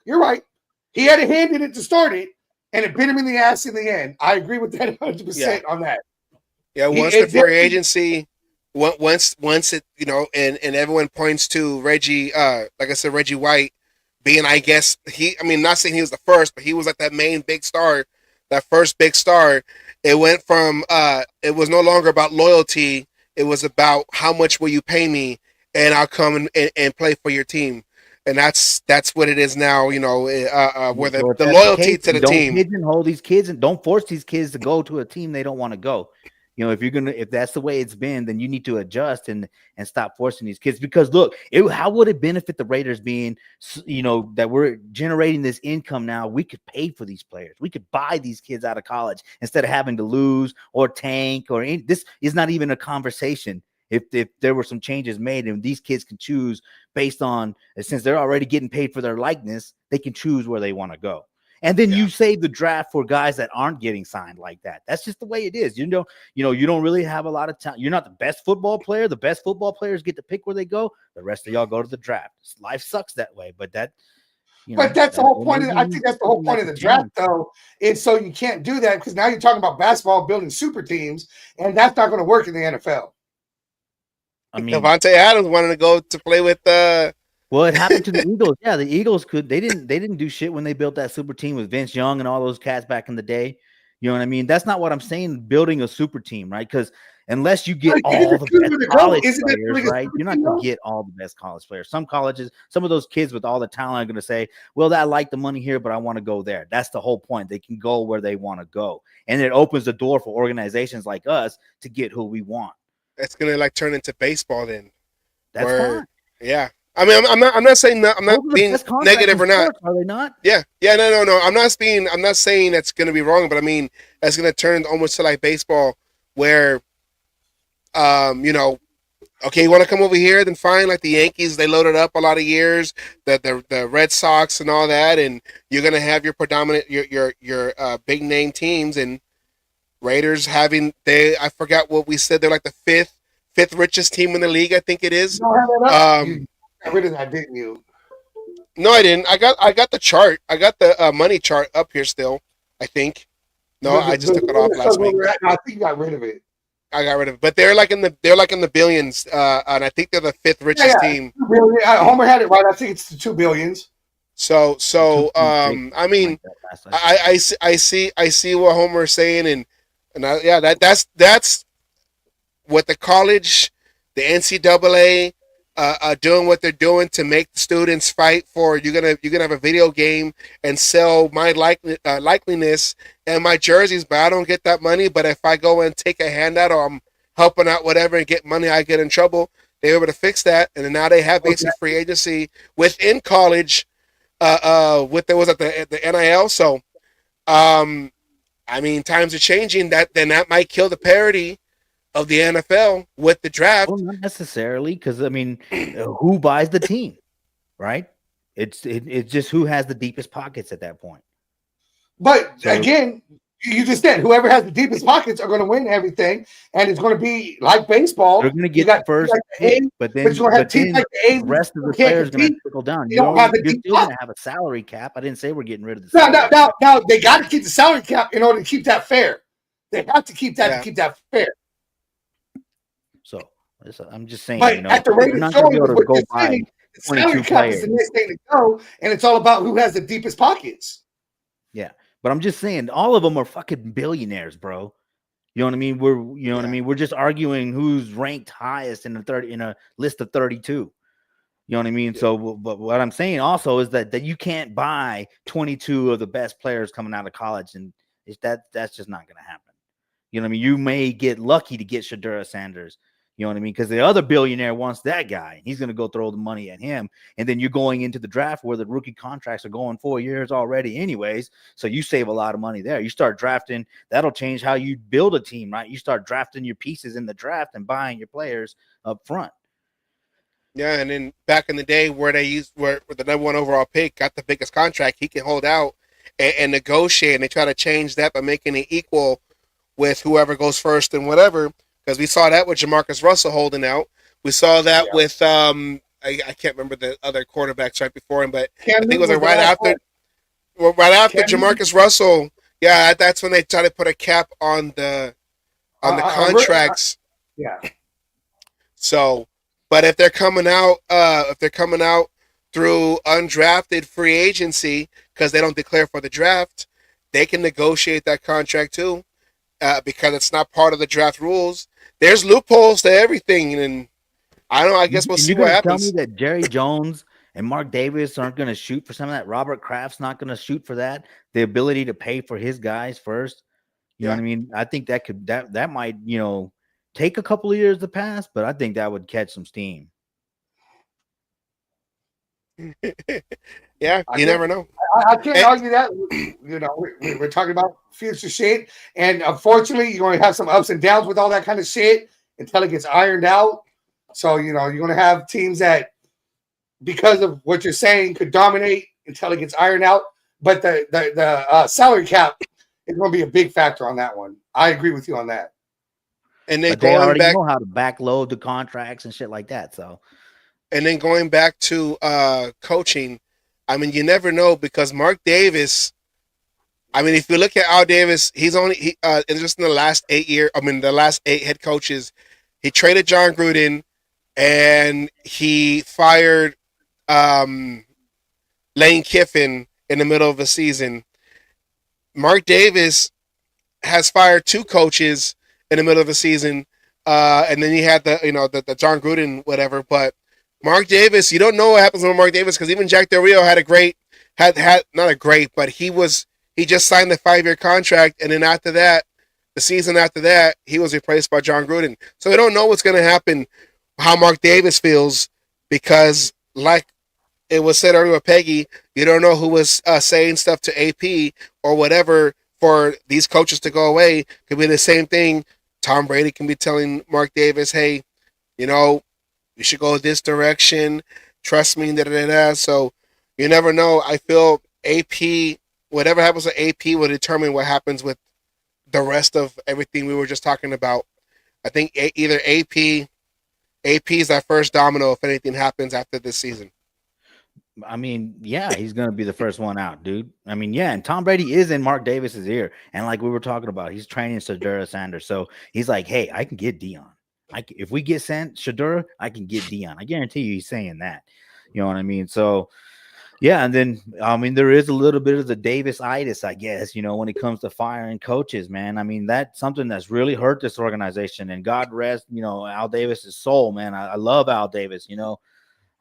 you're right. He had a hand in it to start it, and it bit him in the ass in the end. I agree with that 100% on that. Yeah, once the free agency, once it, and everyone points to Reggie, like I said, Reggie White being, I guess, not saying he was the first, but he was like that main big star, that first big star. It went from, it was no longer about loyalty. It was about how much will you pay me, and I'll come and play for your team. And that's what it is now, where the loyalty to the team. Don't pigeonhole these kids and don't force these kids to go to a team they don't want to go. If that's the way it's been, then you need to adjust and stop forcing these kids. Because look, how would it benefit the Raiders being, that we're generating this income now? We could pay for these players. We could buy these kids out of college instead of having to lose or tank this is not even a conversation. If there were some changes made and these kids can choose based on, since they're already getting paid for their likeness, they can choose where they want to go. And then you save the draft for guys that aren't getting signed like that. That's just the way it is. You don't really have a lot of time. You're not the best football player. The best football players get to pick where they go. The rest of y'all go to the draft. Life sucks that way, but that. But that's the whole point. I think that's the whole point of the draft, though. Is so you can't do that because now you're talking about basketball building super teams, and that's not going to work in the NFL. Devontae Adams wanted to go to play with. Well, it happened to the Eagles. Yeah, the Eagles could. They didn't do shit when they built that super team with Vince Young and all those cats back in the day. You know what I mean? That's not what I'm saying. Building a super team, right? Because unless you get all the best college players, right? You're not going to get all the best college players. Some colleges, some of those kids with all the talent are going to say, well, I like the money here, but I want to go there. That's the whole point. They can go where they want to go. And it opens the door for organizations like us to get who we want. It's going to turn into baseball then. That's fine. Yeah. I'm not saying I'm not being negative or not. Are they not? Yeah. No. I'm not saying that's going to be wrong, but I mean, that's going to turn almost to like baseball where, okay, you want to come over here, then fine. Like the Yankees, they loaded up a lot of years, the Red Sox and all that, and you're going to have your predominant, your big name teams, and Raiders I forgot what we said. They're like the fifth richest team in the league. I think it is. You got rid of that, didn't you? No, I didn't. I got the chart. I got the money chart up here still. I think. No, I just took it off last week. I think you got rid of it. I got rid of it, but they're like in the billions, and I think they're the fifth richest team. Homer had it right. I think it's the 2 billions. So I mean, I see what Homer is saying, that's what the college, the NCAA, doing what they're doing to make the students fight for. You're gonna have a video game and sell my likeliness and my jerseys, but I don't get that money. But if I go and take a handout or I'm helping out whatever and get money, I get in trouble. They were able to fix that, and now they have basic free agency within college. With there was at the NIL. So, I mean, times are changing. That might kill the parity of the NFL with the draft. Well, not necessarily, because I mean, who buys the team, right? It's just who has the deepest pockets at that point. But again, you just said whoever has the deepest pockets are going to win everything, and it's going to be like baseball. They're going to get the first pick, but then the rest of the players are going to trickle down. You're still going to have a salary cap. I didn't say we're getting rid of the salary cap. Now they got to keep the salary cap in order to keep that fair. They have to keep that to keep that fair. So I'm just saying, but at the rate it's going, the salary cap is the next thing to go, and it's all about who has the deepest pockets. Yeah, but I'm just saying, all of them are fucking billionaires, bro. You know what I mean? What I mean? We're just arguing who's ranked highest in a list of 32. You know what I mean? Yeah. So, but what I'm saying also is that you can't buy 22 of the best players coming out of college, and that's just not going to happen. You know what I mean? You may get lucky to get Shedeur Sanders. You know what I mean? Because the other billionaire wants that guy. He's going to go throw the money at him. And then you're going into the draft where the rookie contracts are going 4 years already anyways. So you save a lot of money there. You start drafting. That'll change how you build a team, right? You start drafting your pieces in the draft and buying your players up front. Yeah, and then back in the day where the number one overall pick got the biggest contract, he can hold out and negotiate. And they try to change that by making it equal with whoever goes first and whatever. Because we saw that with Jamarcus Russell holding out. We saw that with I can't remember the other quarterbacks right before him, but I think it was right after Jamarcus Russell. Yeah, that's when they tried to put a cap on the contracts. Yeah. So, but if they're coming out through undrafted free agency because they don't declare for the draft, they can negotiate that contract too. Because it's not part of the draft rules. There's loopholes to everything, and I don't know. I guess we'll see what happens. Tell me that Jerry Jones and Mark Davis aren't going to shoot for some of that. Robert Kraft's not going to shoot for that. The ability to pay for his guys first. You know what I mean? I think that might take a couple of years to pass, but I think that would catch some steam. Yeah, you never know. I can't argue that. We're talking about future shit, and unfortunately, you're going to have some ups and downs with all that kind of shit until it gets ironed out. So you're going to have teams that, because of what you're saying, could dominate until it gets ironed out. But the salary cap is going to be a big factor on that one. I agree with you on that. And then they already know how to backload the contracts and shit like that. So. And then going back to coaching, I mean, you never know because Mark Davis. I mean, if you look at Al Davis, he's only just in the last 8 years. I mean, the last 8 head coaches, he traded John Gruden, and he fired Lane Kiffin in the middle of the season. Mark Davis has fired 2 coaches in the middle of the season, and then you had the John Gruden whatever, but. Mark Davis, you don't know what happens with Mark Davis because even Jack Del Rio had not a great, but he just signed the 5-year contract, and then after that, the season after that, he was replaced by John Gruden. So we don't know what's going to happen, how Mark Davis feels, because like it was said earlier with Peggy, you don't know who was saying stuff to AP or whatever for these coaches to go away. Could be the same thing. Tom Brady can be telling Mark Davis, hey, you should go this direction. Trust me, So you never know. I feel AP, whatever happens with AP will determine what happens with the rest of everything we were just talking about. I think either AP is that first domino if anything happens after this season. I mean, yeah, he's going to be the first one out, dude. I mean, yeah, and Tom Brady is in Mark Davis's ear. And like we were talking about, he's training Shedeur Sanders. So he's like, hey, I can get Dion. If we get sent Shedeur, I can get Dion. I guarantee you he's saying that. You know what I mean? So, yeah, and then, I mean, there is a little bit of the Davis-itis, I guess, when it comes to firing coaches, man. I mean, that's something that's really hurt this organization. And God rest, Al Davis's soul, man. I love Al Davis,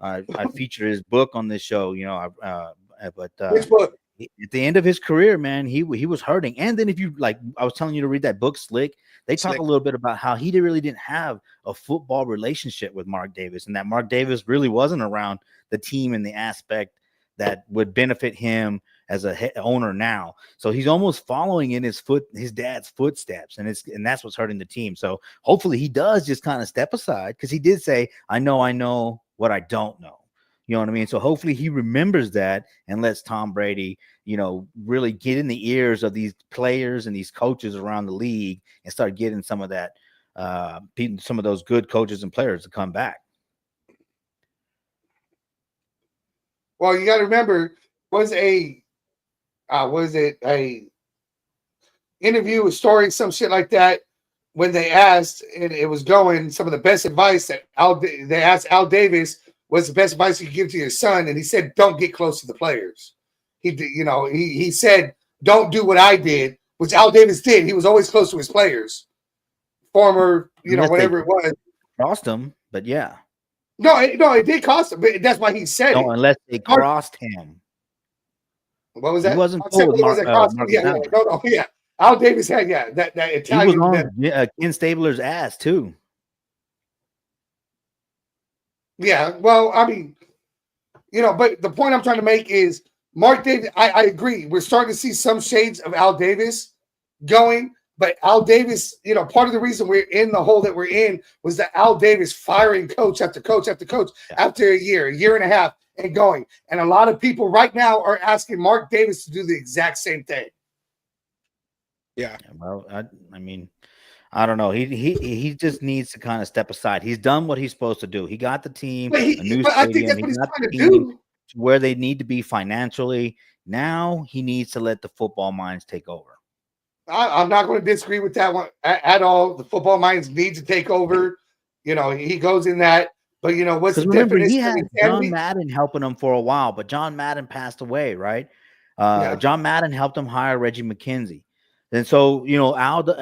I featured his book on this show, Which book? At the end of his career, man, he was hurting. And then if you I was telling you to read that book, Slick, they talk a little bit about how he really didn't have a football relationship with Mark Davis, and that Mark Davis really wasn't around the team in the aspect that would benefit him as a owner now. So he's almost following in his dad's footsteps, and that's what's hurting the team. So hopefully he does just kind of step aside, because he did say, I know what I don't know. You know what I mean? So hopefully he remembers that and lets Tom Brady, really get in the ears of these players and these coaches around the league and start getting some of that, some of those good coaches and players to come back. Well, you got to remember, was it a interview, a story, some shit like that, when they asked, and it was going, some of the best advice that they asked Al Davis, was the best advice you could give to your son, and he said, "Don't get close to the players." He said, "Don't do what I did," which Al Davis did. He was always close to his players. Former, whatever it was, cost him, but yeah, no, it did cost him. But that's why he said it. Unless they crossed him. What was that? He wasn't cool with Marcus Yeah. Al Davis had that Italian. He was on Ken Stabler's ass too. Yeah, well, I mean, but the point I'm trying to make is Mark Davis. I agree. We're starting to see some shades of Al Davis going, but Al Davis, part of the reason we're in the hole that we're in was that Al Davis firing coach after coach after coach after a year and a half and going. And a lot of people right now are asking Mark Davis to do the exact same thing. Yeah. Well, I mean, I don't know. He just needs to kind of step aside. He's done what he's supposed to do. He got the team a new stadium. I think that's what he's trying to do. To where they need to be financially. Now he needs to let the football minds take over. I'm not going to disagree with that one at all. The football minds need to take over. He goes in that. But what's the definition? He had John Madden helping him for a while, but John Madden passed away, right? John Madden helped him hire Reggie McKenzie. And so,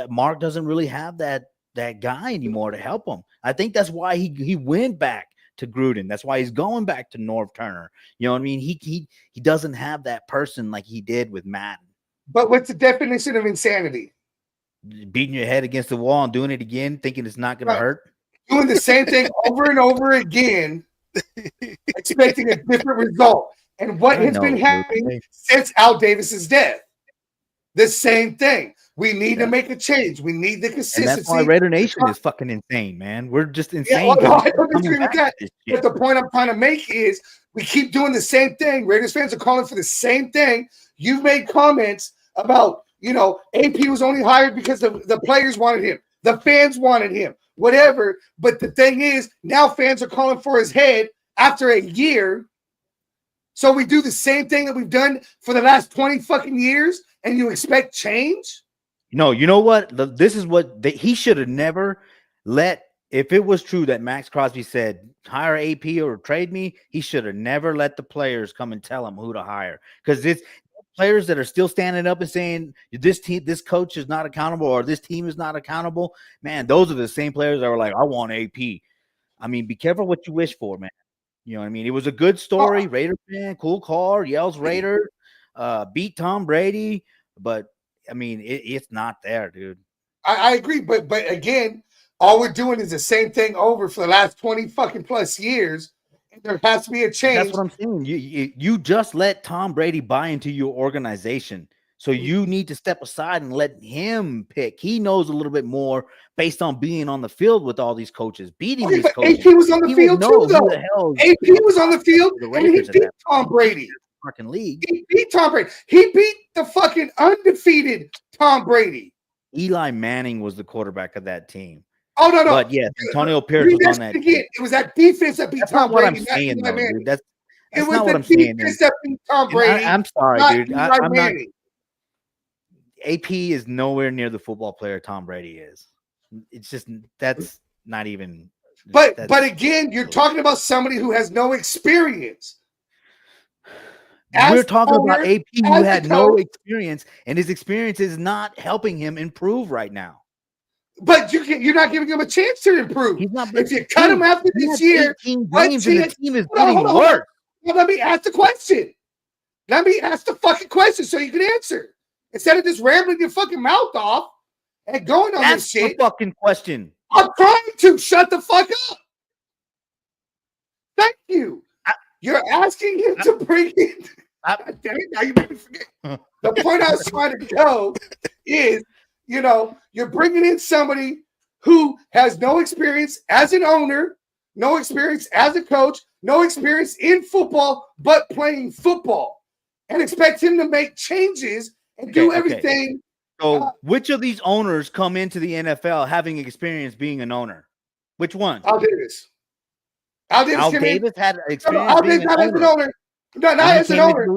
Mark doesn't really have that guy anymore to help him. I think that's why he went back to Gruden. That's why he's going back to Norv Turner. You know what I mean? He doesn't have that person like he did with Madden. But what's the definition of insanity? Beating your head against the wall and doing it again, thinking it's not going to hurt. Doing the same thing over and over again, expecting a different result. And what has been happening since Al Davis's death? The same thing. We need to make a change. We need the consistency. And that's why Raider Nation is fucking insane, man. We're just insane. I don't agree with that. But the point I'm trying to make is we keep doing the same thing. Raiders fans are calling for the same thing. You've made comments about, AP was only hired because the players wanted him. The fans wanted him. Whatever. But the thing is, now fans are calling for his head after a year. So we do the same thing that we've done for the last 20 fucking years, and you expect change? No, you know what? This is what he should have never let. If it was true that Max Crosby said, hire AP or trade me, he should have never let the players come and tell him who to hire. Because it's players that are still standing up and saying this coach is not accountable or this team is not accountable. Man, those are the same players that were like, I want AP. I mean, be careful what you wish for, man. You know what I mean? It was a good story. Raider fan, cool car, yells Raider, beat Tom Brady. But, I mean, it's not there, dude. I agree. But again, all we're doing is the same thing over for the last 20 fucking plus years. And there has to be a change. That's what I'm saying. You just let Tom Brady buy into your organization. So you need to step aside and let him pick. He knows a little bit more based on being on the field with all these coaches, beating these coaches. AP was on the field too, though. AP was on the field, and he beat Tom Brady. Fucking league. He beat Tom Brady. He beat the fucking undefeated Tom Brady. Eli Manning was the quarterback of that team. Oh, no. But yes, Antonio Pierce was on that team. It was that defense that beat That's Tom not Brady. What I'm saying, though, dude. That's it was not what I'm the saying. defense that beat Tom Brady. I'm sorry, dude. I'm not. Manning. AP is nowhere near the football player Tom Brady is. It's just that's not even. But again, you're talking about somebody who has no experience. We're talking about AP who had no experience, and his experience is not helping him improve right now. But you're not giving him a chance to improve. He's not. If you cut him after this year, 18 games and the team is getting worse. Well, let me ask the question. Let me ask the fucking question so you can answer. Instead of just rambling your fucking mouth off and going on this shit. That's the fucking question. I'm trying to shut the fuck up. Thank you. You're asking him to bring in. Now you made me forget. The point I was trying to go is, you're bringing in somebody who has no experience as an owner, no experience as a coach, no experience in football, but playing football, and expect him to make changes and do everything. So, which of these owners come into the NFL having experience being an owner? Which one? Al Davis. Al Davis had experience being an owner. No, not as an owner.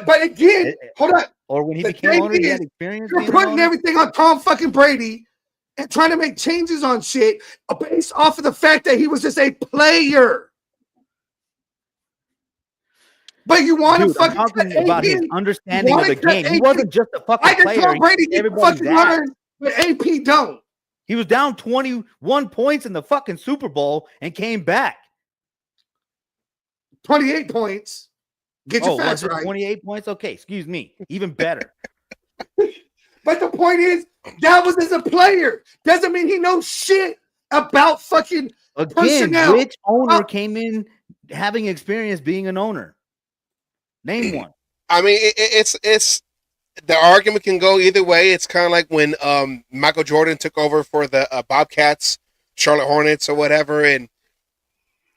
But again, hold on. Or when he became owner, he had experience. You're putting everything on Tom fucking Brady and trying to make changes on shit based off of the fact that he was just a player. But you want to fucking talking about his understanding of the game. He wasn't just a fucking player. Tom Brady fucking learn, but AP don't. He was down 21 points in the fucking Super Bowl and came back. 28 points. Get your facts right. 28 points? Okay, excuse me. Even better. But the point is, that was as a player. Doesn't mean he knows shit about fucking personnel. Which owner came in having experience being an owner? Name one. I mean, it's the argument can go either way. It's kind of like when Michael Jordan took over for the Bobcats, Charlotte Hornets, or whatever, and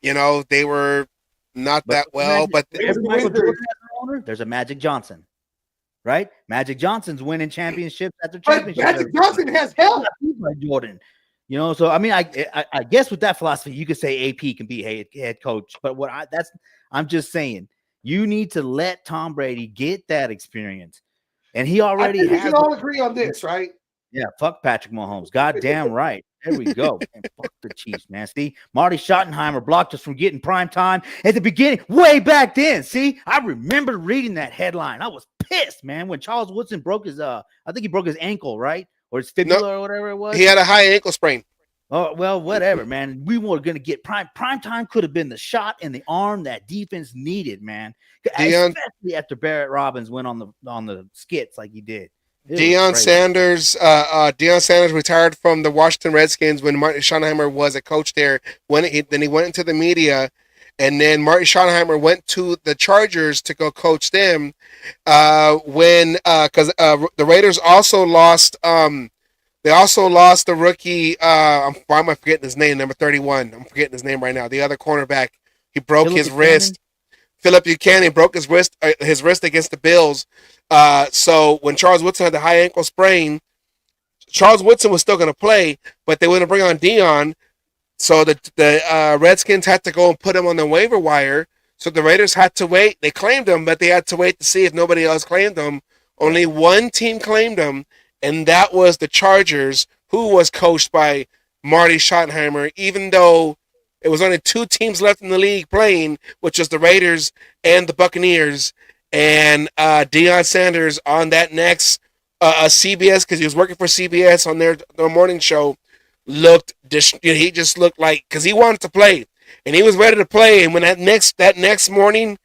they were not that well. But Michael Jordan has an owner. There's a Magic Johnson, right? Magic Johnson's winning championships after championships. Magic Johnson has help. Jordan. So I mean, I guess with that philosophy, you could say AP can be head coach, but I'm just saying. You need to let Tom Brady get that experience. And he already has. We can all agree on this, right? Yeah, fuck Patrick Mahomes. Goddamn right. There we go. And fuck the Chiefs, man. See, Marty Schottenheimer blocked us from getting prime time at the beginning, way back then. See, I remember reading that headline. I was pissed, man, when Charles Woodson broke his, I think he broke his ankle, right? Or his fibula or whatever it was. He had a high ankle sprain. Oh, well, whatever, man. We were going to get prime time could have been the shot in the arm that defense needed, man. Especially after Barrett Robbins went on the skits like he did. Deion Sanders retired from the Washington Redskins when Marty Schottenheimer was a coach there. Then he went into the media, and then Marty Schottenheimer went to the Chargers to go coach them. Because the Raiders also lost. They also lost the rookie. Why am I forgetting his name? Number 31. I'm forgetting his name right now. The other cornerback. He broke his wrist. Philip Buchanan broke his wrist against the Bills. So when Charles Woodson had the high ankle sprain, Charles Woodson was still going to play, but they wouldn't bring on Deion. So the Redskins had to go and put him on the waiver wire. So the Raiders had to wait. They claimed him, but they had to wait to see if nobody else claimed him. Only one team claimed him. And that was the Chargers, who was coached by Marty Schottenheimer, even though it was only two teams left in the league playing, which was the Raiders and the Buccaneers. And Deion Sanders on that next CBS, because he was working for CBS on their morning show, he just looked like, because he wanted to play. And he was ready to play. And when that next morning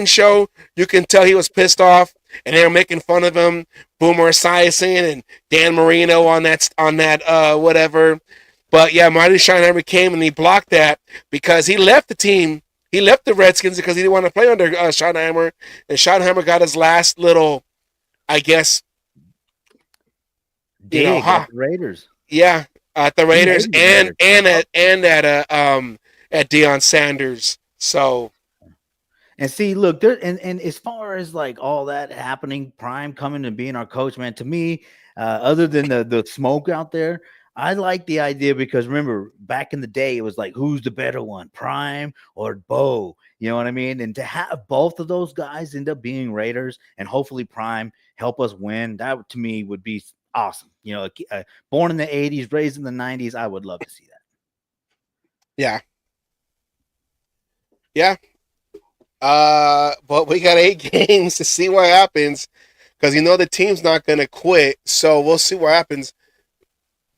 show, you can tell he was pissed off. And they were making fun of him, Boomer Esiason and Dan Marino on that whatever. But yeah, Marty Schottenheimer came and he blocked that because he left the team. He left the Redskins because he didn't want to play under Schottenheimer. And Schottenheimer got his last little, I guess, at the Raiders. Yeah, at the Raiders and at Deion Sanders. So. And see, look, there and as far as like all that happening, Prime coming and being our coach, man, to me, other than the smoke out there, I like the idea because remember, back in the day, it was like, who's the better one, Prime or Bo? You know what I mean? And to have both of those guys end up being Raiders and hopefully Prime help us win, that to me would be awesome. Born in the 80s, raised in the 90s, I would love to see that. Yeah. Yeah. But we got 8 games to see what happens because the team's not going to quit. So we'll see what happens.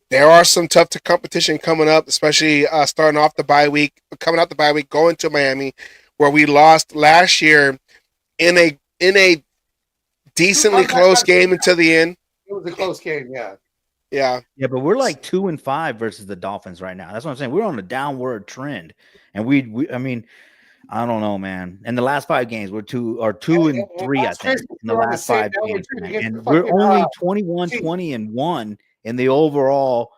There are some tough competition coming up, especially starting off the bye week, coming out the bye week, going to Miami, where we lost last year in a decently close game until the end. It was a close game, yeah. Yeah. Yeah, but we're like 2-5 versus the Dolphins right now. That's what I'm saying. We're on a downward trend, and I mean. I don't know, man. In the last 5 games, we're 2-3, I think. In the last 5 games, and we're only 21-20-1 in the overall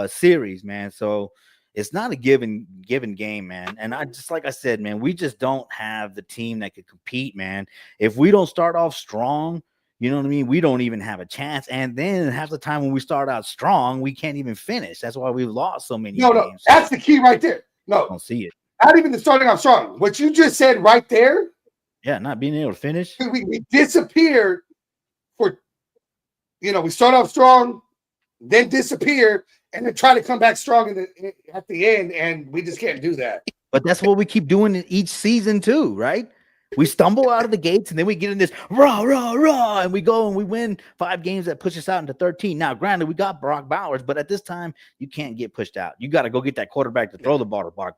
series, man. So It's not a given game, man. And I just, like I said, man, we just don't have the team that could compete, man. If we don't start off strong, you know what I mean? We don't even have a chance. And then half the time when we start out strong, we can't even finish. That's why we've lost so many games. No, that's the key right there. No, I don't see it. Not even the starting off strong. What you just said right there. Yeah, not being able to finish. We disappeared for, we start off strong, then disappear, and then try to come back strong at the end, and we just can't do that. But that's what we keep doing in each season too, right? We stumble out of the gates, and then we get in this rah, rah, rah, and we go and we win 5 games that push us out into 13. Now, granted, we got Brock Bowers, but at this time, you can't get pushed out. You got to go get that quarterback to throw the ball to Brock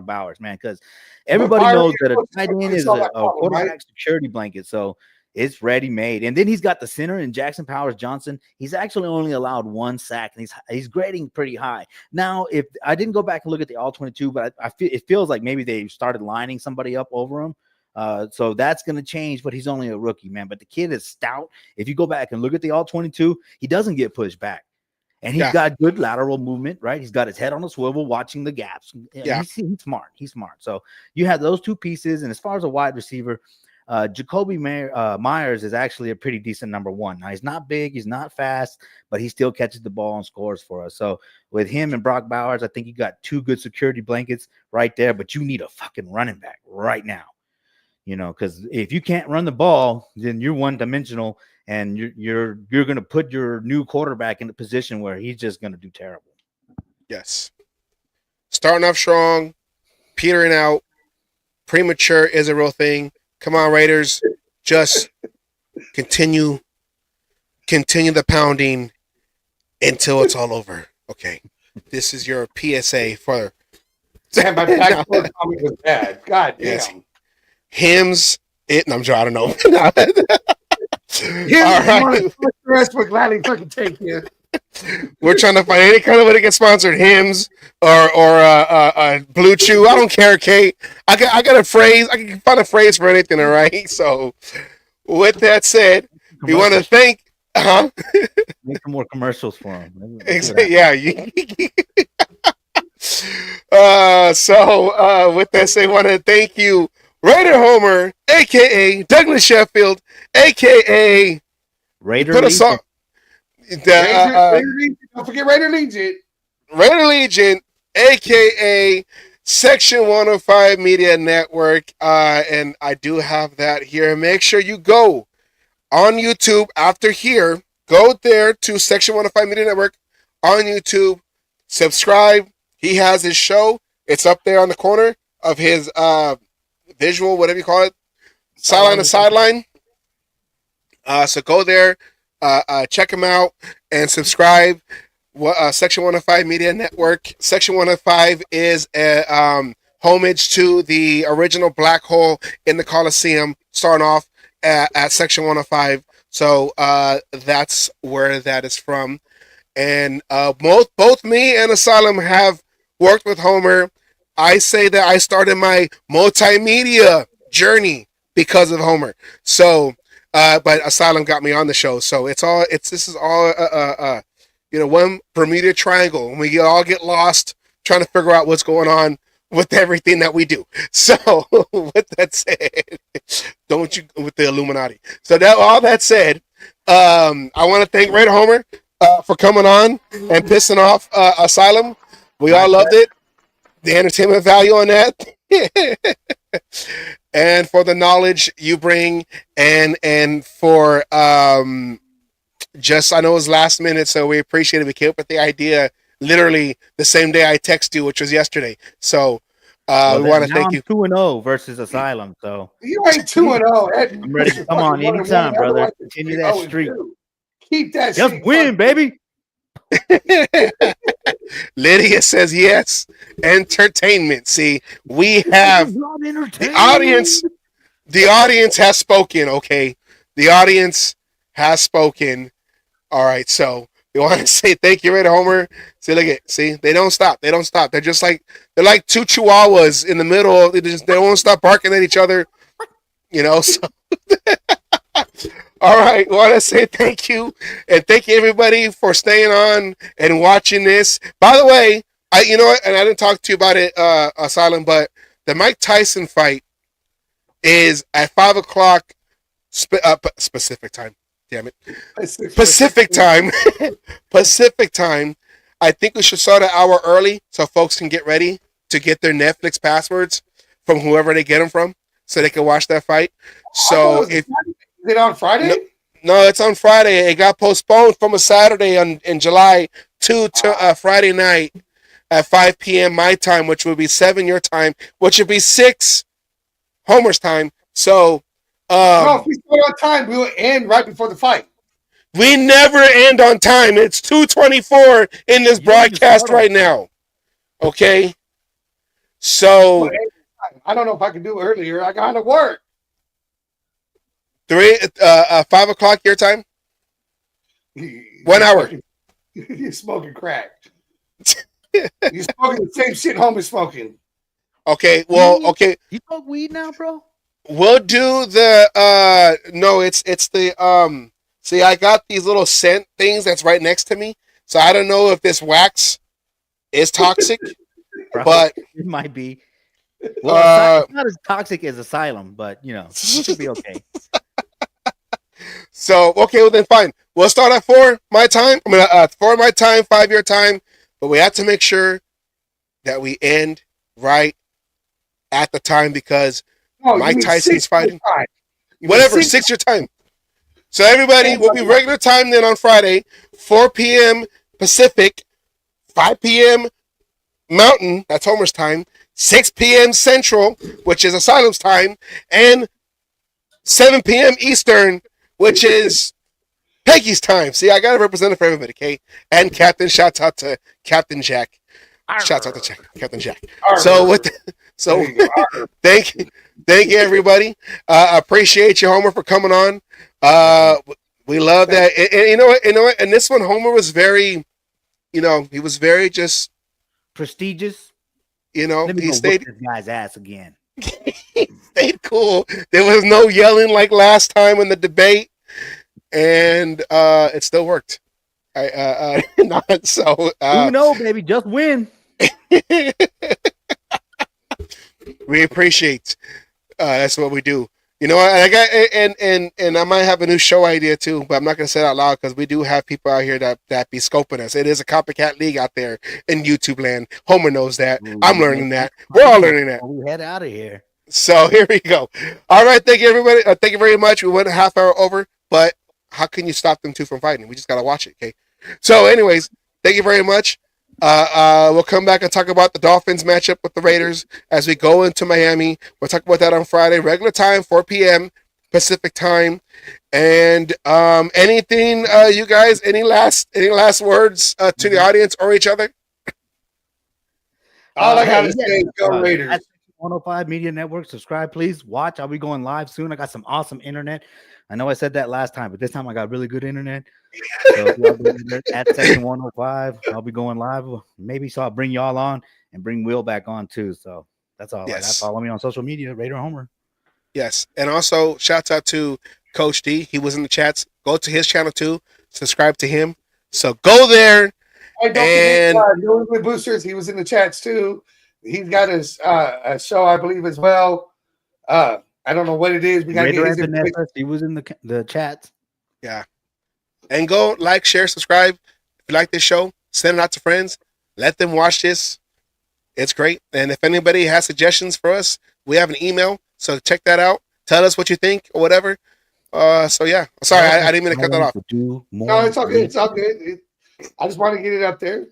Bowers, man, because everybody knows that a tight end is a quarterback security blanket, so it's ready-made. And then he's got the center in Jackson Powers Johnson. He's actually only allowed 1 sack, and he's grading pretty high. Now, if I didn't go back and look at the All-22, but I feel it feels like maybe they started lining somebody up over him. So that's going to change, but he's only a rookie, man. But the kid is stout. If you go back and look at the All-22, he doesn't get pushed back. And he's got good lateral movement, right? He's got his head on a swivel watching the gaps. Yeah. He's smart. He's smart. So you have those 2 pieces. And as far as a wide receiver, Jacoby Myers is actually a pretty decent number 1. Now, he's not big. He's not fast, but he still catches the ball and scores for us. So with him and Brock Bowers, I think you got 2 good security blankets right there, but you need a fucking running back right now. Because if you can't run the ball, then you're one-dimensional, and you're going to put your new quarterback in a position where he's just going to do terrible. Yes. Starting off strong, petering out, premature is a real thing. Come on, Raiders. Just continue the pounding until it's all over. Okay. This is your PSA for... Damn, my backboard comment was bad. God damn. Yes. Hymns, I don't know. We're gladly fucking take you. We're trying to find any kind of way to get sponsored. Hymns or Blue Chew. I don't care, Kate. I got a phrase. I can find a phrase for anything. All right. So, with that said, we want to thank. Make some more commercials for him. Yeah. With that said, I want to thank you, Raider Homer, a.k.a. Douglas Sheffield, a.k.a. Raider put a song. Don't forget Raider Legion. Raider Legion, a.k.a. Section 105 Media Network. And I do have that here. Make sure you go on YouTube after here. Go there to Section 105 Media Network on YouTube. Subscribe. He has his show. It's up there on the corner of his visual, whatever you call it, sideline to sideline. So go there, check him out, and subscribe. Section 105 Media Network. Section 105 is a homage to the original black hole in the Coliseum, starting off at Section 105. So that's where that is from. And both me and Asylum have worked with Homer. I say that I started my multimedia journey because of Homer. So, but Asylum got me on the show. So this is all one Bermuda Triangle, and we all get lost trying to figure out what's going on with everything that we do. So, with that said, with the Illuminati. So all that said, I want to thank Raider Homer for coming on and pissing off Asylum. We all loved it. The entertainment value on that. And for the knowledge you bring, and for just, I know it was last minute, so we appreciate it. We came up with the idea literally the same day I texted you, which was yesterday. So we want to thank you. 2-0 versus Asylum. So you ain't 2-0. I'm ready to come on anytime, brother. Continue that streak. Keep that. Just win, baby. Lydia says yes. Entertainment. See, we have the audience. The audience has spoken. Okay, the audience has spoken. All right, so we want to say thank you, Raider Homer. See, look at, see, they don't stop. They don't stop. They're just like, they're like 2 chihuahuas in the middle. They won't stop barking at each other. So. All right, we want to say thank you, and thank you everybody for staying on and watching this. By the way, You know what? And I didn't talk to you about it, Asylum, but the Mike Tyson fight is at 5:00 Pacific time. Damn it, Pacific time. Pacific time. I think we should start an hour early so folks can get ready to get their Netflix passwords from whoever they get them from, so they can watch that fight. So is it on Friday? No, it's on Friday. It got postponed from a Saturday in July to Friday night at 5 p.m. my time, which would be 7 your time, which would be 6 Homer's time. So, no, if we start on time, we will end right before the fight. We never end on time. It's 2:24 in this broadcast right now. Okay? So I don't know if I can do it earlier. I got to work. 5:00 your time? 1 hour. You're smoking crack. You're smoking the same shit Homer's smoking. Okay, well, okay. You smoke weed now, bro? We'll do the no, it's the see, I got these little scent things that's right next to me. So I don't know if this wax is toxic, but it might be. Well, it's not as toxic as Asylum, but you know, it should be okay. So okay, well then fine. We'll start at 4 my time. 4 my time, 5 your time. But we have to make sure that we end right at the time because Mike Tyson's fighting. Whatever, 6 your time. So everybody will be regular time then on Friday, 4 p.m. Pacific, 5 p.m. Mountain, that's Homer's time, 6 p.m. Central, which is Asylum's time, and 7 p.m. Eastern, which is Peggy's time. See, I got to represent it for everybody, okay? And Captain, shouts out to Captain Jack. Shouts out to Captain Jack. So thank you everybody. Appreciate you, Homer, for coming on. We love that. And you know what? And this one, Homer was very, he was very just prestigious. He stayed this guy's ass again. He stayed cool. There was no yelling like last time in the debate, and it still worked. Not so. Who knows, baby? Just win. We appreciate. That's what we do. You know, and I got and I might have a new show idea too, but I'm not gonna say it out loud because we do have people out here that be scoping us. It is a copycat league out there in YouTube land. Homer knows that. I'm learning that. We're all learning that. We head out of here. So here we go. All right, thank you everybody. Thank you very much. We went a half hour over, but how can you stop them two from fighting? We just gotta watch it, okay? So, anyways, thank you very much. We'll come back and talk about the Dolphins matchup with the Raiders as we go into Miami. We'll talk about that on Friday, regular time, 4 p.m. Pacific time. And anything, you guys, any last words to the audience or each other? All I gotta say is go Raiders. 105 Media Network. Subscribe, please. Watch. I'll be going live soon. I got some awesome internet. I know I said that last time, but this time I got really good internet. So at Section 105, I'll be going live. Maybe so I'll bring y'all on and bring Will back on too. So that's all. Yes. Follow me on social media, Raider Homer. Yes. And also shouts out to Coach D. He was in the chats. Go to his channel too. Subscribe to him. So go there. And New England Boosters, he was in the chats too. He's got his a show, I believe, as well. I don't know what it is. We got to get his information. He was in the chats. Yeah. And go like, share, subscribe. If you like this show, send it out to friends. Let them watch this. It's great. And if anybody has suggestions for us, we have an email. So check that out. Tell us what you think or whatever. So yeah. Sorry, I didn't mean to cut that off. No, it's all good. It's all good. I just want to get it up there,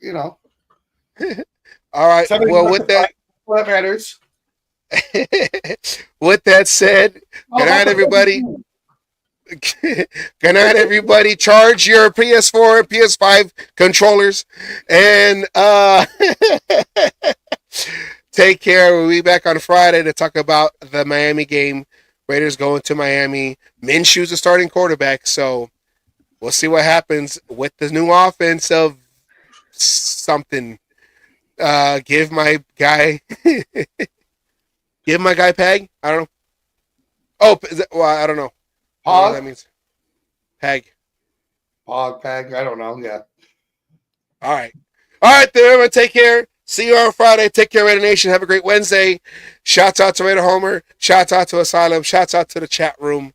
All right. Well, with that matters. With that said, good night, everybody. Good night, everybody. Charge your PS4 and PS5 controllers, and take care. We'll be back on Friday to talk about the Miami game. Raiders going to Miami. Minshew's the starting quarterback, so we'll see what happens with the new offense of something. Give my guy Peg. I don't know. Oh, I don't know. Pog? That means Peg. Peg. I don't know. Yeah. All right. Then everyone take care. See you on Friday. Take care, Raider Nation. Have a great Wednesday. Shouts out to Raider Homer. Shouts out to Asylum. Shouts out to the chat room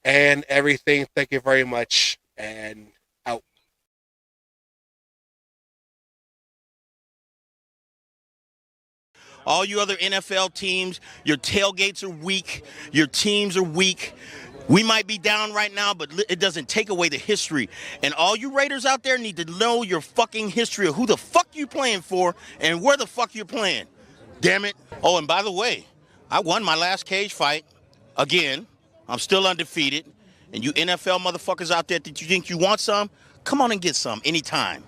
and everything. Thank you very much. And out. All you other NFL teams, your tailgates are weak. Your teams are weak. We might be down right now, but it doesn't take away the history. And all you Raiders out there need to know your fucking history of who the fuck you playing for and where the fuck you're playing. Damn it. Oh, and by the way, I won my last cage fight. Again, I'm still undefeated. And you NFL motherfuckers out there that you think you want some, come on and get some anytime.